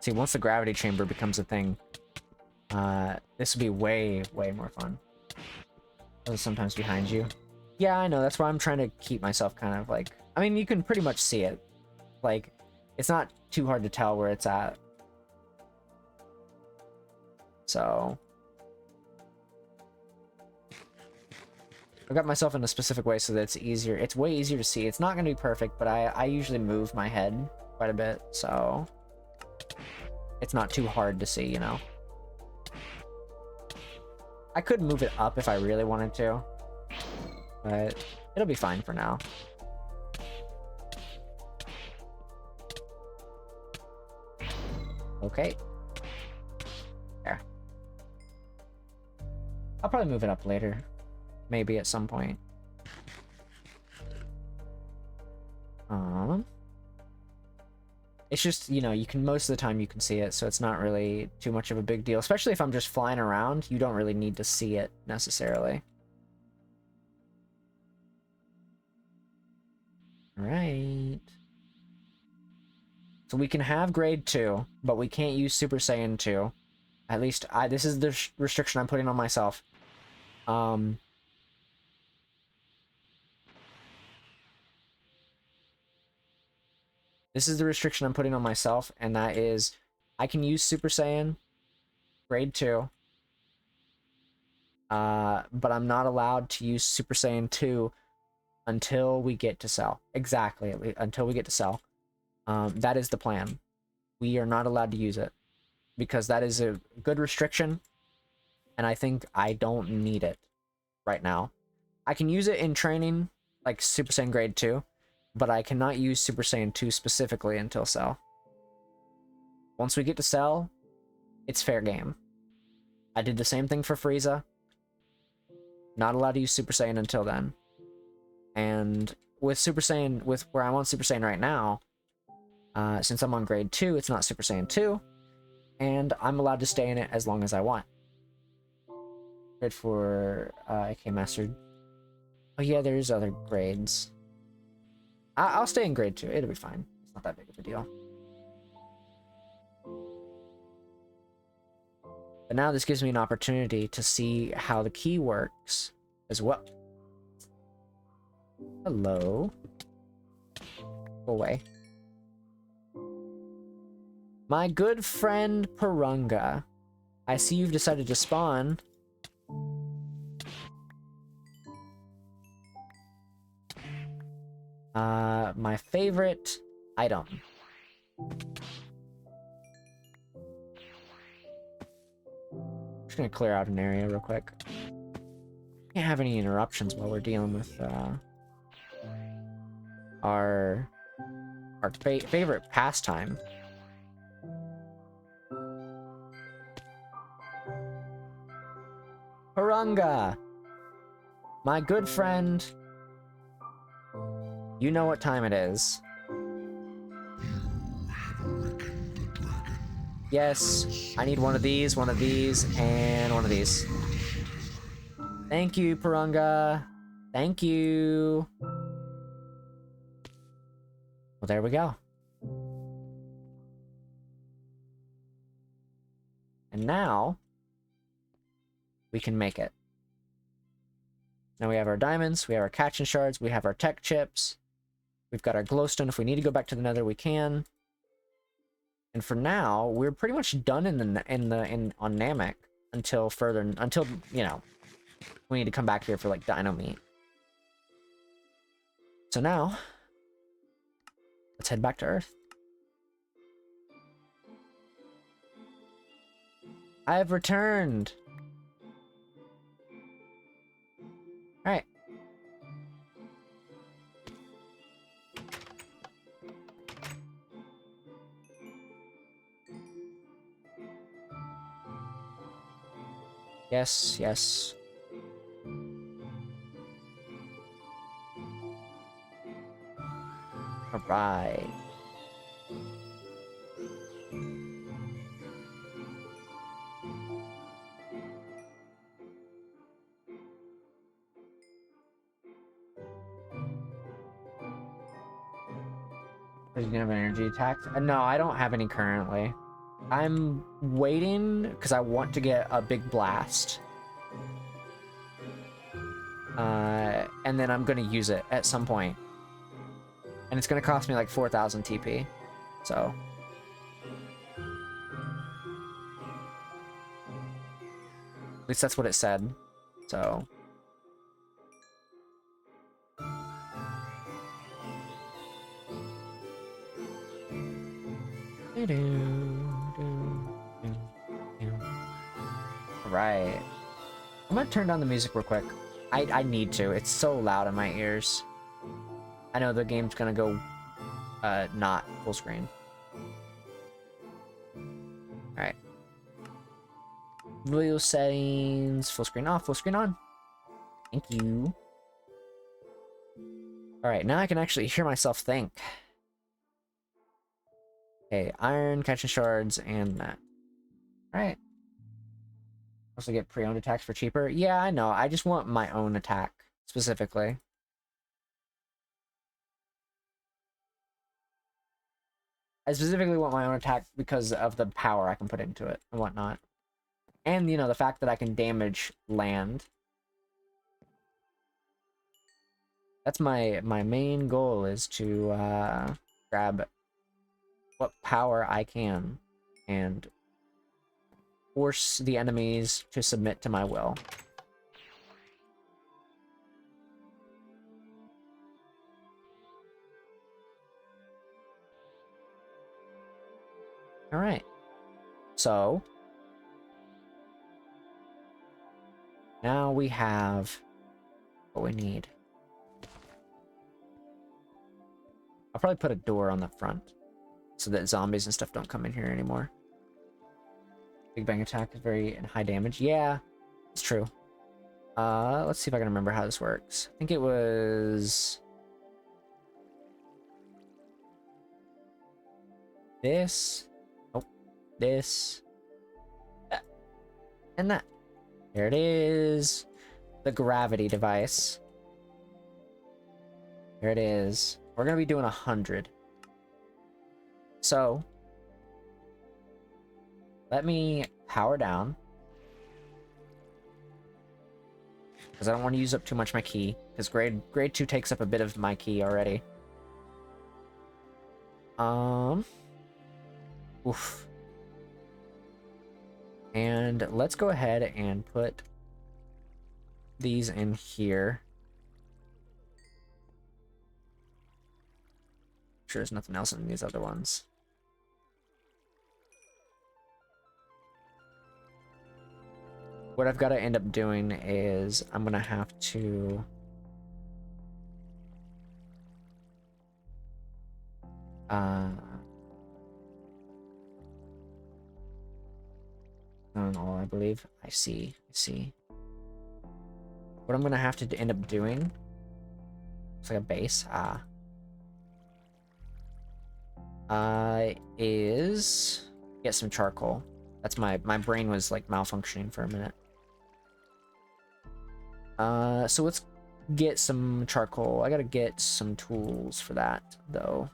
See, once the gravity chamber becomes a thing, this would be way, way more fun. Oh, sometimes behind you. Yeah, I know. That's why I'm trying to keep myself kind of like... I mean, you can pretty much see it. Like, it's not too hard to tell where it's at. So... I got myself in a specific way so that it's easier. It's way easier to see. It's not going to be perfect, but I usually move my head quite a bit, so... It's not too hard to see, you know? I could move it up if I really wanted to, but it'll be fine for now. Okay. There. I'll probably move it up later. Maybe at some point. It's just, you know, you can, most of the time you can see it, so it's not really too much of a big deal. Especially if I'm just flying around, you don't really need to see it necessarily. Right. So we can have grade 2, but we can't use Super Saiyan 2. At least, this is the restriction I'm putting on myself. This is the restriction I'm putting on myself, and that is, I can use Super Saiyan grade 2, But I'm not allowed to use Super Saiyan 2 until we get to Cell. Exactly, until we get to Cell. That is the plan. We are not allowed to use it because that is a good restriction, and I think I don't need it right now. I can use it in training, like Super Saiyan Grade 2, but I cannot use Super Saiyan 2 specifically until Cell. Once we get to Cell, it's fair game. I did the same thing for Frieza. Not allowed to use Super Saiyan until then. And with Super Saiyan, with where I'm on Super Saiyan right now, since I'm on Grade 2, it's not Super Saiyan 2, and I'm allowed to stay in it as long as I want. Good for AK Mastered. Oh yeah, there's other grades. I'll stay in Grade 2. It'll be fine. It's not that big of a deal. But now this gives me an opportunity to see how the key works as well. Hello. Go away. My good friend Purunga. I see you've decided to spawn. My favorite item. Just gonna clear out an area real quick. Can't have any interruptions while we're dealing with our favorite pastime. Purunga, my good friend. You know what time it is. Yes, I need one of these, and one of these. Thank you, Purunga. Thank you. Well, there we go. And now, we can make it. Now we have our diamonds, we have our catching shards, we have our tech chips. We've got our glowstone. If we need to go back to the nether, we can. And for now, we're pretty much done on Namek until you know, we need to come back here for like dino meat. So now, let's head back to Earth. I have returned. All right. Yes, yes. All right. Are you gonna have an energy attack? No, I don't have any currently. I'm waiting because I want to get a big blast. And then I'm gonna use it at some point. And it's gonna cost me like 4,000 TP. So. At least that's what it said. So. Right. I'm gonna turn down the music real quick. I need to. It's so loud in my ears. I know the game's gonna go not full screen. Alright. Video settings, full screen off, full screen on. Thank you. Alright, now I can actually hear myself think. Okay, iron, catching shards, and that. Alright. Also get pre-owned attacks for cheaper. Yeah, I know. I just want my own attack, specifically. I specifically want my own attack because of the power I can put into it and whatnot. And, you know, the fact that I can damage land. That's my main goal, is to grab what power I can and force the enemies to submit to my will. Alright. So now we have what we need. I'll probably put a door on the front so that zombies and stuff don't come in here anymore. Big Bang attack is very high damage. Yeah, it's true. Let's see if I can remember how this works. I think it was this. Oh, this. And that. There it is. The gravity device. There it is. We're gonna be doing 100. So let me power down, because I don't want to use up too much my key, because grade 2 takes up a bit of my key already. Oof. And let's go ahead and put these in here. Sure, there's nothing else in these other ones. What I've got to end up doing is I'm gonna have to all I believe. I see. What I'm gonna have to end up doing, it's like a base, is get some charcoal. That's my brain was like malfunctioning for a minute. So let's get some charcoal. I gotta get some tools for that though.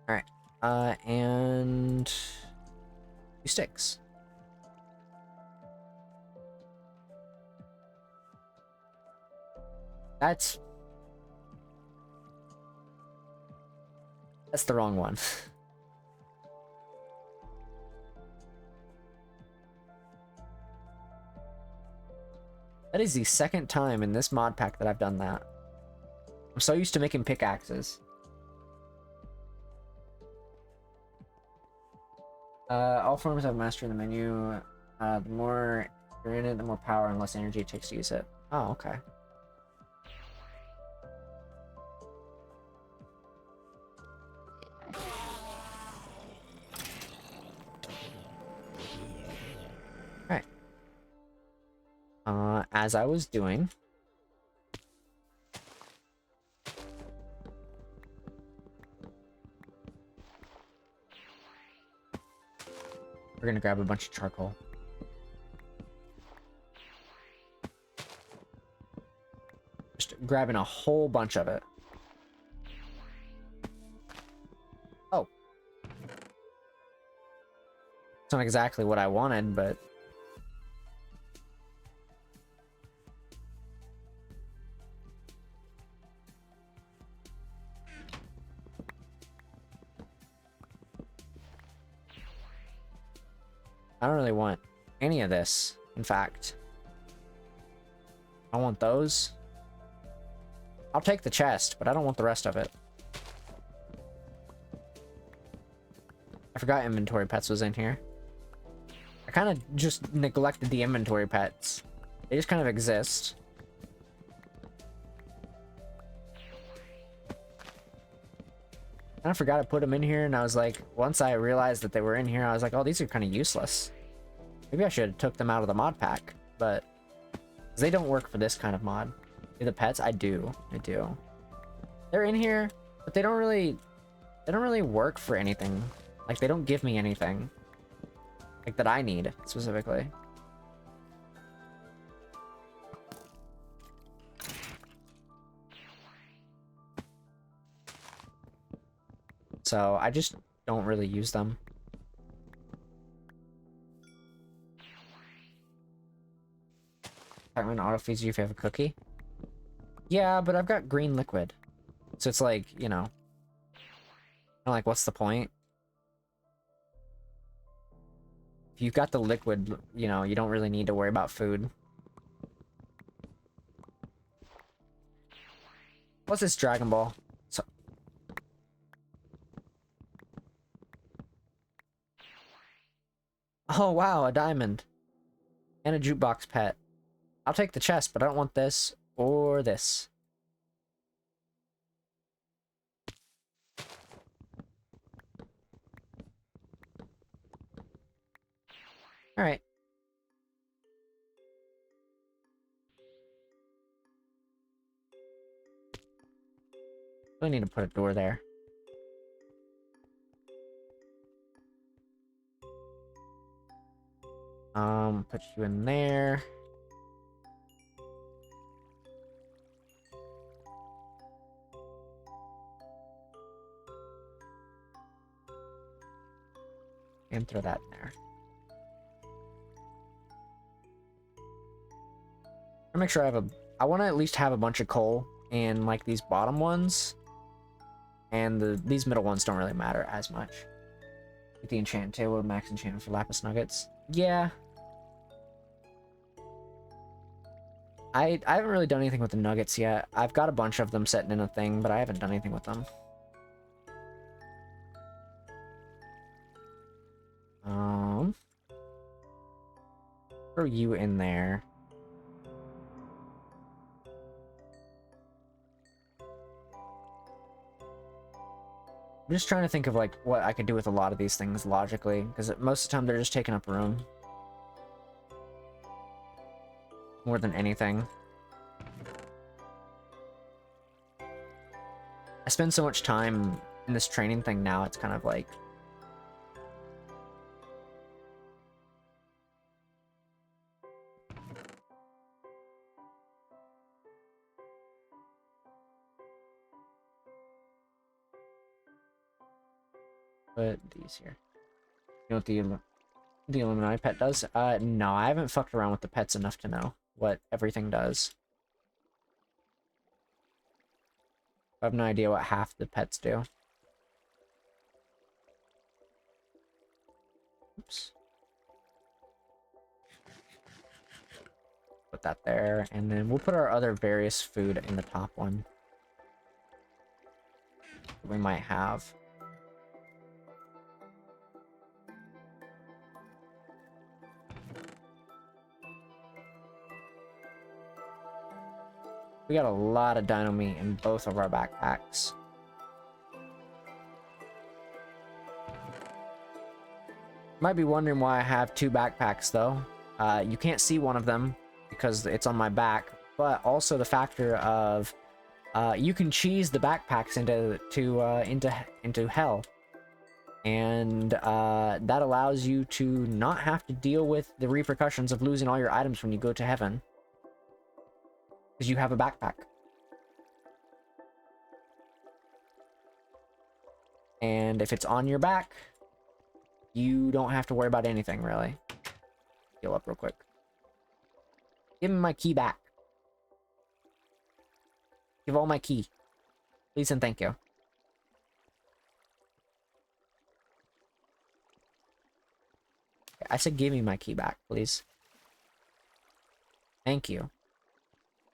All right, and 2 sticks. That's the wrong one. That is the second time in this mod pack that I've done that. I'm so used to making pickaxes. All forms have mastery in the menu. The more you're in it, the more power and less energy it takes to use it. Oh, okay. As I was doing, we're gonna grab a bunch of charcoal. Just grabbing a whole bunch of it. Oh. It's not exactly what I wanted, but I don't really want any of this, in fact. I want those. I'll take the chest, but I don't want the rest of it. I forgot inventory pets was in here. I kind of just neglected the inventory pets. They just kind of exist. I forgot to put them in here, and I was like, once I realized that they were in here, I was like, oh, these are kind of useless. Maybe I should have took them out of the mod pack, but they don't work for this kind of mod. The pets, I do. They're in here, but they don't really work for anything. Like, they don't give me anything like that I need specifically. So I just don't really use them. Pac-Man auto feeds you if you have a cookie. Yeah, but I've got green liquid. So it's like, you know. I'm like, what's the point? If you've got the liquid, you know, you don't really need to worry about food. What's this Dragon Ball? So oh wow, a diamond. And a jukebox pet. I'll take the chest, but I don't want this or this. Alright. We need to put a door there. Put you in there. And throw that in there. I'll make sure I have a... I want to at least have a bunch of coal in, like, these bottom ones. And these middle ones don't really matter as much. Get the enchant table, max enchantment for lapis nuggets. Yeah. I haven't really done anything with the nuggets yet. I've got a bunch of them sitting in a thing, but I haven't done anything with them. Throw you in there. I'm just trying to think of like what I could do with a lot of these things logically, because most of the time they're just taking up room. More than anything. I spend so much time in this training thing now, it's kind of like... Put these here. You know what the Illuminati pet does? No, I haven't fucked around with the pets enough to know what everything does. I have no idea what half the pets do. Oops. Put that there, and then we'll put our other various food in the top one. We might have. We got a lot of dino meat in both of our backpacks. Might be wondering why I have two backpacks though. You can't see one of them because it's on my back, but also the factor of you can cheese the backpacks into hell, and that allows you to not have to deal with the repercussions of losing all your items when you go to heaven. Because you have a backpack. And if it's on your back, you don't have to worry about anything, really. Heal up real quick. Give me my key back. Give all my key. Please and thank you. I said give me my key back, please. Thank you.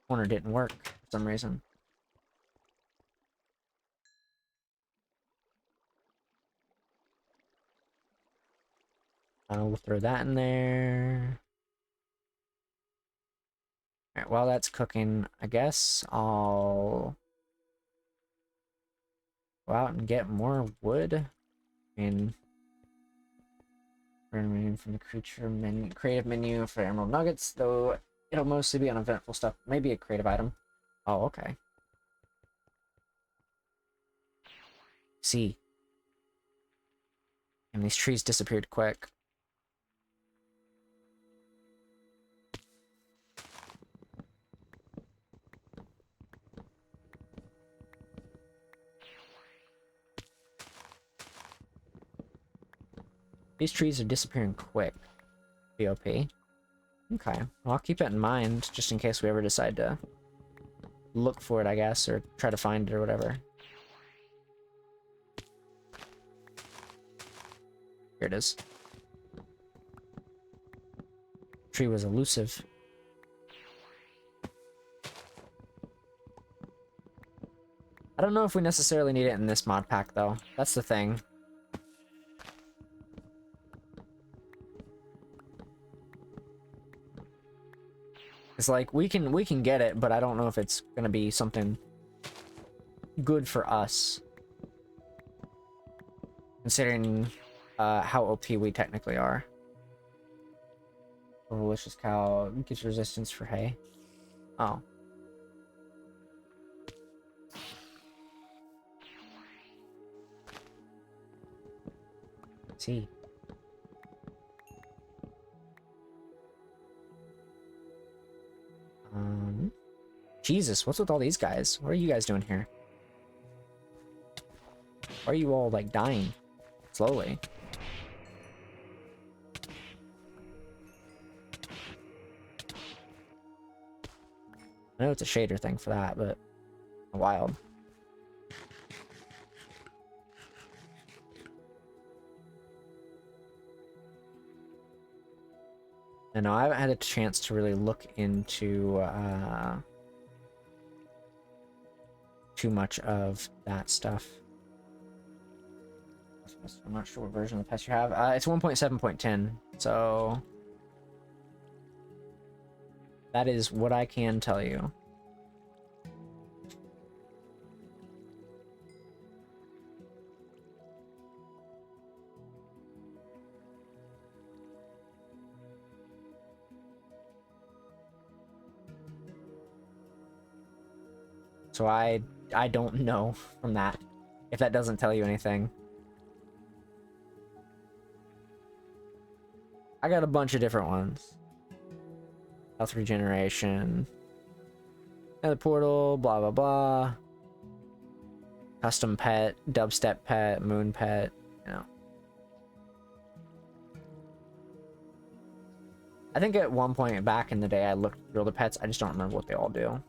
Corner didn't work for some reason. We'll throw that in there. Alright, while that's cooking, I guess I'll go out and get more wood. And from the creature menu, creative menu for emerald nuggets, though it'll mostly be uneventful stuff. Maybe a creative item. Oh, okay. See. And these trees disappeared quick. These trees are disappearing quick. BOP. Okay. Well, I'll keep it in mind, just in case we ever decide to look for it, I guess, or try to find it or whatever. Here it is. Tree was elusive. I don't know if we necessarily need it in this mod pack, though. That's the thing. It's like, we can get it, but I don't know if it's gonna be something good for us. Considering how OP we technically are. A delicious cow gives resistance for hay. Oh. Let's see. Jesus, what's with all these guys? What are you guys doing here? Why are you all, like, dying? Slowly. I know it's a shader thing for that, but... wild. And no, I haven't had a chance to really look into, too much of that stuff. I'm not sure what version of the pest you have. It's 1.7.10, so that is what I can tell you. So I don't know from that, if that doesn't tell you anything. I got a bunch of different ones. Health regeneration. Another portal, blah blah blah. Custom pet, dubstep pet, moon pet, you know. I think at one point back in the day I looked through all the pets, I just don't remember what they all do.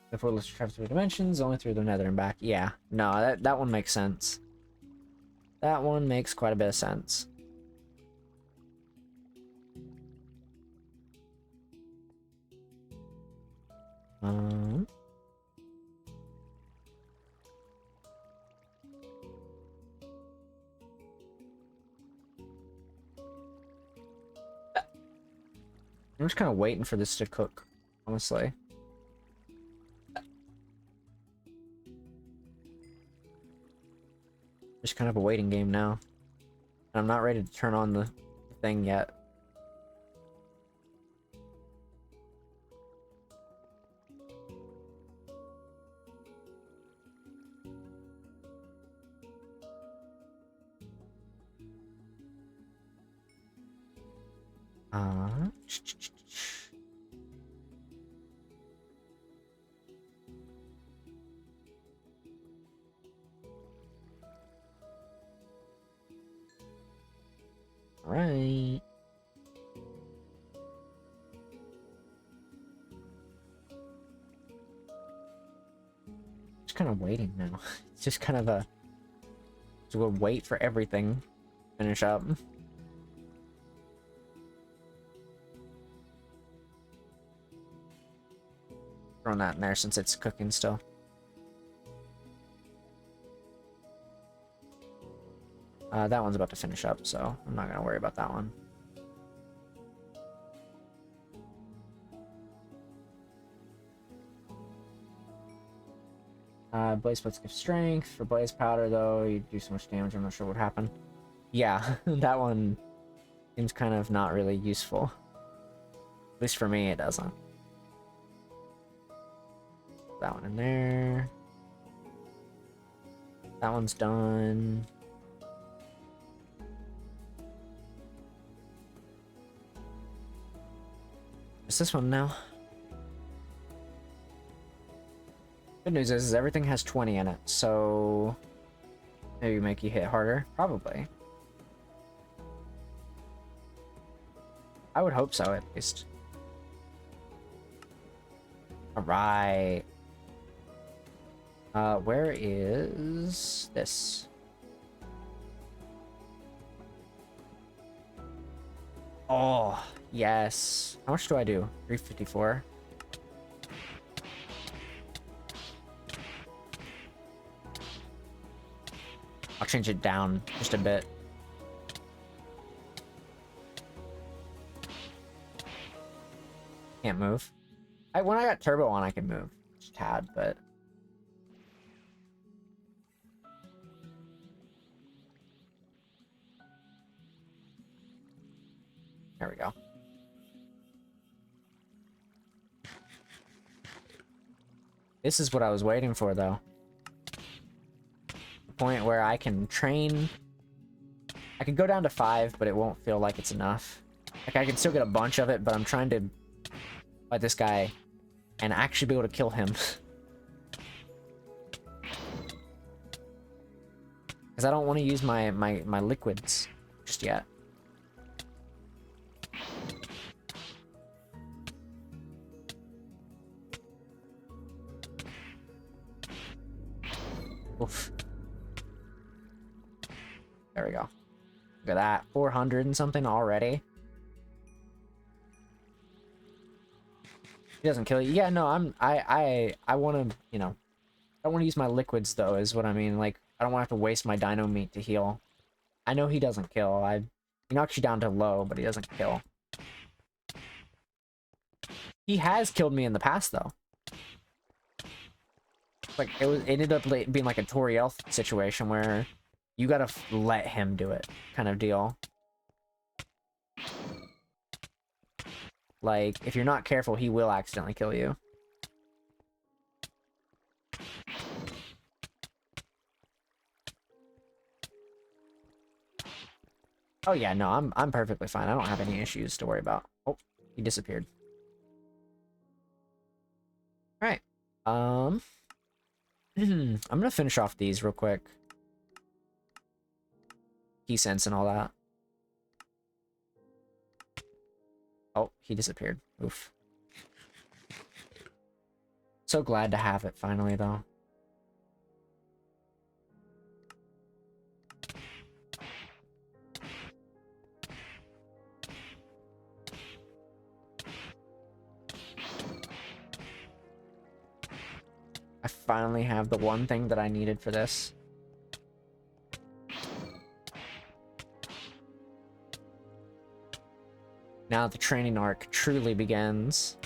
The portal travels through dimensions, only through the nether and back. Yeah, no, that one makes sense. That one makes quite a bit of sense. I'm just kind of waiting for this to cook, honestly. Just kind of a waiting game now. I'm not ready to turn on the thing yet. Right. Just kind of waiting now. It's just kind of a... So we'll wait for everything to finish up. Throwing that in there since it's cooking still. That one's about to finish up, so I'm not gonna worry about that one. Blaze splits give strength. For blaze powder, though, you do so much damage, I'm not sure what happened. Yeah, that one seems kind of not really useful. At least for me, it doesn't. That one in there. That one's done. It's this one now. Good news is everything has 20 in it, so Maybe make you hit harder? Probably. I would hope so, at least. Alright. Where is this? Oh, yes. How much do I do? 354. I'll change it down just a bit. Can't move. When I got turbo on, I could move. Just a tad, but... There we go. This is what I was waiting for, though. The point where I can train... I could go down to 5, but it won't feel like it's enough. Like, I can still get a bunch of it, but I'm trying to fight this guy and actually be able to kill him. Because I don't want to use my liquids just yet. Oof. There we go. Look at that. 400 and something already. He doesn't kill you. Yeah, no, I want to, you know, I don't want to use my liquids, though, is what I mean. Like, I don't want to have to waste my dino meat to heal. I know he doesn't kill. He knocks you down to low, but he doesn't kill. He has killed me in the past, though. Like, it ended up being like a Toriel situation where you gotta let him do it, kind of deal. Like, if you're not careful, he will accidentally kill you. Oh yeah, no, I'm perfectly fine. I don't have any issues to worry about. Oh, he disappeared. All right. I'm gonna finish off these real quick. Key sense and all that. Oh, he disappeared. Oof. So glad to have it finally, though. I finally have the one thing that I needed for this. Now the training arc truly begins.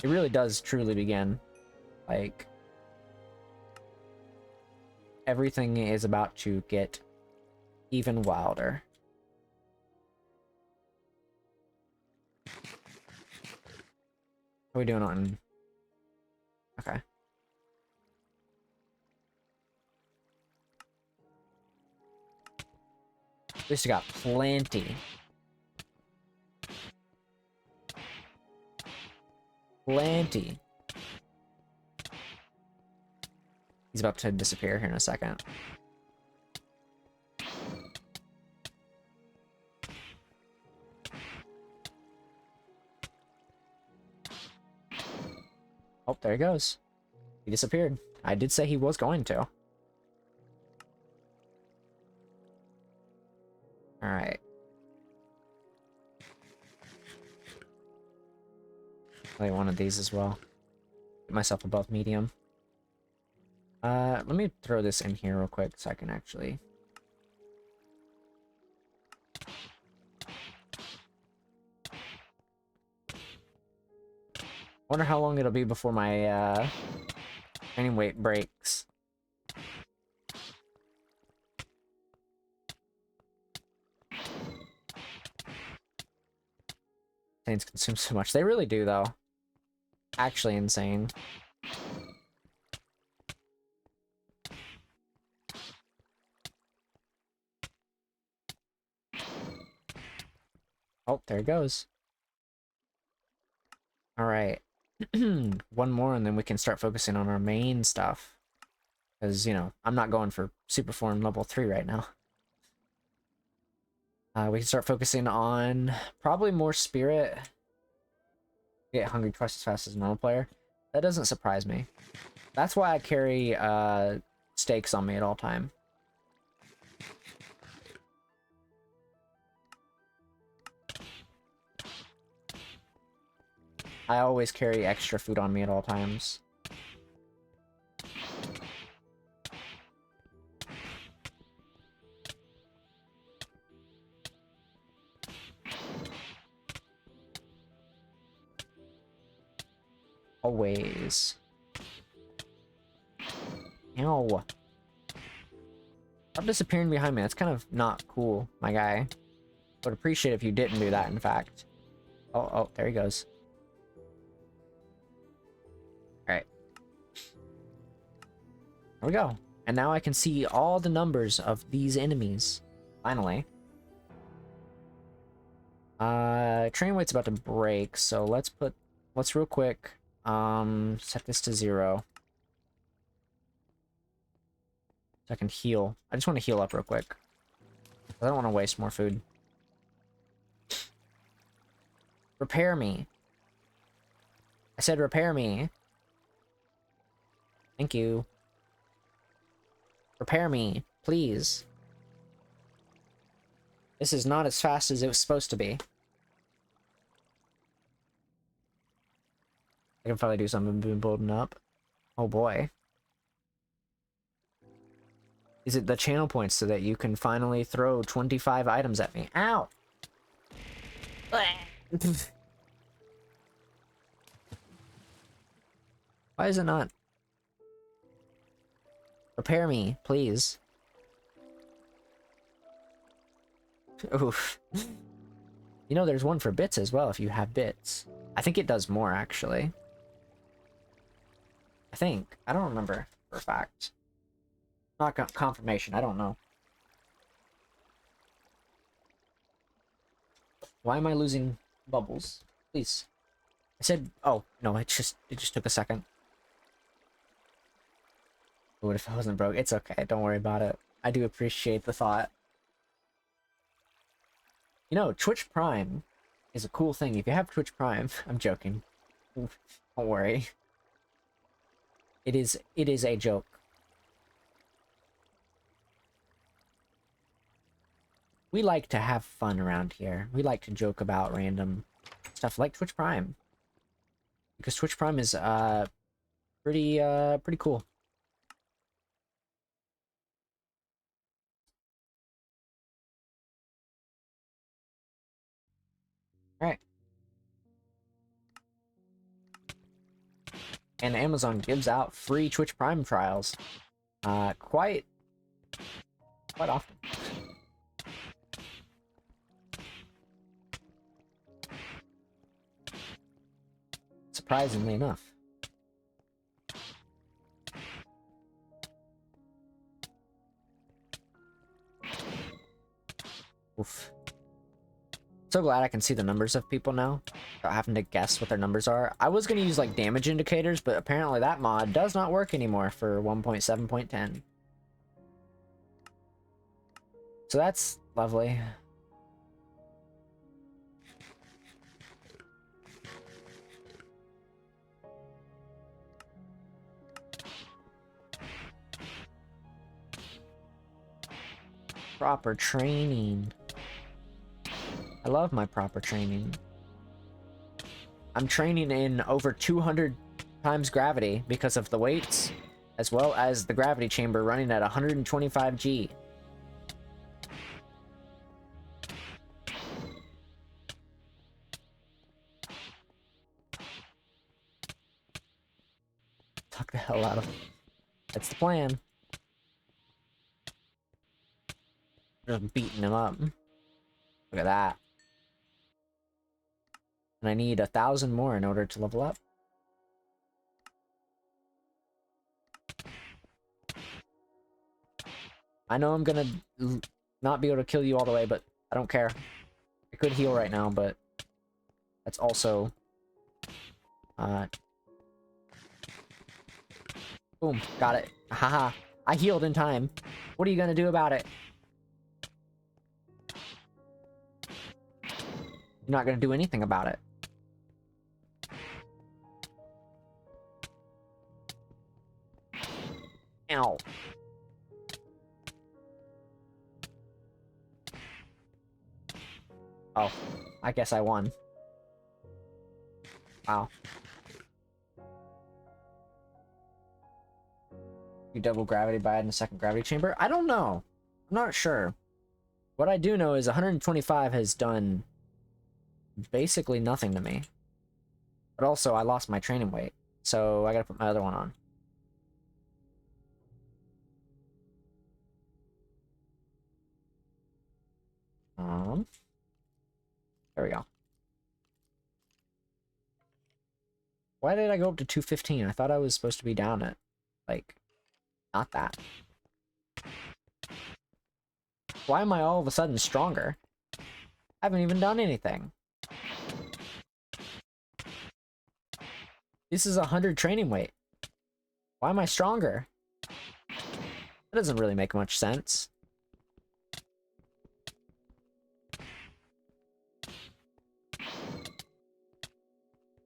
It really does truly begin. Like, everything is about to get even wilder. How are we doing on... Okay. At least we got plenty. Plenty. He's about to disappear here in a second. Oh, there he goes. He disappeared. I did say he was going to. Alright. Play one of these as well. Get myself above medium. Let me throw this in here real quick so I can actually... Wonder how long it'll be before my, training weight breaks. Things consume so much. They really do, though. Actually insane. Oh, there it goes. Alright. One more and then we can start focusing on our main stuff. Because, you know, I'm not going for super form level 3 right now. We can start focusing on probably more spirit. Get hungry twice as fast as a normal player. That doesn't surprise me. That's why I carry stakes on me at all time. I always carry extra food on me at all times. Always. Ow. Stop disappearing behind me. That's kind of not cool, my guy. Would appreciate if you didn't do that, in fact. Oh, there he goes. Alright. There we go. And now I can see all the numbers of these enemies. Finally. Train weight's about to break, so let's real quick, set this to 0. So I can heal. I just want to heal up real quick. I don't want to waste more food. Repair me. I said repair me. Thank you. Repair me, please. This is not as fast as it was supposed to be. I can probably do something building up. Oh boy. Is it the channel points so that you can finally throw 25 items at me? Ow! Why is it not? Repair me, please. Oof. You know, there's one for bits as well if you have bits. I think it does more, actually. I think. I don't remember for a fact. Not confirmation, I don't know. Why am I losing bubbles? Please. I said, oh, no, it just took a second. What if it wasn't broke? It's okay, don't worry about it. I do appreciate the thought. You know, Twitch Prime is a cool thing. If you have Twitch Prime, I'm joking. Don't worry. It is a joke. We like to have fun around here. We like to joke about random stuff like Twitch Prime. Because Twitch Prime is pretty cool. Alright. And Amazon gives out free Twitch Prime trials. Quite often. Surprisingly enough. Oof. So glad I can see the numbers of people now, without having to guess what their numbers are. I was going to use like damage indicators, but apparently that mod does not work anymore for 1.7.10. So that's lovely. Proper training. I love my proper training. I'm training in over 200 times gravity because of the weights, as well as the gravity chamber running at 125 G. Talk the hell out of it. That's the plan. Just beating him up. Look at that. And I need 1,000 more in order to level up. I know I'm gonna not be able to kill you all the way, but I don't care. I could heal right now, but that's also Boom, got it. Haha, I healed in time. What are you gonna do about it? You're not gonna do anything about it. Ow. Oh, I guess I won. Wow. You double gravity by adding a second gravity chamber? I don't know. I'm not sure. What I do know is 125 has done basically nothing to me. But also, I lost my training weight, so I gotta put my other one on. There we go. Why did I go up to 215? I thought I was supposed to be down at, like, not that. Why am I all of a sudden stronger? I haven't even done anything. This is 100 training weight. Why am I stronger? That doesn't really make much sense.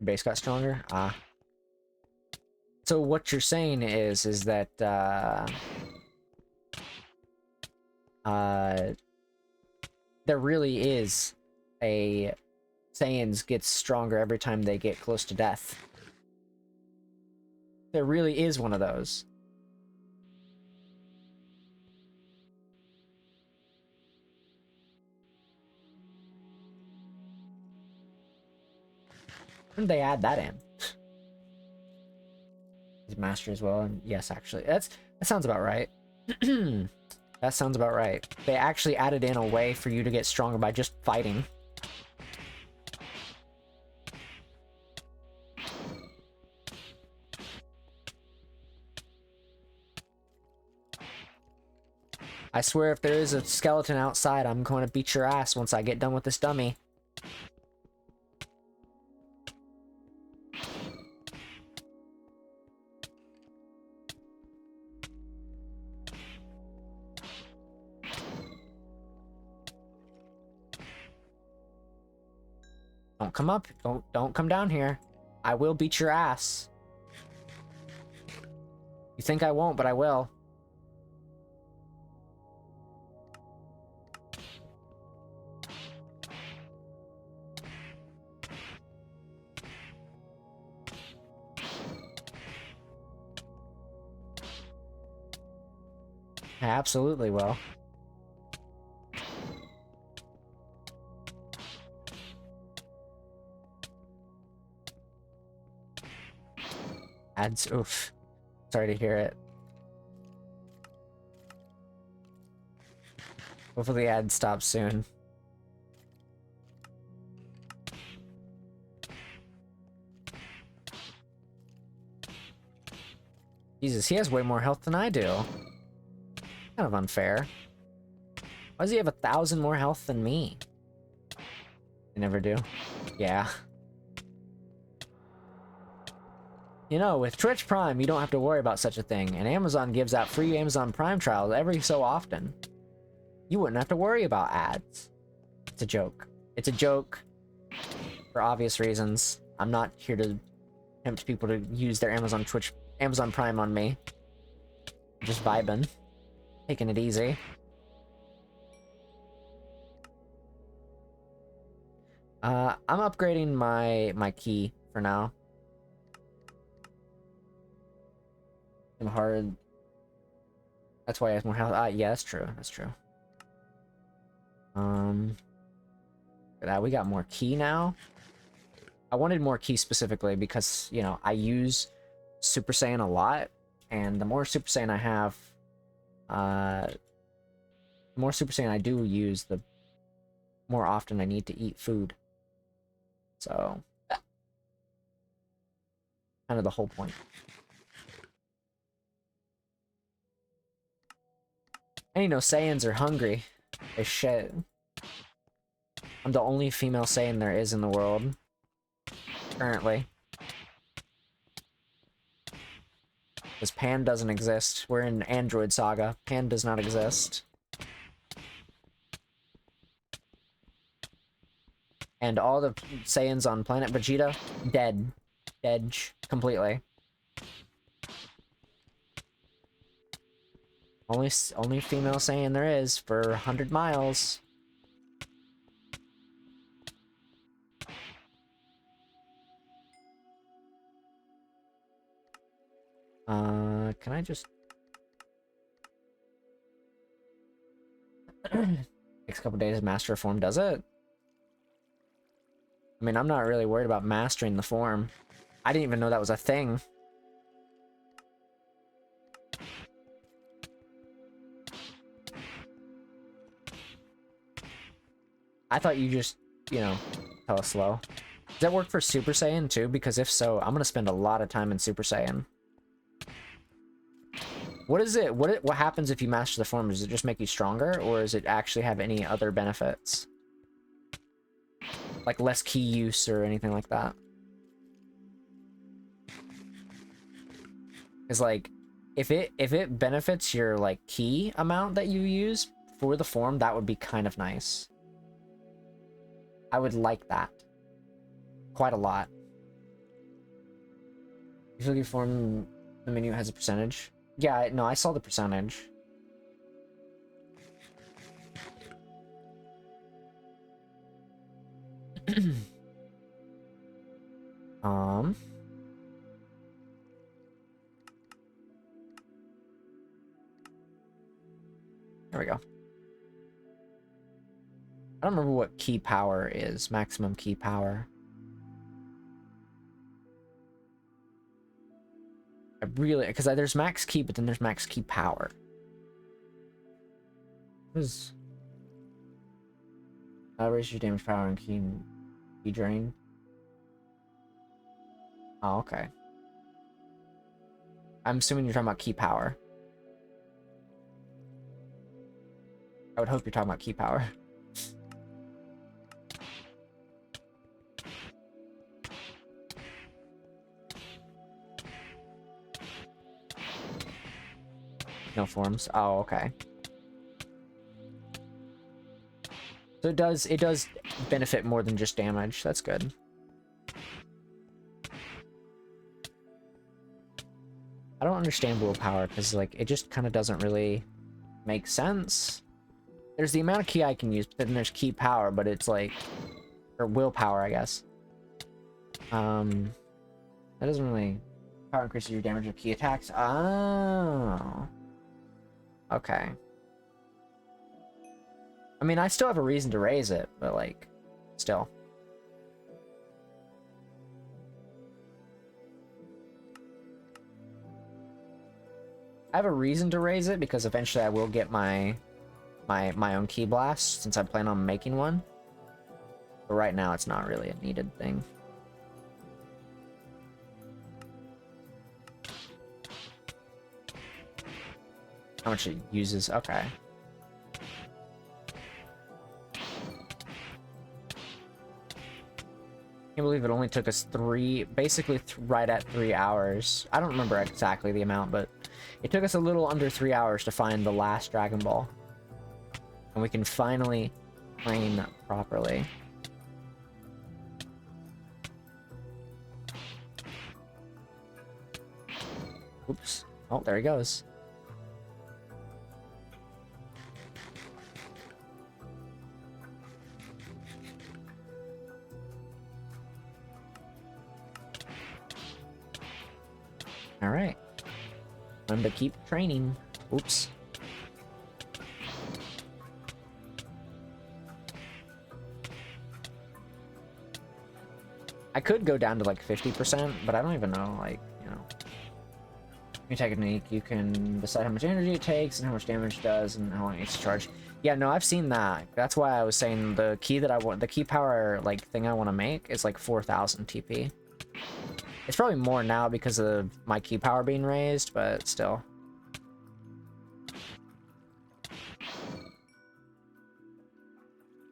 Base got stronger? Ah. So what you're saying is that, there really is a Saiyans gets stronger every time they get close to death. There really is one of those. When did they add that in? He's master as well, and yes, actually, that sounds about right. That sounds about right. They actually added in a way for you to get stronger by just fighting. I swear if there is a skeleton outside, I'm going to beat your ass once I get done with this dummy. Don't come up. Don't come down here. I will beat your ass. You think I won't, but I will. I absolutely will. Ads, oof. Sorry to hear it. Hopefully the ad stops soon. Jesus, he has way more health than I do. Kind of unfair. Why does he have 1,000 more health than me? I never do. Yeah. You know, with Twitch Prime, you don't have to worry about such a thing, and Amazon gives out free Amazon Prime trials every so often. You wouldn't have to worry about ads. It's a joke. It's a joke for obvious reasons. I'm not here to tempt people to use their Amazon Prime on me. I'm just vibing. Taking it easy. I'm upgrading my key for now. I'm hard. That's why I have more health. Yeah, that's true. That's true. We got more key now. I wanted more key specifically because, you know, I use Super Saiyan a lot, and the more Super Saiyan I have, the more Super Saiyan I do use, the more often I need to eat food. So, kind of the whole point. And you know, Saiyans are hungry as shit. I'm the only female Saiyan there is in the world. Currently. Because Pan doesn't exist. We're in Android Saga. Pan does not exist. And all the Saiyans on planet Vegeta, dead. Dead completely. Only female Saiyan there is for 100 miles. Can I just... Takes a couple days to master a form, does it? I mean, I'm not really worried about mastering the form. I didn't even know that was a thing. I thought you just, you know, tell us slow. Does that work for Super Saiyan too? Because if so, I'm gonna spend a lot of time in Super Saiyan. What is it? What happens if you master the form? Does it just make you stronger, or does it actually have any other benefits? Like less ki use or anything like that? Because like, if it benefits your like ki amount that you use for the form, that would be kind of nice. I would like that quite a lot. Usually form the menu has a percentage. Yeah, no, I saw the percentage. There we go. I don't remember what key power is. Maximum key power. I really... Because there's max key, but then there's max key power. What is... raise your damage power and key drain. Oh, okay. I'm assuming you're talking about key power. I would hope you're talking about key power. No forms. Oh, okay. So it does benefit more than just damage. That's good. I don't understand willpower because like it just kind of doesn't really make sense. There's the amount of ki I can use, but then there's key power, but it's like, or willpower, I guess. That doesn't really... Power increases your damage of key attacks. Oh. Okay. I mean, I still have a reason to raise it, but like, still. I have a reason to raise it because eventually I will get my own key blast since I plan on making one. But right now it's not really a needed thing. How much it uses? Okay. Can't believe it only took us basically right at 3 hours. I don't remember exactly the amount, but it took us a little under 3 hours to find the last Dragon Ball. And we can finally train properly. Oops. Oh, there he goes. All right. Time to keep training. Oops. I could go down to like 50%, but I don't even know, like, you know. Your technique, you can decide how much energy it takes and how much damage it does and how long it needs to charge. Yeah, no, I've seen that. That's why I was saying the key that I want, the key power, like, thing I want to make is like 4,000 TP. It's probably more now because of my key power being raised, but still.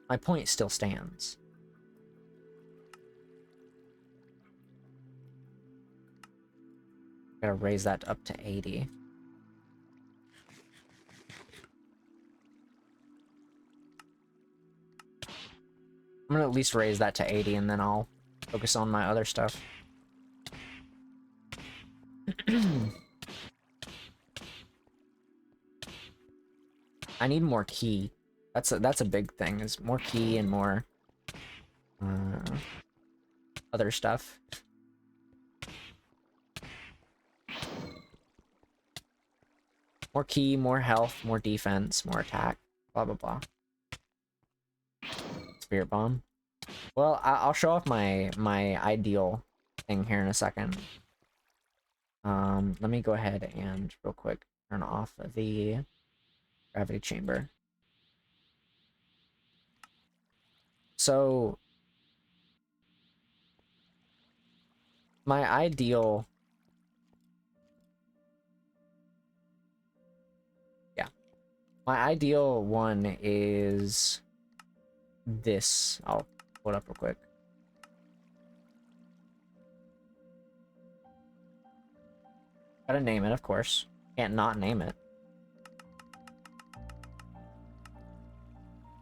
My point still stands. Gotta raise that up to 80. I'm gonna at least raise that to 80 and then I'll focus on my other stuff. I need more key. That's a big thing, is more key and more other stuff. More key, more health, more defense, more attack, blah blah blah. Spirit bomb. Well, I'll show off my ideal thing here in a second. Let me go ahead and real quick turn off the gravity chamber. So my ideal, yeah, my ideal one is this. I'll pull it up real quick. Gotta name it, of course. Can't not name it.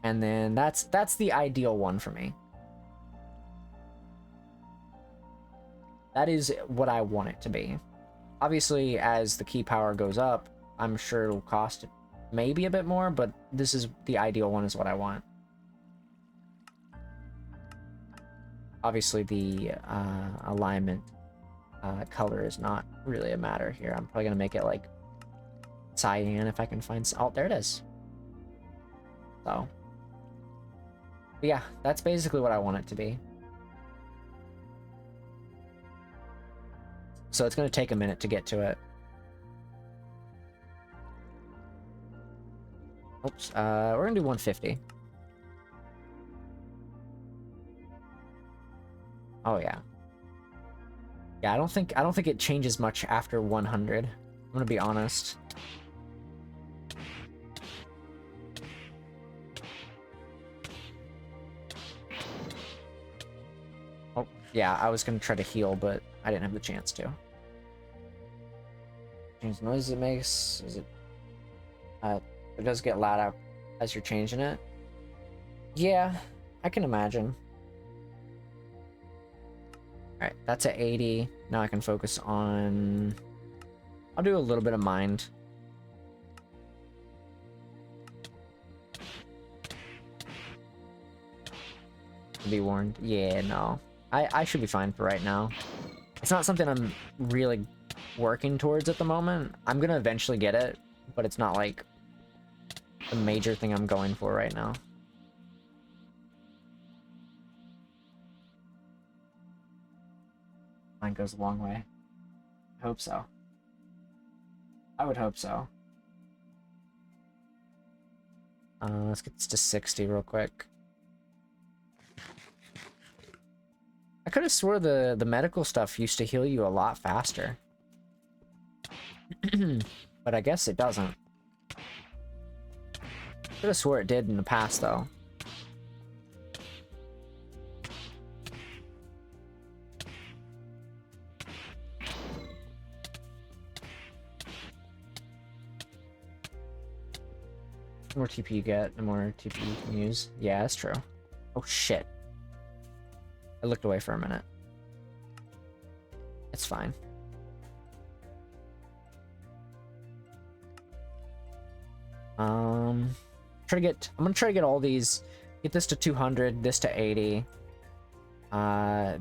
And then that's the ideal one for me. That is what I want it to be. Obviously, as the key power goes up, I'm sure it'll cost maybe a bit more, but this is the ideal one, is what I want. Obviously, the alignment color is not really a matter here. I'm probably gonna make it like cyan if I can find. Oh, there it is. So, but yeah, that's basically what I want it to be. So it's gonna take a minute to get to it. Oops. We're gonna do 150. Oh yeah. Yeah, I don't think it changes much after 100. I'm gonna be honest. Oh, yeah, I was gonna try to heal, but I didn't have the chance to. Change the noise it makes. Is it? It does get loud as you're changing it. Yeah, I can imagine. Alright, that's at 80. Now I can focus on... I'll do a little bit of mind. Be warned. Yeah, no. I should be fine for right now. It's not something I'm really working towards at the moment. I'm gonna eventually get it, but it's not like the major thing I'm going for right now. Mine goes a long way. I hope so. I would hope so. Let's get this to 60 real quick. I could have swore the medical stuff used to heal you a lot faster. But I guess it doesn't. Could have swore it did in the past, though. The more TP you get, the more TP you can use. Yeah, that's true. Oh, shit. I looked away for a minute. It's fine. I'm gonna try to get all these. Get this to 200, this to 80.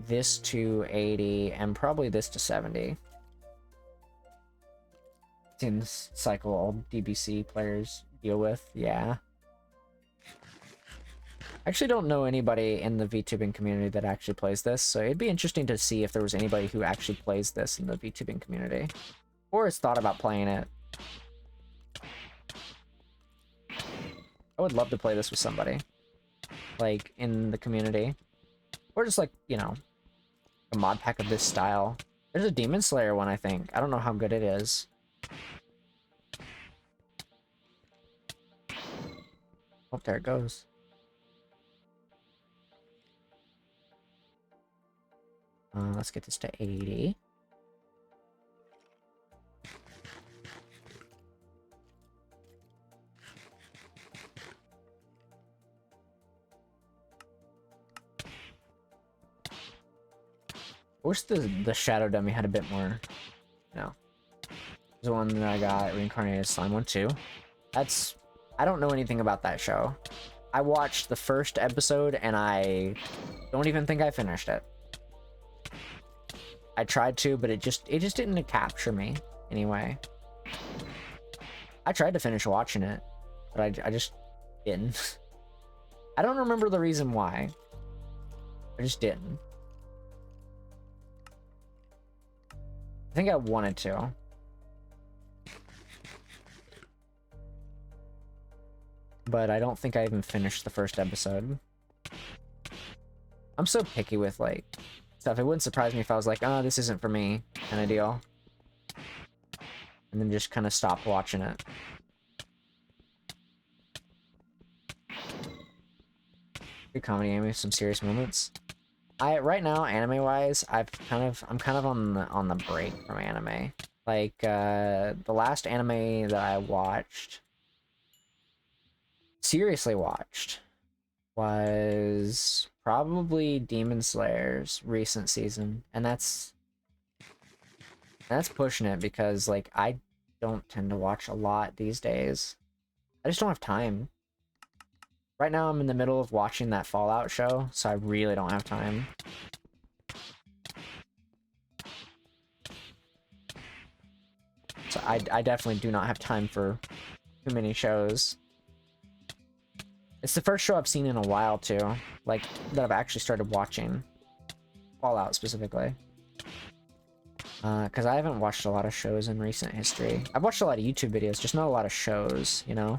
This to 80, and probably this to 70. In this cycle all DBC players deal with, yeah. I actually don't know anybody in the VTubing community that actually plays this, so it'd be interesting to see if there was anybody who actually plays this in the VTubing community. Or has thought about playing it. I would love to play this with somebody. Like, in the community. Or just like, you know, a mod pack of this style. There's a Demon Slayer one, I think. I don't know how good it is. Oh, there it goes. Let's get this to 80. I wish the Shadow Dummy had a bit more. No. There's one that I got, Reincarnated Slime one too. That's... I don't know anything about that show. I watched the first episode and I don't even think I finished it. I tried to, but it just didn't capture me anyway. I tried to finish watching it, but I just didn't. I don't remember the reason why. I just didn't. I think I wanted to. But I don't think I even finished the first episode. I'm so picky with, like, stuff. It wouldn't surprise me if I was like, oh, this isn't for me, kind of deal. And then just kind of stop watching it. Good comedy anime, some serious moments. Right now, anime-wise, I'm kind of on the break from anime. Like, the last anime that I watched, seriously watched, was probably Demon Slayer's recent season, and that's pushing it because, like, I don't tend to watch a lot these days. I just don't have time. Right now I'm in the middle of watching that Fallout show, so I really don't have time. So I definitely do not have time for too many shows. It's the first show I've seen in a while, too. Like, that I've actually started watching. Fallout, specifically. Because I haven't watched a lot of shows in recent history. I've watched a lot of YouTube videos, just not a lot of shows, you know?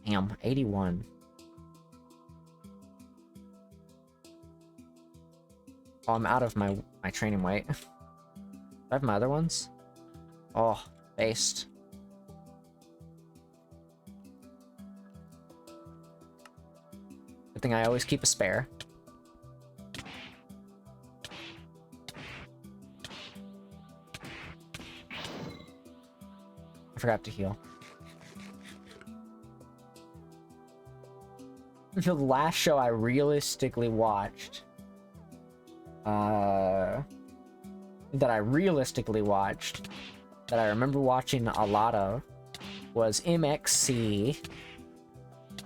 Damn, 81. Oh, I'm out of my training weight. Do I have my other ones? Oh, based. Good thing I always keep a spare. I forgot to heal. The last show I realistically watched, that I remember watching a lot of, was MXC. I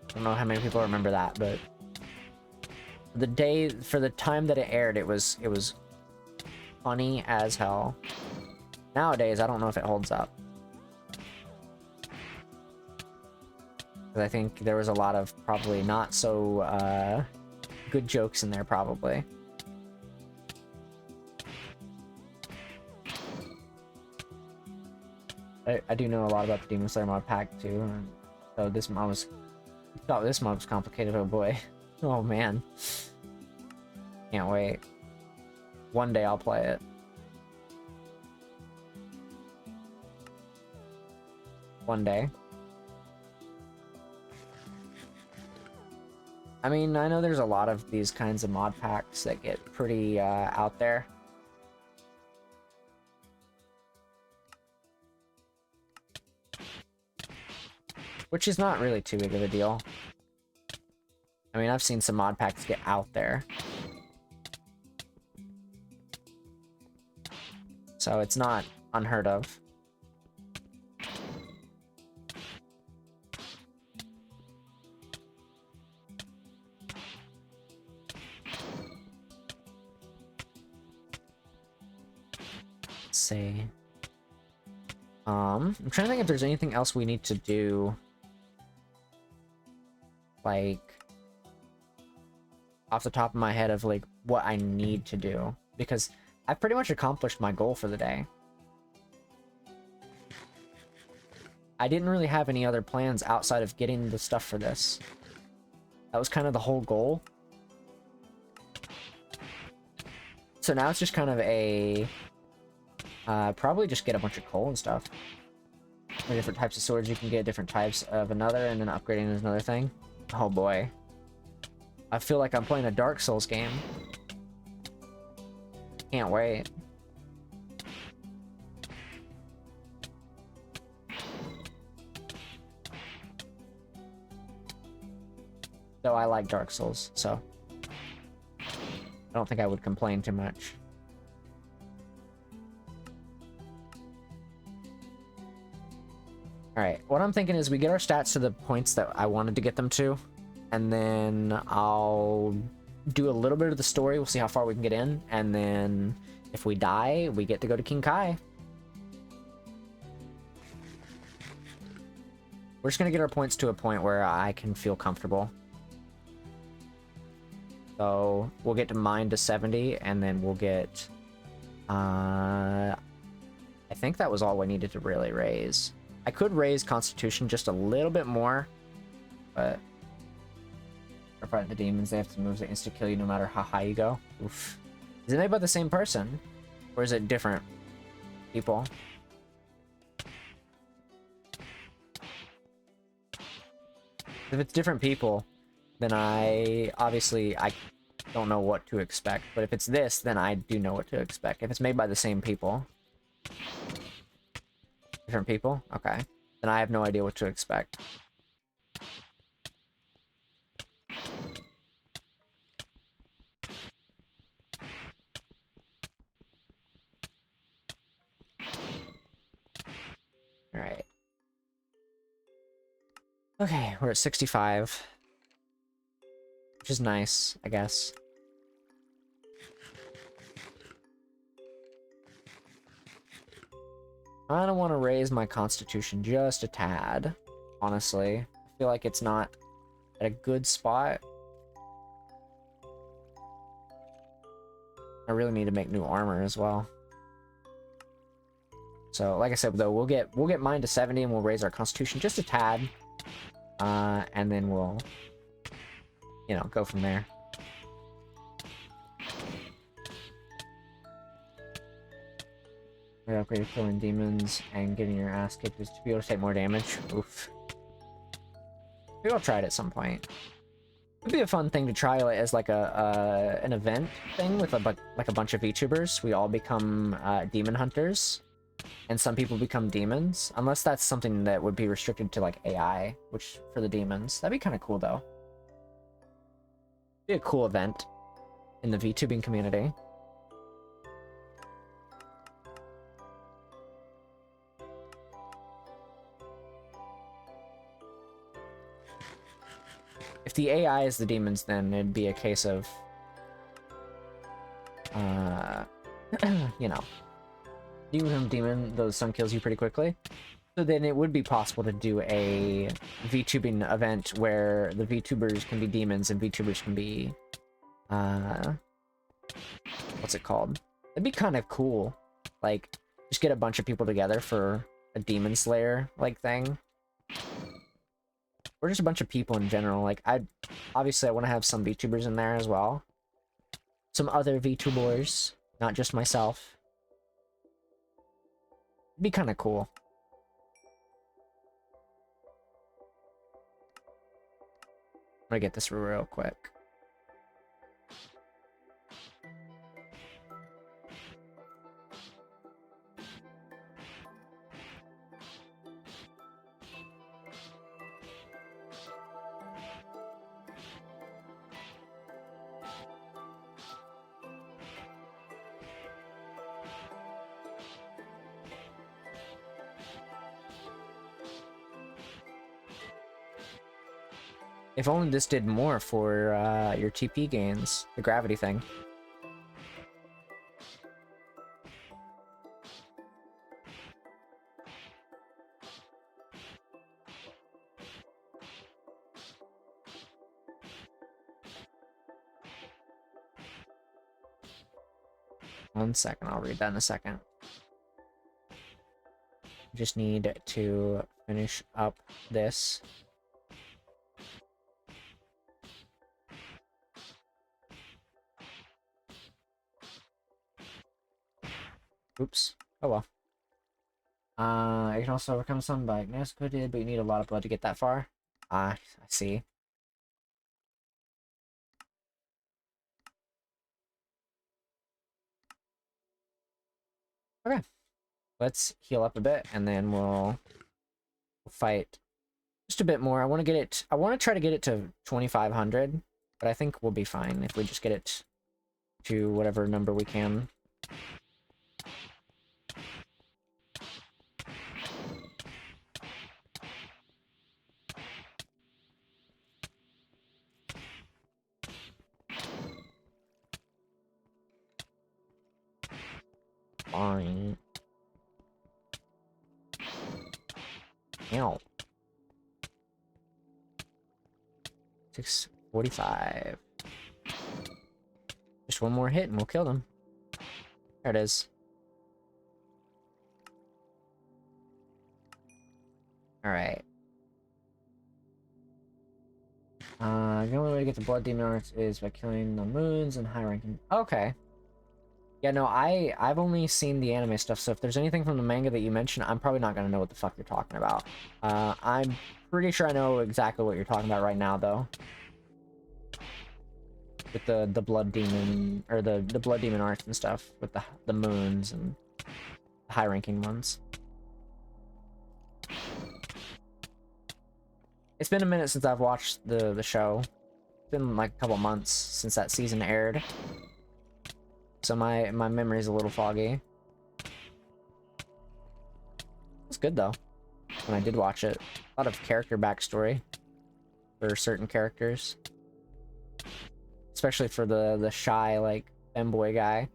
don't know how many people remember that, but for the time that it aired, it was funny as hell. Nowadays, I don't know if it holds up. I think there was a lot of probably not so good jokes in there, probably. I do know a lot about the Demon Slayer mod pack too, and so this mod was complicated. Oh boy, oh man, can't wait. One day I'll play it. One day. I mean, I know there's a lot of these kinds of mod packs that get pretty out there. Which is not really too big of a deal. I mean, I've seen some mod packs get out there. So it's not unheard of. See. I'm trying to think if there's anything else we need to do, like, off the top of my head of, like, what I need to do, because I've pretty much accomplished my goal for the day. I didn't really have any other plans outside of getting the stuff for this. That was kind of the whole goal. So now it's just kind of a... probably just get a bunch of coal and stuff. The different types of swords you can get, different types of another, and then upgrading is another thing. Oh boy. I feel like I'm playing a Dark Souls game. Can't wait. Though I like Dark Souls, so I don't think I would complain too much. Alright, what I'm thinking is we get our stats to the points that I wanted to get them to, and then I'll do a little bit of the story. We'll see how far we can get in, and then if we die, we get to go to King Kai. We're just gonna get our points to a point where I can feel comfortable. So we'll get to mine to 70, and then we'll get... I think that was all we needed to really raise. I could raise Constitution just a little bit more, but... For fighting the demons, they have some moves that insta-kill you no matter how high you go. Oof. Is it made by the same person? Or is it different people? If it's different people, then I don't know what to expect. But if it's this, then I do know what to expect. If it's made by the same people. Different people? Okay. Then I have no idea what to expect. Alright. Okay, we're at 65. Which is nice, I guess. I don't want to raise my Constitution just a tad, honestly. I feel like it's not at a good spot. I really need to make new armor as well. So, like I said, though, we'll get mine to 70 and we'll raise our Constitution just a tad. And then we'll, you know, go from there. Upgraded killing demons and getting your ass kicked is to be able to take more damage. Oof. Maybe I'll try it at some point. It'd be a fun thing to try as like an event thing with like a bunch of VTubers. We all become demon hunters, and some people become demons. Unless that's something that would be restricted to like AI, which for the demons that'd be kind of cool though. Be a cool event in the VTubing community. If the AI is the demons, then it'd be a case of, you know, you become demon, the sun kills you pretty quickly. So then it would be possible to do a VTubing event where the VTubers can be demons and VTubers can be, what's it called? It'd be kind of cool. Like, just get a bunch of people together for a demon slayer, like, thing. Or just a bunch of people in general. Like, obviously I want to have some VTubers in there as well. Some other VTubers, not just myself. It'd be kind of cool. I'm gonna get this real quick. If only this did more for your TP gains, the gravity thing. One second, I'll read that in a second. Just need to finish up this. Oops. Oh well. You can also overcome some by Nesco did, but you need a lot of blood to get that far. I see. Okay. Let's heal up a bit, and then we'll fight Just a bit more. I want to get it. I want to try to get it to 2,500, but I think we'll be fine if we just get it to whatever number we can. Fine. Ow. 645. Just one more hit and we'll kill them. There it is. Alright. The only way to get the blood demon arts is by killing the moons and high ranking. Okay. Yeah, no, I've only seen the anime stuff, so if there's anything from the manga that you mentioned, I'm probably not gonna know what the fuck you're talking about. I'm pretty sure I know exactly what you're talking about right now, though. With the blood demon, or the blood demon arts and stuff, with the moons and the high ranking ones. It's been a minute since I've watched the show. It's been like a couple months since that season aired. So my memory's a little foggy. It's good though. When I did watch it. A lot of character backstory for certain characters. Especially for the shy, like, femboy guy.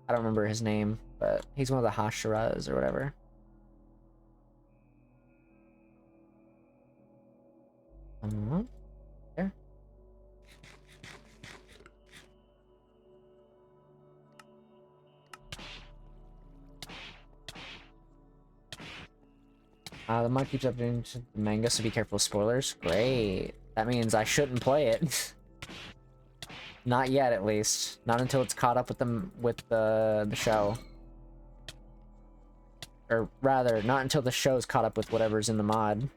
I don't remember his name, but he's one of the Hashiras or whatever. There. The mod keeps updating the manga, so be careful with spoilers. Great. That means I shouldn't play it. Not yet, at least. Not until it's caught up with the show. Or rather, not until the show's caught up with whatever's in the mod.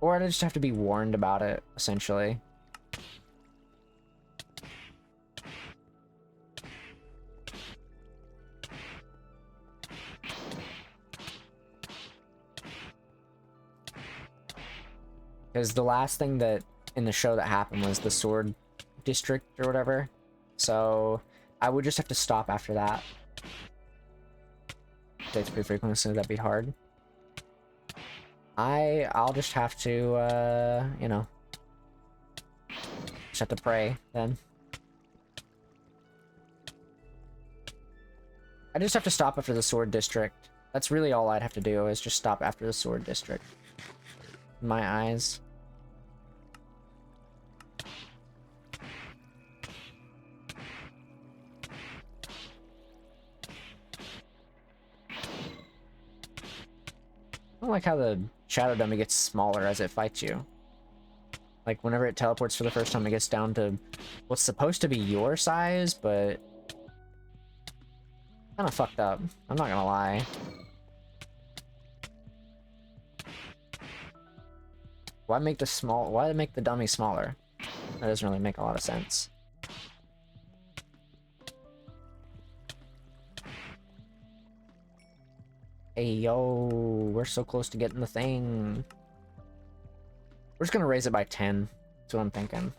Or I just have to be warned about it, essentially. Because the last thing that in the show that happened was the sword district or whatever. So I would just have to stop after that. Updates pretty frequently, so that'd be hard. I'll just have to, you know, just have to pray then. I just have to stop after the sword district. That's really all I'd have to do, is just stop after the sword district. In my eyes. I don't like how the shadow dummy gets smaller as it fights you. Like, whenever it teleports for the first time, it gets down to what's supposed to be your size, but kind of fucked up. I'm not gonna lie. Why make the dummy smaller? That doesn't really make a lot of sense. Hey, yo, we're so close to getting the thing. We're just gonna raise it by 10. That's what I'm thinking.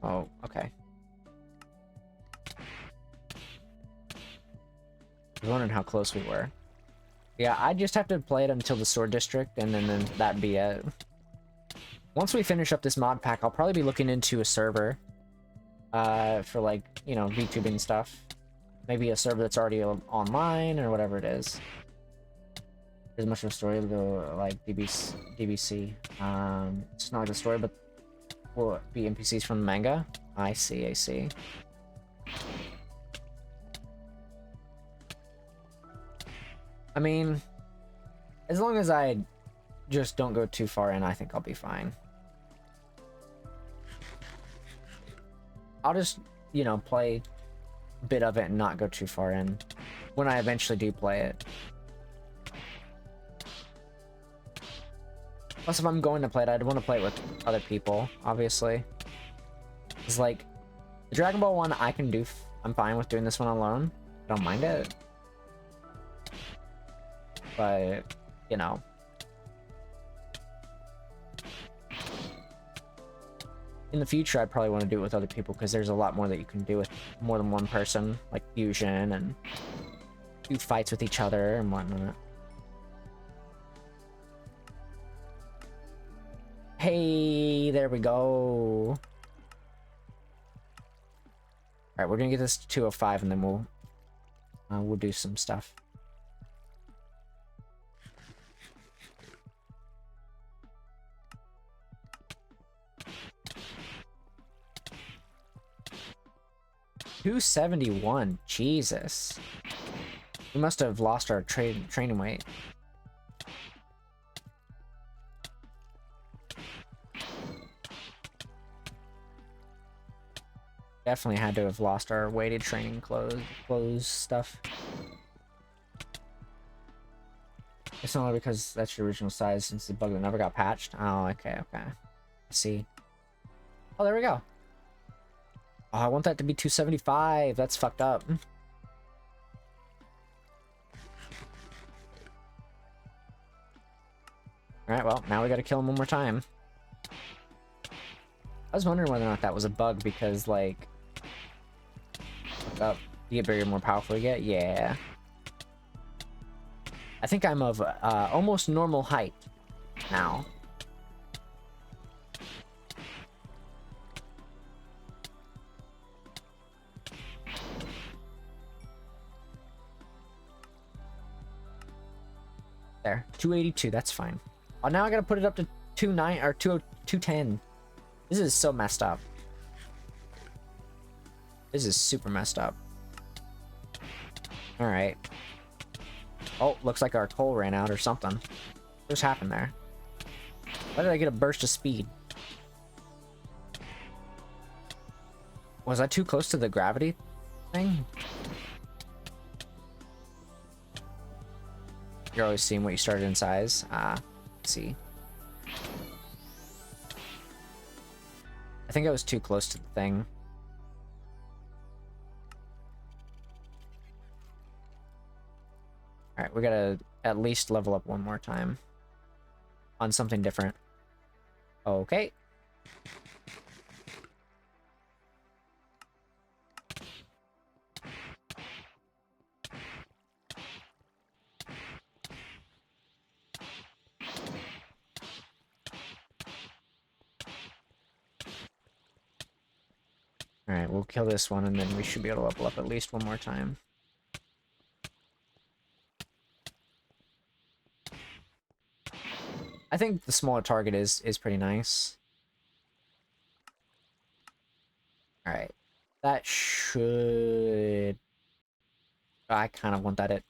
Oh, okay. I was wondering how close we were. Yeah, I just have to play it until the sword district, and then that'd be it. Once we finish up this mod pack, I'll probably be looking into a server. For, like, you know, VTubing stuff. Maybe a server that's already online, or whatever it is. There's much of a story, though, like DBC. It's not like a story, but will it be NPCs from the manga? I see. I mean, as long as I just don't go too far in, I think I'll be fine. I'll just, you know, play a bit of it and not go too far in when I eventually do play it. Plus, if I'm going to play it, I'd want to play it with other people, obviously. It's like, the Dragon Ball one I can do, I'm fine with doing this one alone. I don't mind it. But, you know. In the future, I'd probably want to do it with other people because there's a lot more that you can do with more than one person, like fusion and do fights with each other and whatnot. Hey, there we go. Alright, we're gonna get this to 205 and then we'll do some stuff. $271. Jesus. We must have lost our training weight. Definitely had to have lost our weighted training clothes stuff. It's only because that's your original size since the bug that never got patched. Oh, okay. I see. Oh, there we go. Oh, I want that to be 275. That's fucked up. Alright, well, now we gotta kill him one more time. I was wondering whether or not that was a bug because, like... Fuck up. You get bigger, more powerful you get? Yeah. I think I'm of almost normal height now. There. 282, that's fine. Oh, now I gotta put it up to 210. This is so messed up. This is super messed up. Alright. Oh, looks like our coal ran out or something. What just happened there? Why did I get a burst of speed? Was I too close to the gravity thing? You're always seeing what you started in size. Let's see. I think I was too close to the thing. Alright, we gotta at least level up one more time. On something different. Okay. Alright, we'll kill this one and then we should be able to level up at least one more time. I think the smaller target is pretty nice. Alright. That should... I kind of want that at...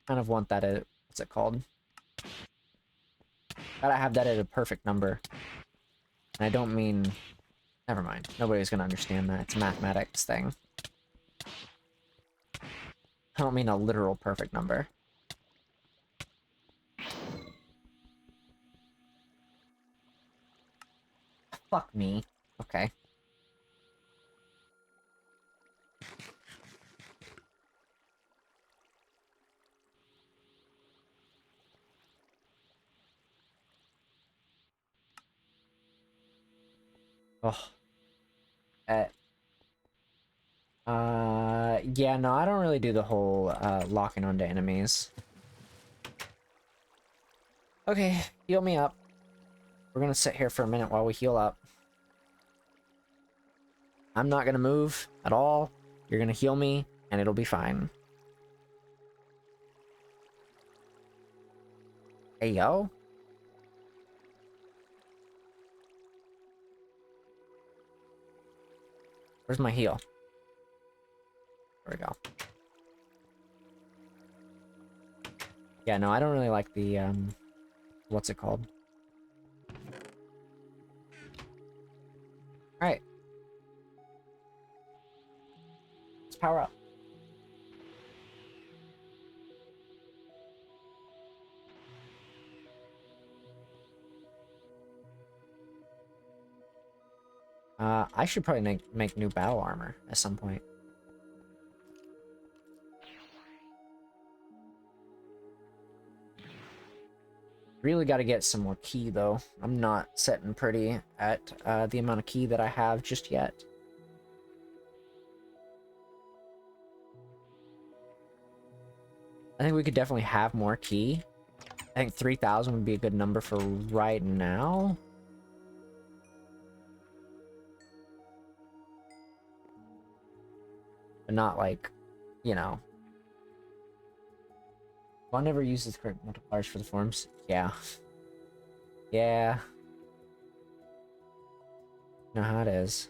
What's it called? Gotta have that at a perfect number. And I don't mean... Never mind. Nobody's gonna understand that. It's a mathematics thing. I don't mean a literal perfect number. Fuck me. Okay. Oh. Yeah, no, I don't really do the whole, locking onto enemies. Okay, heal me up. We're gonna sit here for a minute while we heal up. I'm not gonna move at all. You're gonna heal me, and it'll be fine. Hey, yo. Where's my heal? There we go. Yeah, no, I don't really like the, what's it called? Alright. Let's power up. I should probably make new battle armor at some point. Really got to get some more key, though. I'm not setting pretty at the amount of key that I have just yet. I think we could definitely have more key. I think 3,000 would be a good number for right now. But not like, you know. One never uses correct multipliers for the forms. Yeah. Yeah. Know how it is.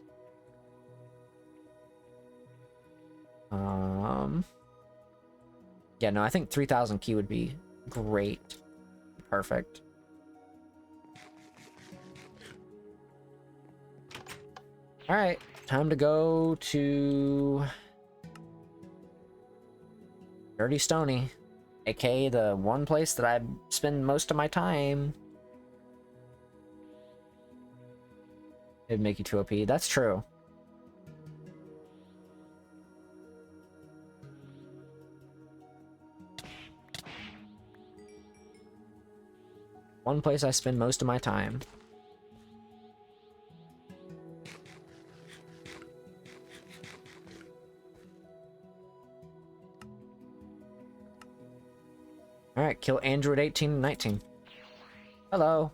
Yeah, no, I think 3,000 key would be great. Perfect. Alright, time to go to Dirty Stony, aka the one place that I spend most of my time. It'd make you too OP. That's true. One place I spend most of my time. Alright, kill Android 18 and 19. Hello.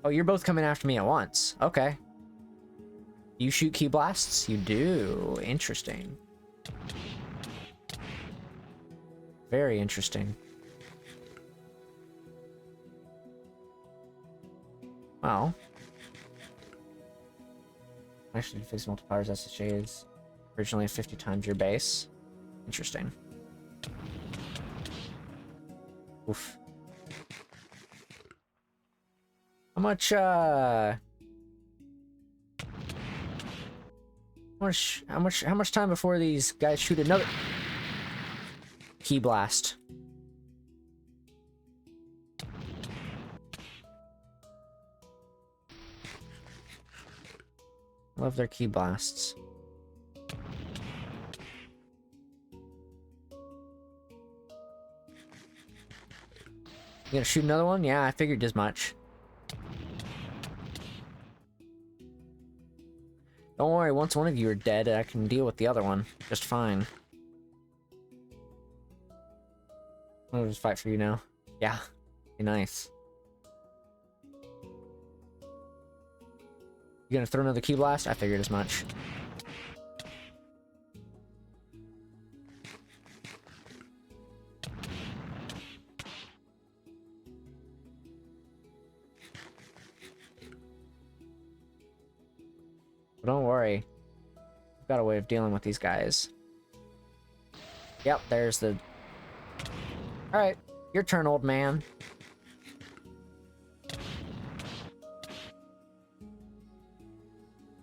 Oh, you're both coming after me at once. Okay. You shoot key blasts? You do. Interesting. Very interesting. Well. Actually, fix multipliers SSJ is originally 50 times your base. Interesting. Oof. How much, how much time before these guys shoot another key blast? Love their key blasts. You gonna shoot another one? Yeah, I figured as much. Don't worry, once one of you are dead, I can deal with the other one just fine. I'll just fight for you now. Yeah, be nice. You gonna throw another key blast? I figured as much. But don't worry. I've got a way of dealing with these guys. Yep, there's the... Alright, your turn, old man.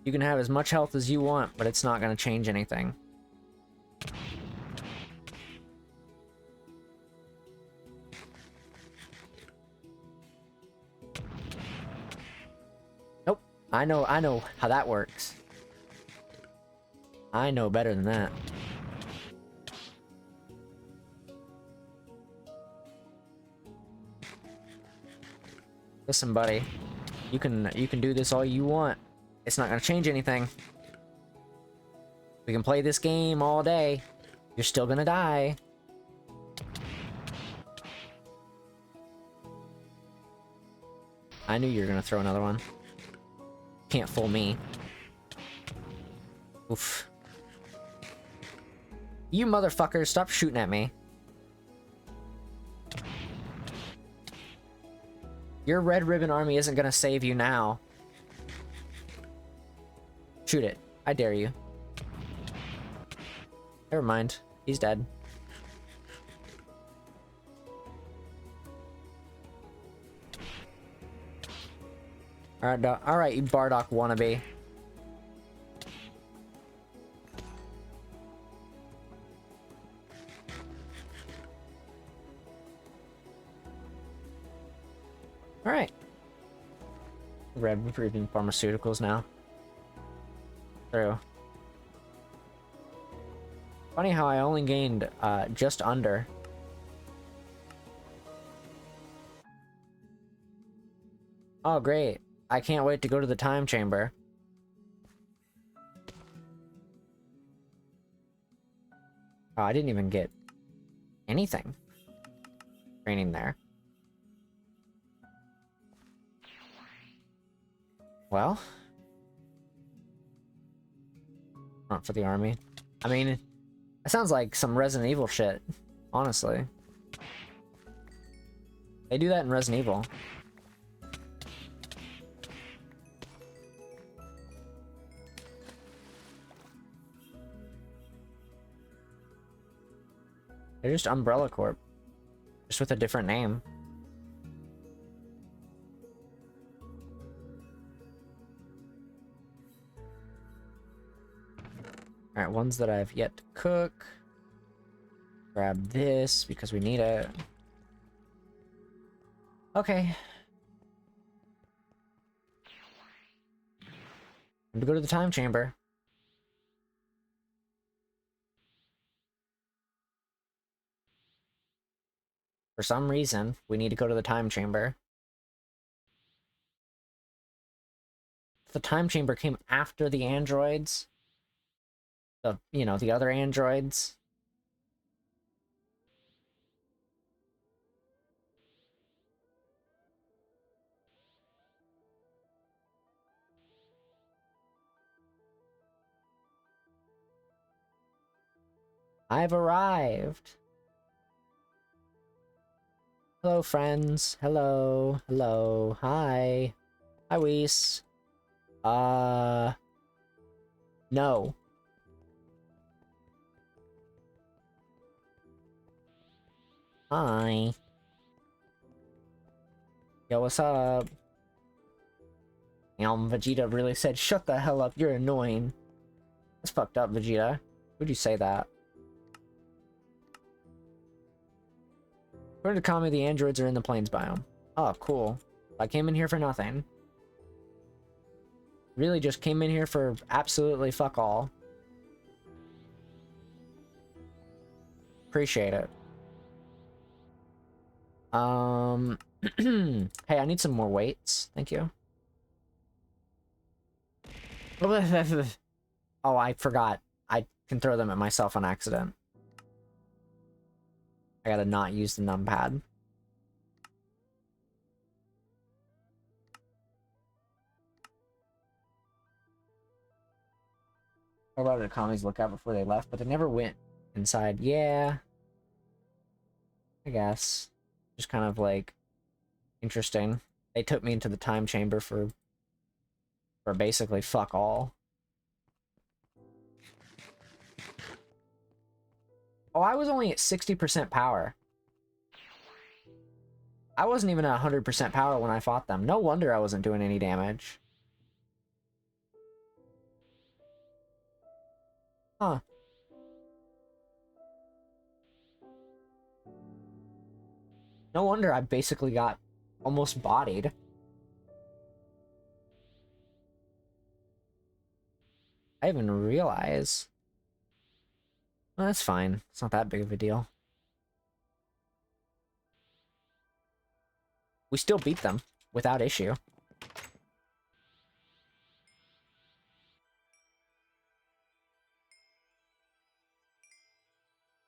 You can have as much health as you want, but it's not going to change anything. Nope. I know how that works. I know better than that. Listen, buddy. You can do this all you want. It's not gonna change anything. We can play this game all day. You're still gonna die. I knew you were gonna throw another one. Can't fool me. Oof. You motherfuckers, stop shooting at me. Your Red Ribbon Army isn't gonna save you now. Shoot it. I dare you. Never mind. He's dead. Alright, you Bardock wannabe. Alright. red breathing pharmaceuticals now. True. Funny how I only gained just under. Oh, great. I can't wait to go to the time chamber. Oh, I didn't even get anything training there. Well, not for the army. I mean, it sounds like some Resident Evil shit, honestly. They do that in Resident Evil. They're just Umbrella Corp. Just with a different name. Alright, ones that I've yet to cook. Grab this because we need it. Okay. Time to go to the time chamber. For some reason, we need to go to the time chamber. The time chamber came after the androids. The other androids. I've arrived. Hello, friends. Hello. Hello. Hi. Hi, Weiss. No. Hi. Yo, what's up? Vegeta really said, shut the hell up, you're annoying. That's fucked up, Vegeta. Would you say that? According to Kami, the androids are in the plains biome. Oh, cool. I came in here for nothing. Really just came in here for absolutely fuck all. Appreciate it. Hey, I need some more weights. Thank you. Oh, I forgot. I can throw them at myself on accident. I gotta not use the numpad. I allowed the commies look out before they left, but they never went inside. Yeah. I guess. Just kind of like interesting. They took me into the time chamber for basically fuck all. Oh, I was only at 60% power. I wasn't even at 100% power when I fought them. No wonder I wasn't doing any damage. Huh. No wonder I basically got almost bodied. I didn't even realize. Well, that's fine. It's not that big of a deal. We still beat them without issue.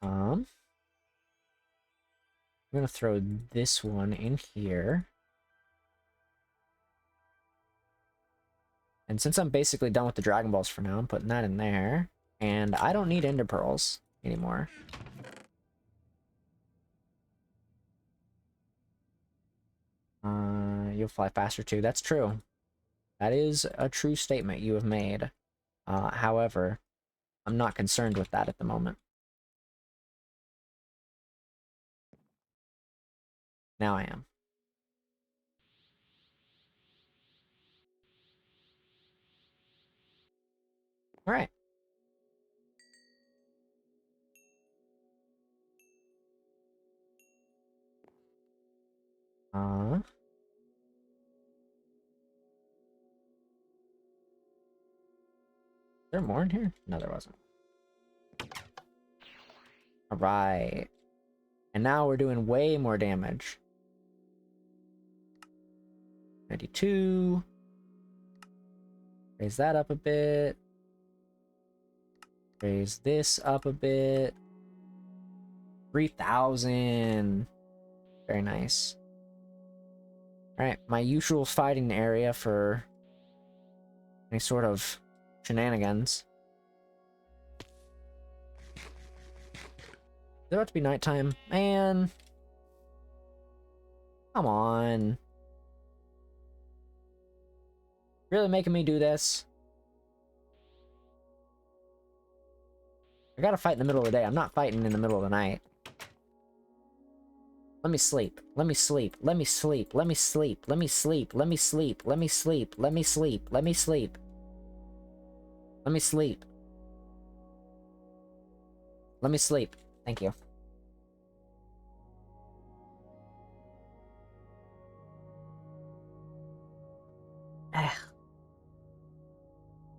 I'm gonna throw this one in here. And since I'm basically done with the Dragon Balls for now, I'm putting that in there. And I don't need Ender Pearls anymore. You'll fly faster too. That's true. That is a true statement you have made. However, I'm not concerned with that at the moment. Now I am. Alright. there more in here? No, there wasn't. Alright. And now we're doing way more damage. 92. Raise that up a bit. Raise this up a bit. 3,000. Very nice. Alright, my usual fighting area for any sort of shenanigans. Is it about to be nighttime? Man. Come on. Really making me do this? I gotta fight in the middle of the day. I'm not fighting in the middle of the night. Let me sleep. Let me sleep. Let me sleep. Let me sleep. Let me sleep. Let me sleep. Let me sleep. Let me sleep. Let me sleep. Let me sleep. Let me sleep. Thank you.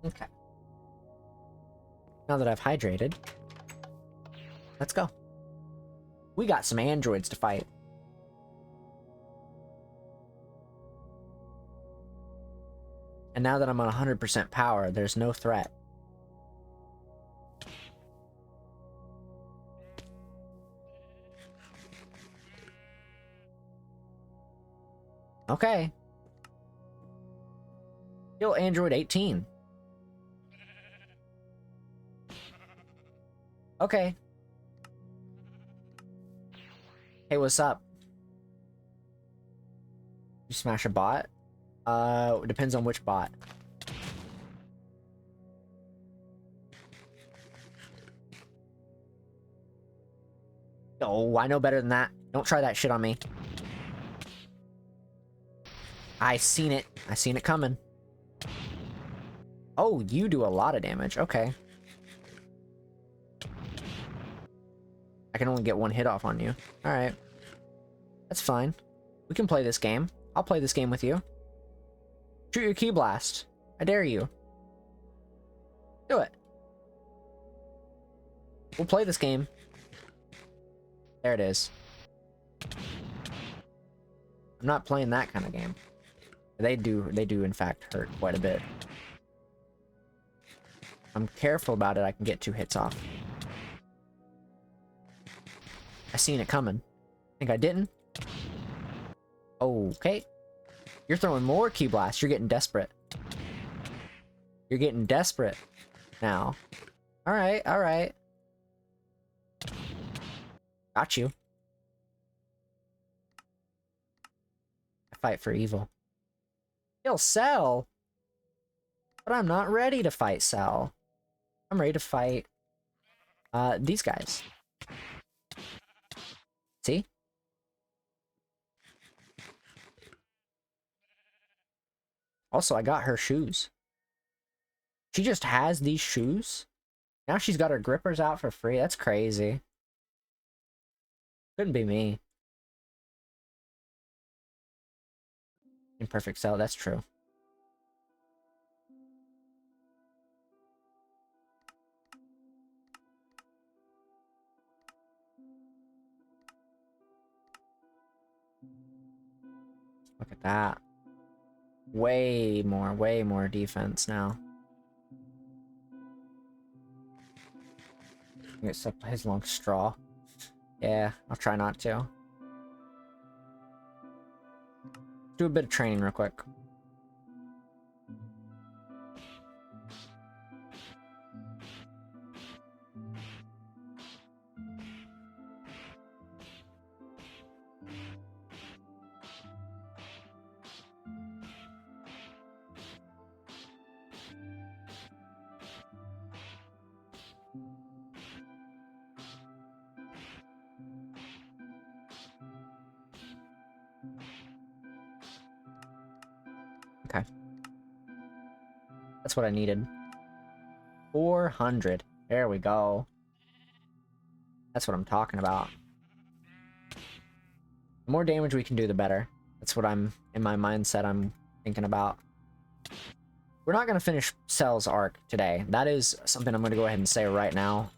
Okay. Now that I've hydrated, let's go. We got some androids to fight. And now that I'm on 100% power, there's no threat. Okay. Kill Android 18. Okay. Hey, what's up? You smash a bot? Depends on which bot. Oh, I know better than that. Don't try that shit on me. I seen it. I seen it coming. Oh, you do a lot of damage. Okay. I can only get one hit off on you. Alright. That's fine. We can play this game. I'll play this game with you. Shoot your Ki Blast. I dare you. Do it. We'll play this game. There it is. I'm not playing that kind of game. They do in fact hurt quite a bit. If I'm careful about it, I can get 2 hits off. I seen it coming. Think I didn't? Okay. You're throwing more Ki Blasts. You're getting desperate. You're getting desperate now. Alright, alright. Got you. I fight for evil. Kill Cell! But I'm not ready to fight Cell. I'm ready to fight these guys. See? Also, I got her shoes. She just has these shoes? Now she's got her grippers out for free? That's crazy. Couldn't be me. Imperfect Cell, that's true. Look at that. Way more defense now. Get stuck by his long straw. Yeah, I'll try not to. Do a bit of training real quick. Okay. That's what I needed. 400. There we go. That's what I'm talking about. The more damage we can do, the better. That's what I'm, in my mindset, I'm thinking about. we're not going to finish Cell's arc today. That is something I'm going to go ahead and say right now.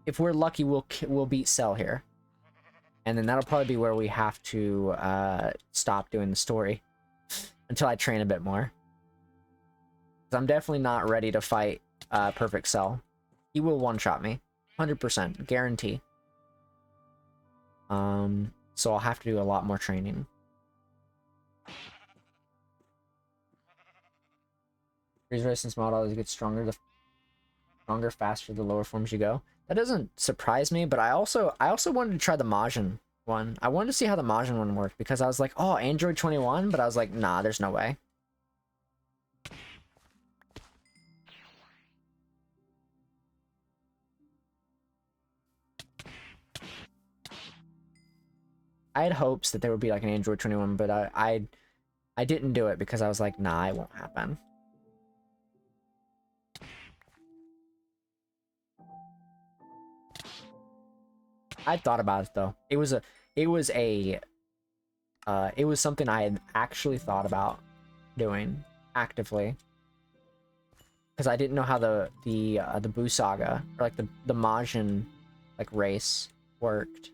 If we're lucky, we'll beat Cell here. And then that'll probably be where we have to stop doing the story until I train a bit more. 'Cause I'm definitely not ready to fight Perfect Cell. He will one-shot me. 100%. Guarantee. So I'll have to do a lot more training. Freeze resistance model always gets stronger. The stronger, faster, the lower forms you go. That doesn't surprise me, but I also wanted to try the Majin one. I wanted to see how the Majin one worked because I was like, oh, Android 21, but I was like, nah, there's no way. I had hopes that there would be like an Android 21, but I didn't do it because I was like, nah, it won't happen. I thought about it though. It was something I had actually thought about doing actively because I didn't know how the Buu Saga or like the Majin like race worked.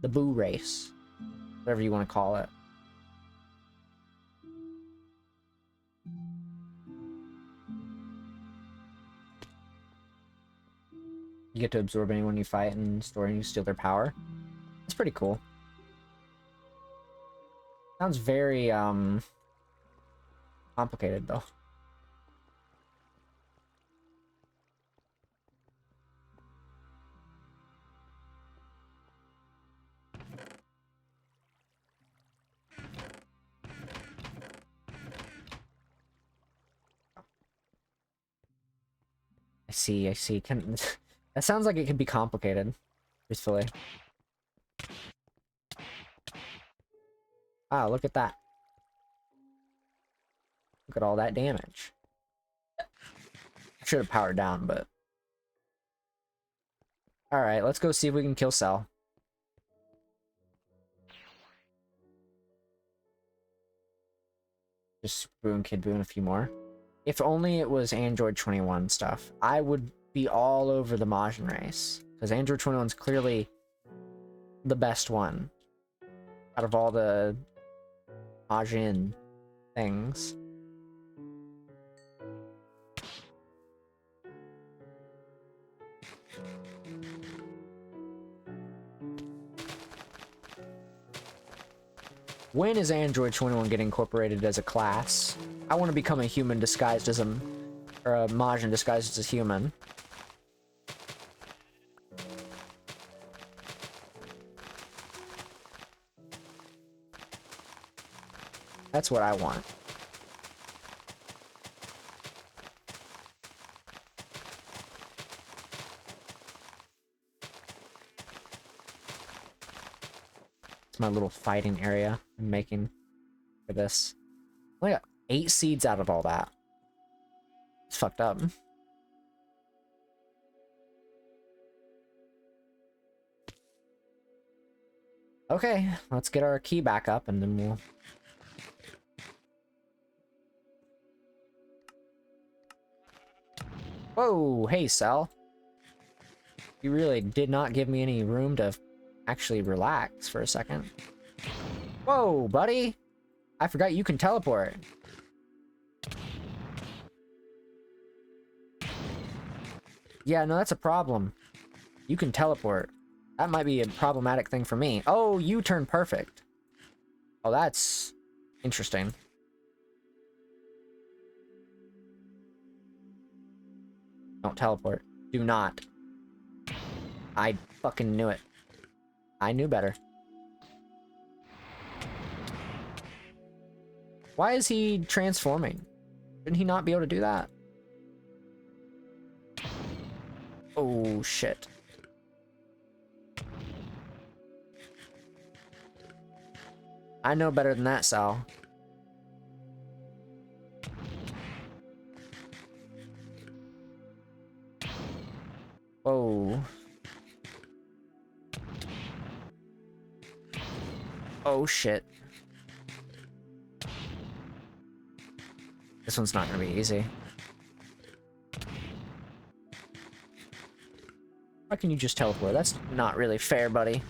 The Buu race, whatever you want to call it. You get to absorb anyone you fight and store and you steal their power. It's pretty cool. Sounds very complicated though. I see. That sounds like it could be complicated, truthfully. Wow, look at that. Look at all that damage. I should have powered down, but... Alright, let's go see if we can kill Cell. Just Boo and Kid Boo and a few more. If only it was Android 21 stuff. I would be all over the Majin race. Because Android 21 is clearly the best one. Out of all the Majin things. When is Android 21 getting incorporated as a class? I want to become a human disguised as a... or a Majin disguised as a human. That's what I want. It's my little fighting area I'm making for this. I only got 8 seeds out of all that. It's fucked up. Okay, let's get our key back up and then we'll... Whoa, hey, Cell. You really did not give me any room to actually relax for a second. Whoa, buddy! I forgot you can teleport. Yeah, no, that's a problem. You can teleport. That might be a problematic thing for me. Oh, you turned perfect. Oh, that's interesting. Don't teleport. Do not. I fucking knew it. I knew better. Why is he transforming? Shouldn't he not be able to do that? Oh, shit. I know better than that, Sal. Whoa. Oh, shit. This one's not gonna be easy. Why can you just teleport? That's not really fair, buddy.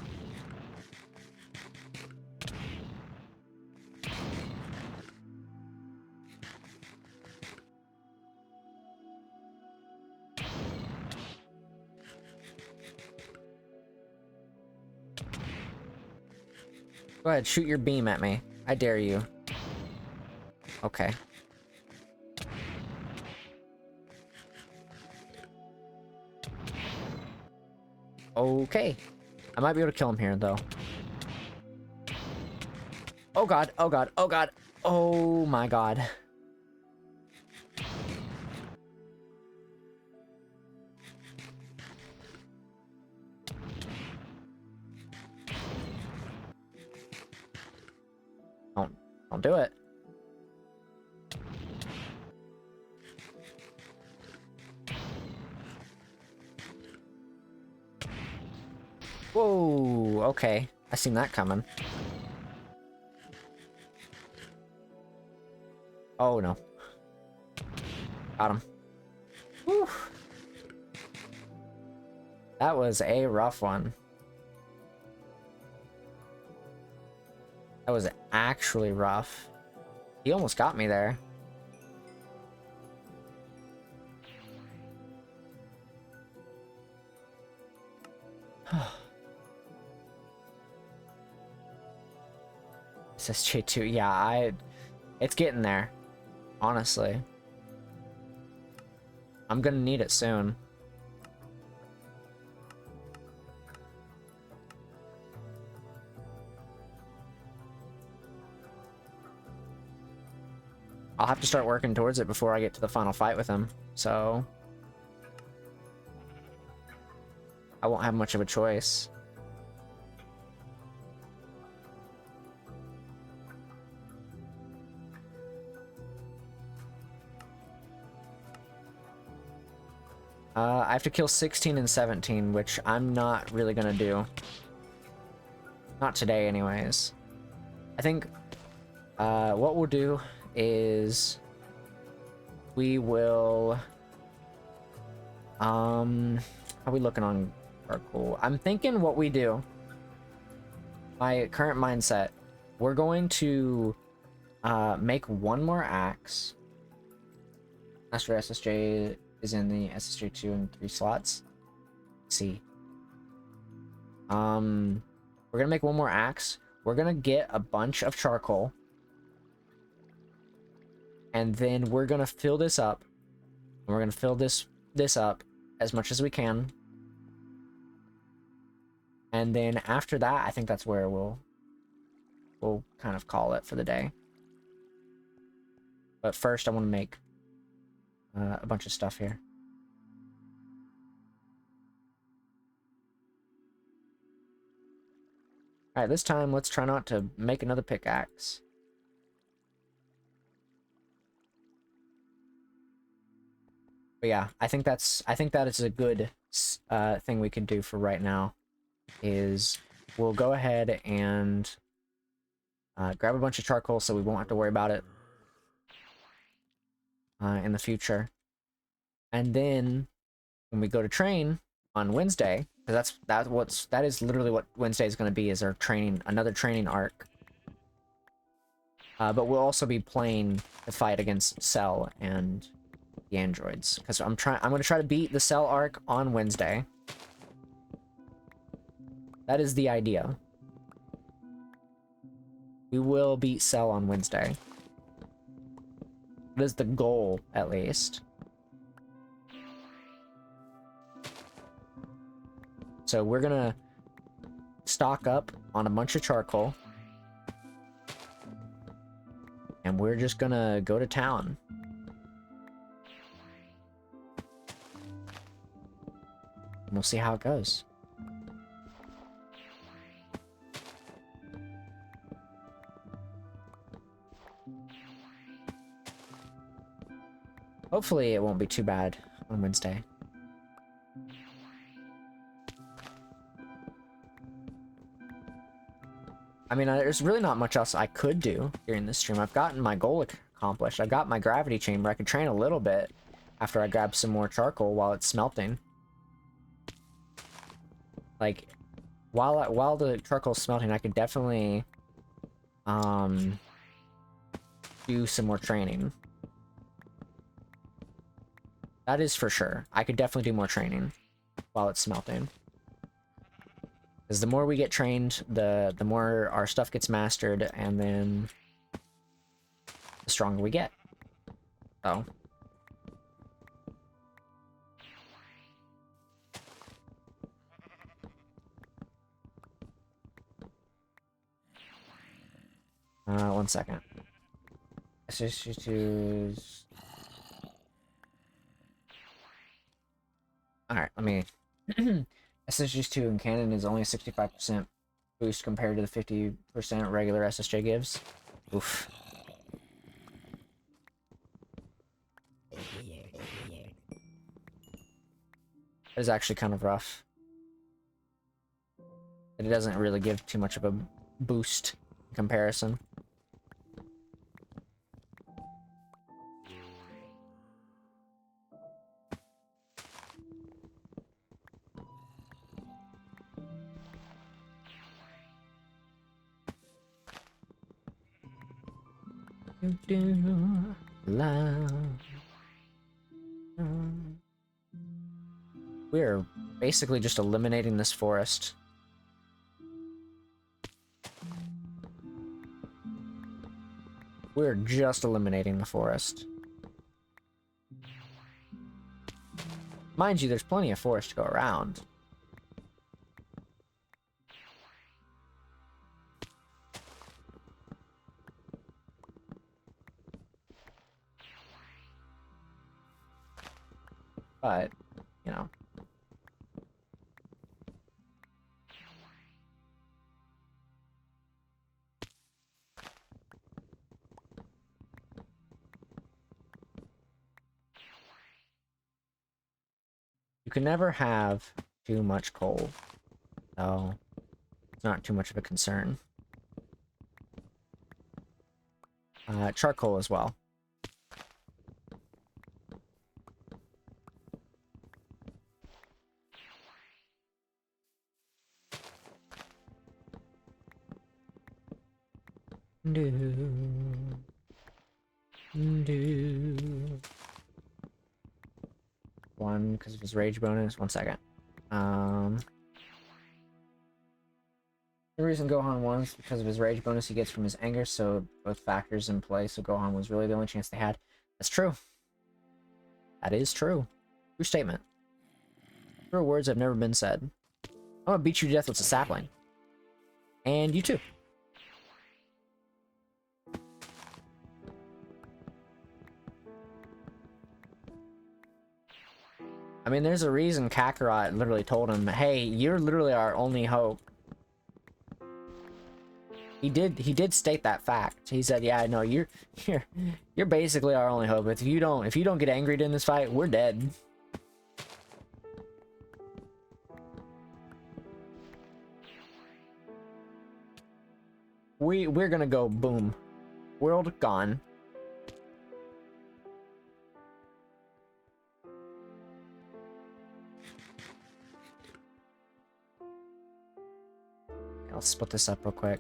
Go ahead, shoot your beam at me. I dare you. Okay. Okay. I might be able to kill him here, though. Oh god, oh god, oh god. Oh my god. Don't do it. Whoa, okay. I seen that coming. Oh no. Got him. Whew. That was a rough one. That was actually rough. He almost got me there. SSJ2, yeah, it's getting there. Honestly. I'm gonna need it soon. I'll have to start working towards it before I get to the final fight with him, so I won't have much of a choice. I have to kill 16 and 17, which I'm not really gonna do. Not today, anyways. I think what we'll do is we will how are we looking on Parkour? I'm thinking what we do, my current mindset, we're going to make one more axe. Master SSJ is in the SSJ2 and 3 slots. Let's see. We're gonna make one more axe. We're gonna get a bunch of charcoal. And then we're gonna fill this up. And we're gonna fill this up as much as we can. And then after that, I think that's where we'll kind of call it for the day. But first, I want to make a bunch of stuff here. Alright, this time let's try not to make another pickaxe. But yeah, I think that is a good thing we can do for right now. Is we'll go ahead and grab a bunch of charcoal so we won't have to worry about it in the future. And then when we go to train on Wednesday, because that is literally what Wednesday is going to be, is our training, another training arc. But we'll also be playing the fight against Cell and the androids, because I'm going to try to beat the Cell arc on Wednesday. That is the idea. We will beat Cell on Wednesday. That is the goal, at least. So we're gonna stock up on a bunch of charcoal. And we're just gonna go to town. And we'll see how it goes. Hopefully it won't be too bad on Wednesday. I mean, there's really not much else I could do during this stream. I've gotten my goal accomplished. I got my gravity chamber. I could train a little bit after I grab some more charcoal while it's smelting. Like, while the charcoal's smelting, I could definitely do some more training. That is for sure. I could definitely do more training while it's smelting. Because the more we get trained, the more our stuff gets mastered, and then the stronger we get. So. One second. SSG2's... Alright, let me... SSG2 in Canon is only 65% boost compared to the 50% regular SSJ gives. Oof. That is actually kind of rough. It doesn't really give too much of a boost in comparison. We're basically just eliminating this forest. We're just eliminating the forest. Mind you, there's plenty of forest to go around. But, you know. You can never have too much coal, so it's not too much of a concern. Charcoal as well. One because of his rage bonus. 1 second. The reason Gohan won is because of his rage bonus he gets from his anger, so both factors in play, so Gohan was really the only chance they had. That's true. That is true. True statement. True words have never been said. I'm gonna beat you to death with a sapling. And you too. I mean, there's a reason Kakarot literally told him, hey, you're literally our only hope. He did state that fact. He said, yeah, no, you're basically our only hope. If you don't get angry in this fight, we're dead. We're gonna go boom. World gone. I'll split this up real quick.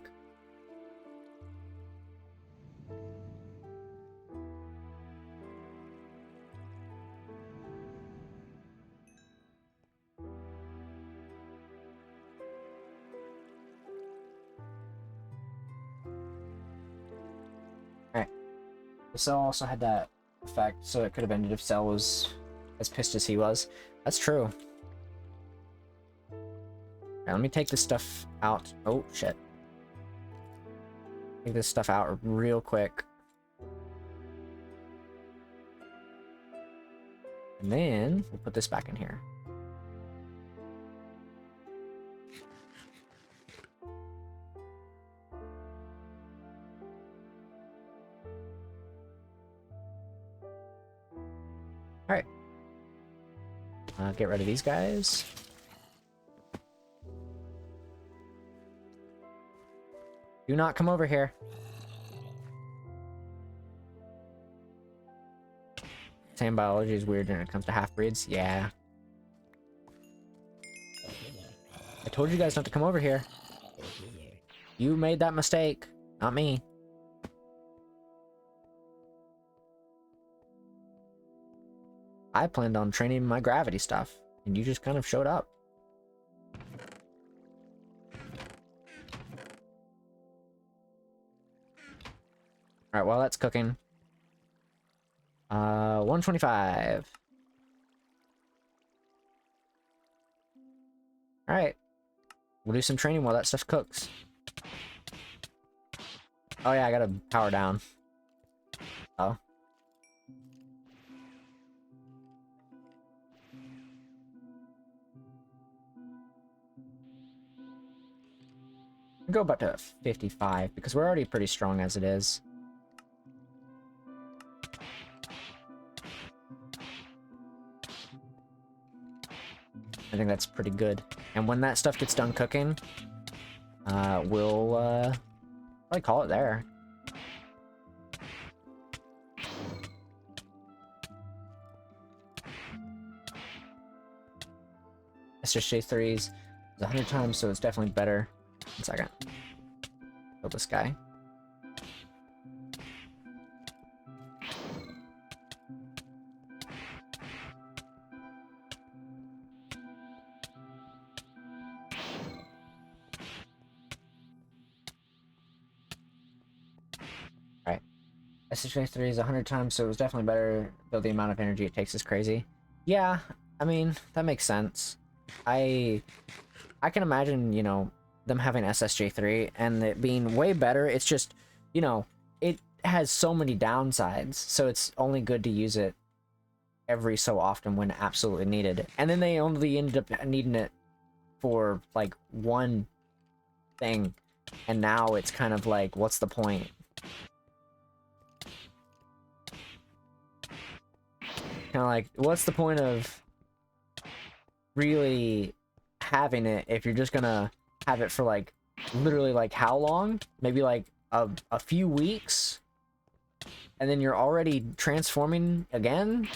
Alright. The Cell also had that effect, so it could have ended if Cell was as pissed as he was. That's true. Alright, let me take this stuff out. Oh, shit. Take this stuff out real quick. And then we'll put this back in here. Alright. Get rid of these guys. Do not come over here. Same biology is weird when it comes to half-breeds. Yeah. I told you guys not to come over here. You made that mistake, not me. I planned on training my gravity stuff, and you just kind of showed up. Alright, while that's cooking. 125. Alright. We'll do some training while that stuff cooks. Oh yeah, I gotta power down. Oh. Go about to 55, because we're already pretty strong as it is. I think that's pretty good. And when that stuff gets done cooking, we'll probably call it there. SSJ3's 100 times, so it's definitely better. 1 second. Kill this guy. Alright. SSJ3 is 100 times, so it was definitely better, though the amount of energy it takes is crazy. Yeah, I mean, that makes sense. I can imagine, you know, them having SSJ3 and it being way better. It's just, you know, it has so many downsides, so it's only good to use it every so often when absolutely needed. And then they only ended up needing it for, like, one thing, and now it's kind of like, what's the point? Kind of like, what's the point of really having it if you're just gonna have it for, like, literally, like, how long? Maybe, like, a few weeks? And then you're already transforming again?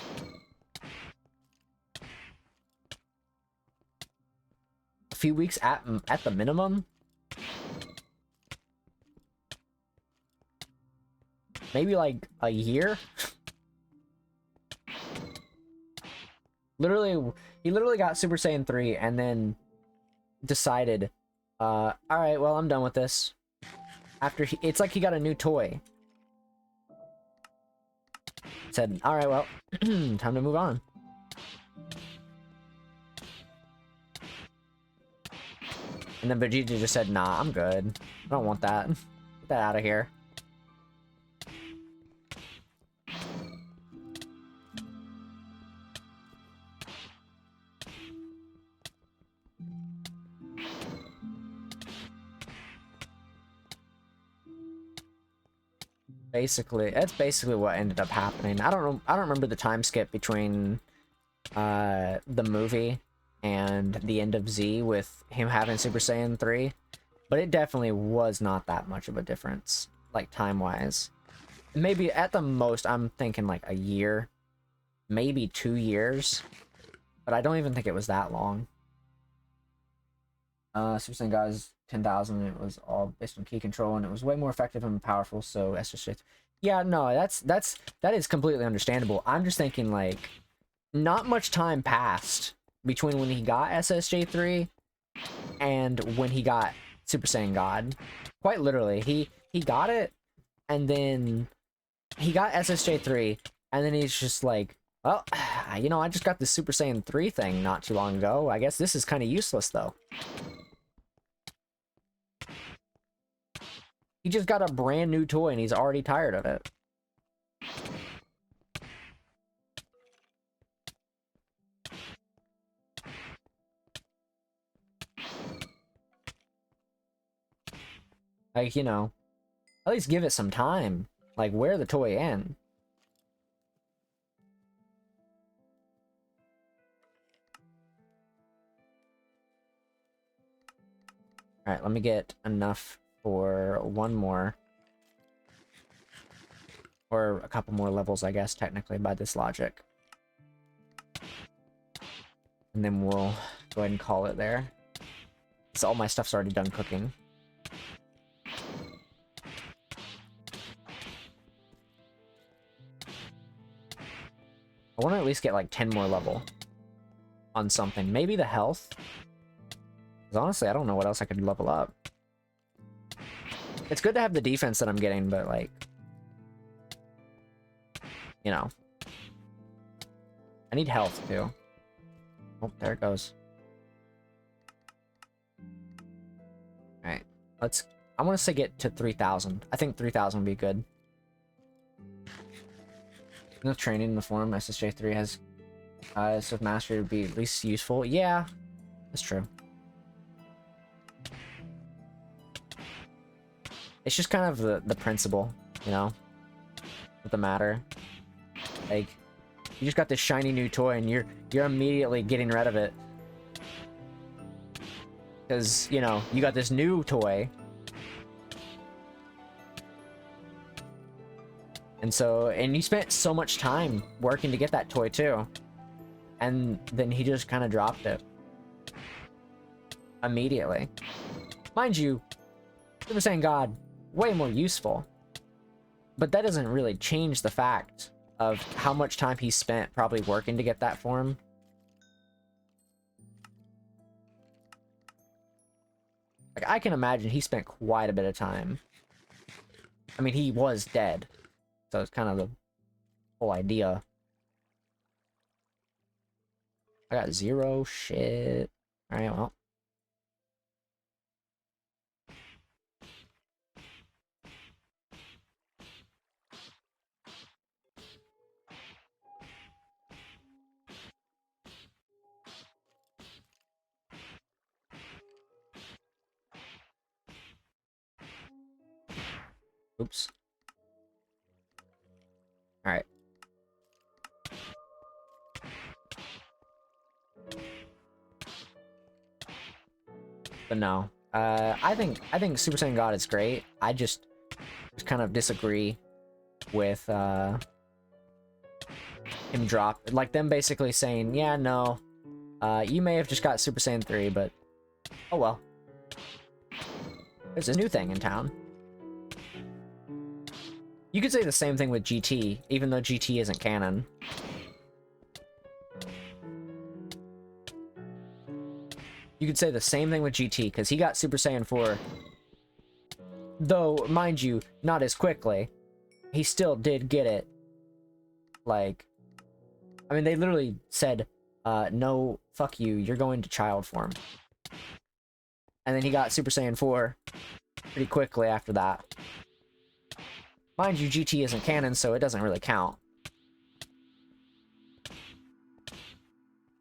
A few weeks at the minimum? Maybe, like, a year? Literally, he literally got Super Saiyan 3 and then decided, alright, well, I'm done with this. After it's like he got a new toy. Said, alright, well, time to move on. And then Vegeta just said, nah, I'm good. I don't want that. Get that out of here. Basically, that's basically what ended up happening. I don't remember the time skip between the movie and the end of Z with him having Super Saiyan 3, but it definitely was not that much of a difference, like, time-wise. Maybe at the most, I'm thinking like a year, maybe 2 years, but I don't even think it was that long. Super Saiyan God is 10,000, it was all based on key control, and it was way more effective and powerful, so SSJ... Yeah, no, that is completely understandable. I'm just thinking, like, not much time passed between when he got SSJ3 and when he got Super Saiyan God. Quite literally, he got it, and then he got SSJ3, and then he's just like, well, you know, I just got the Super Saiyan 3 thing not too long ago. I guess this is kind of useless, though. He just got a brand new toy, and he's already tired of it. Like, you know, at least give it some time. Like, wear the toy in. Alright, let me get enough for one more. Or a couple more levels, I guess, technically, by this logic. And then we'll go ahead and call it there. So all my stuff's already done cooking. I want to at least get like 10 more level on something. Maybe the health. Because honestly, I don't know what else I could level up. It's good to have the defense that I'm getting, but like, you know, I need health too. Oh, there it goes. All right, I want to say get to 3,000. I think 3,000 would be good. Enough training in the form SSJ3 has Swift Mastery would be at least useful. Yeah, that's true. It's just kind of the principle, you know, with the matter. Like, you just got this shiny new toy and you're immediately getting rid of it. Because, you know, you got this new toy. And so, and you spent so much time working to get that toy too. And then he just kind of dropped it. Immediately. Mind you, Super Saiyan God, way more useful. But that doesn't really change the fact of how much time he spent probably working to get that form. Like, I can imagine he spent quite a bit of time. I mean, he was dead. So it's kind of the whole idea. I got 0 shit. Alright, well. Oops. Alright. But no. I think Super Saiyan God is great. I just kind of disagree with him like them basically saying, yeah, no, you may have just got Super Saiyan 3, but oh well. There's a new thing in town. You could say the same thing with GT, even though GT isn't canon. You could say the same thing with GT, because he got Super Saiyan 4. Though, mind you, not as quickly. He still did get it. Like, I mean, they literally said, no, fuck you, you're going to child form. And then he got Super Saiyan 4 pretty quickly after that. Mind you, GT isn't canon, so it doesn't really count.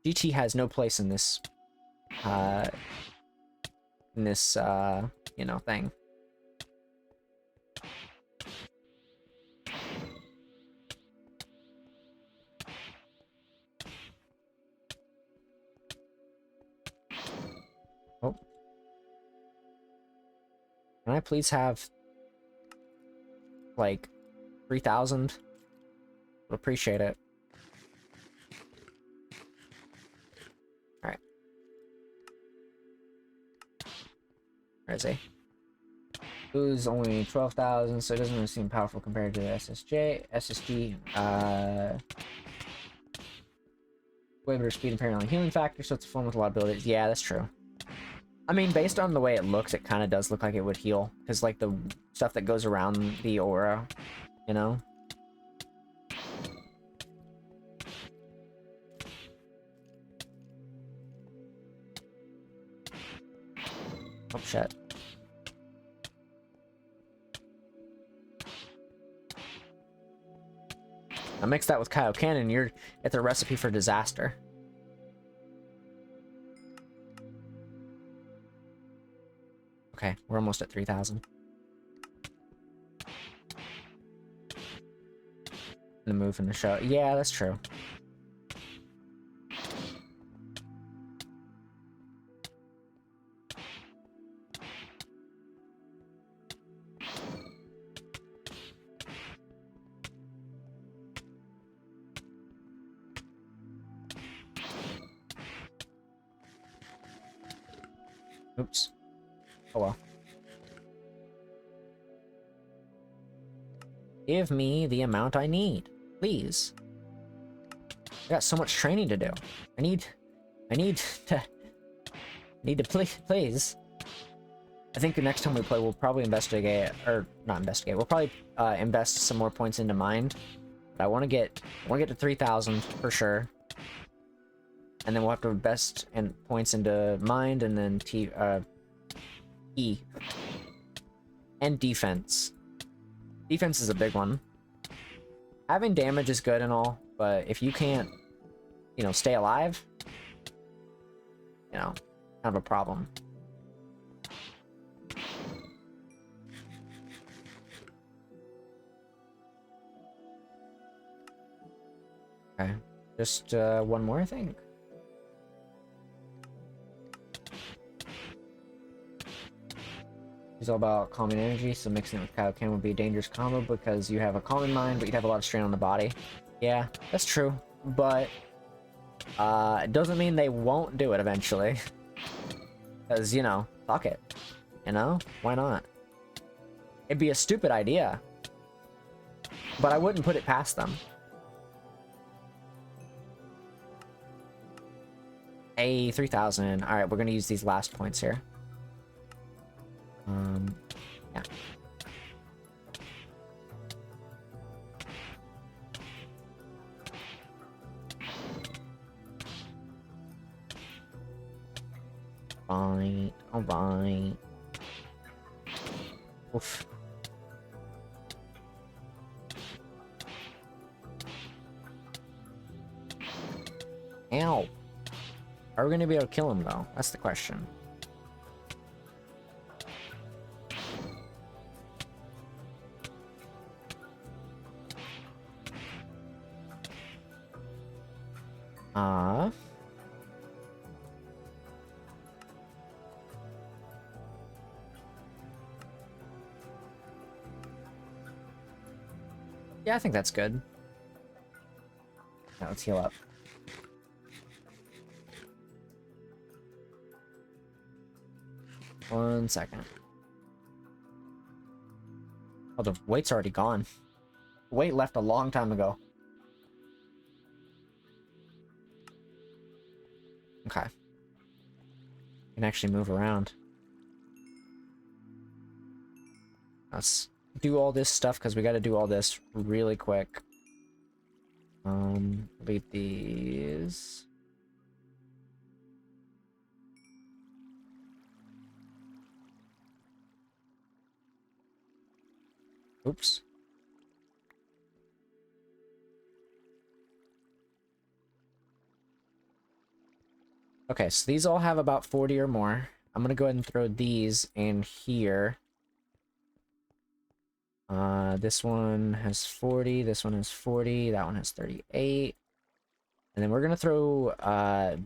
GT has no place in this, you know, thing. Oh. Can I please have, like, 3,000? Would appreciate it. Alright. Where is he? Who's only 12,000, so it doesn't really seem powerful compared to the SSG. Way better speed, apparently healing factor, so it's a form with a lot of abilities. Yeah, that's true. I mean, based on the way it looks, it kind of does look like it would heal. Because, like, the stuff that goes around the aura, you know? Oh, shit. Now mix that with Kaioken and you're at the recipe for disaster. Okay, we're almost at 3,000. The move in the show. Yeah, that's true. Oops. Oh well. Give me the amount I need, please. I got so much training to do. I need to please. I think the next time we play, we'll probably investigate, or not investigate. We'll probably invest some more points into mind. But I want to get to 3,000 for sure, and then we'll have to invest in points into mind, and then E and defense. Defense is a big one. Having damage is good and all, but if you can't, you know, stay alive, you know, kind of a problem. Okay, just one more, I think. It's all about calming energy, so mixing it with Kaioken would be a dangerous combo because you have a calming mind, but you'd have a lot of strain on the body. Yeah, that's true, but it doesn't mean they won't do it eventually. Because, you know, fuck it. You know? Why not? It'd be a stupid idea, but I wouldn't put it past them. A 3,000. Alright, we're gonna use these last points here. Yeah. Fine. Alright. Oof. Ow. Are we gonna be able to kill him, though? That's the question. Yeah, I think that's good. Now let's heal up. One second. Oh, the weight's already gone. The weight left a long time ago. Okay. Can actually move around. Let's do all this stuff because we got to do all this really quick. Delete these. Oops. Okay, so these all have about 40 or more. I'm gonna go ahead and throw these in here. This one has 40, this one has 40, that one has 38. And then we're gonna throw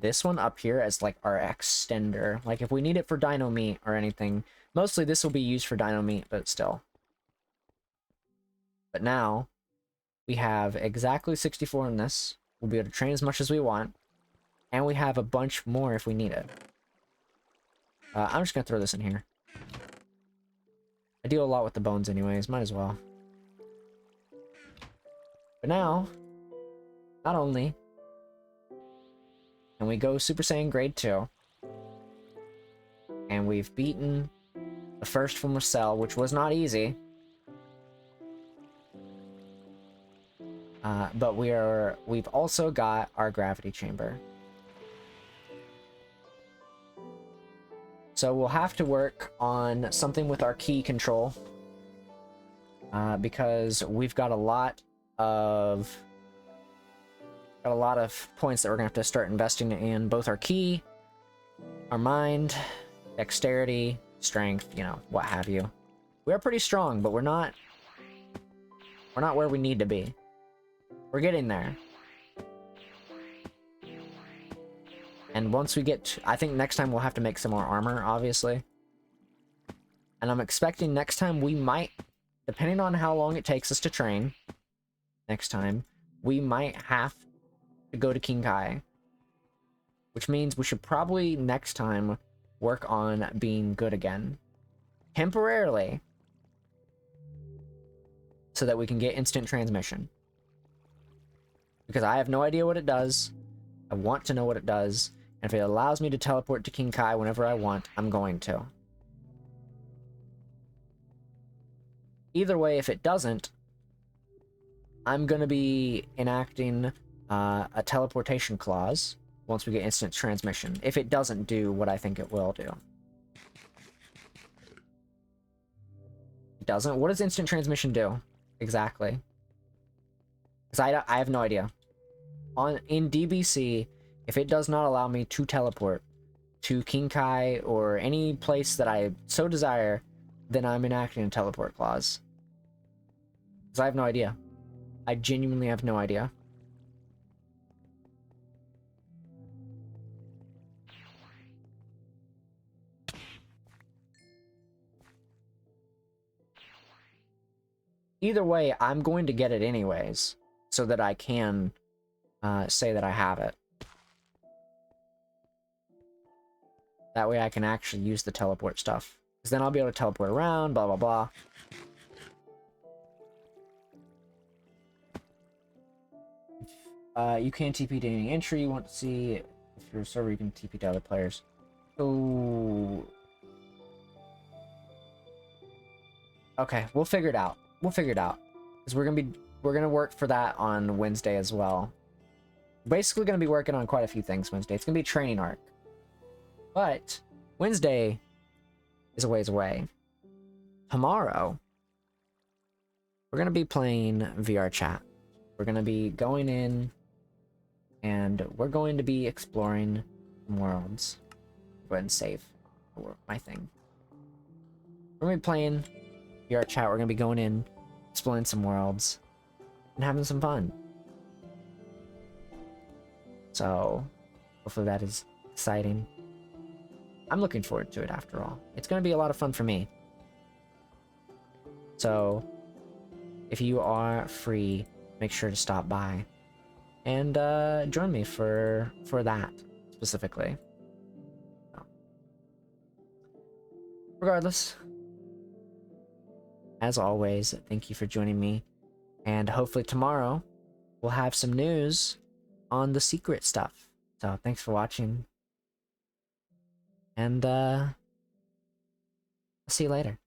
this one up here as like our extender. Like if we need it for dino meat or anything. Mostly this will be used for dino meat, but still. But now we have exactly 64 in this. We'll be able to train as much as we want. And we have a bunch more if we need it. I'm just gonna throw this in here. I deal a lot with the bones anyways, might as well. But now, not only can we go Super Saiyan Grade 2, and we've beaten the first form of Cell, which was not easy. But we've also got our gravity chamber. So we'll have to work on something with our key control. Because we've got a lot of points that we're gonna have to start investing in both our key, our mind, dexterity, strength, you know, what have you. We are pretty strong, but we're not where we need to be. We're getting there. And once we get I think next time we'll have to make some more armor, obviously. And I'm expecting next time we might, depending on how long it takes us to train, next time, we might have to go to King Kai. Which means we should probably, next time, work on being good again. Temporarily. So that we can get instant transmission. Because I have no idea what it does. I want to know what it does. And if it allows me to teleport to King Kai whenever I want, I'm going to. Either way, if it doesn't, I'm going to be enacting a teleportation clause once we get instant transmission, if it doesn't do what I think it will do. It doesn't? What does instant transmission do? Exactly. Because I have no idea. In DBC, if it does not allow me to teleport to King Kai or any place that I so desire, then I'm enacting a teleport clause. Because I have no idea. I genuinely have no idea. Either way, I'm going to get it anyways, so that I can say that I have it. That way I can actually use the teleport stuff. Because then I'll be able to teleport around, blah, blah, blah. You can TP to any entry you want to see. If you're a server, you can TP to other players. So... okay, we'll figure it out. We'll figure it out. Because we're gonna work for that on Wednesday as well. Basically gonna be working on quite a few things Wednesday. It's gonna be a training arc. But Wednesday is a ways away. Tomorrow, we're gonna be playing VR chat. We're gonna be going in and we're going to be exploring some worlds. Go ahead and save my thing. We're gonna be playing VR chat. We're gonna be going in, exploring some worlds, and having some fun. So, hopefully that is exciting. I'm looking forward to it after all. It's gonna be a lot of fun for me. So, if you are free, make sure to stop by and join me for that specifically. So. Regardless, as always, thank you for joining me, and hopefully tomorrow we'll have some news on the secret stuff. So thanks for watching, and I'll see you later.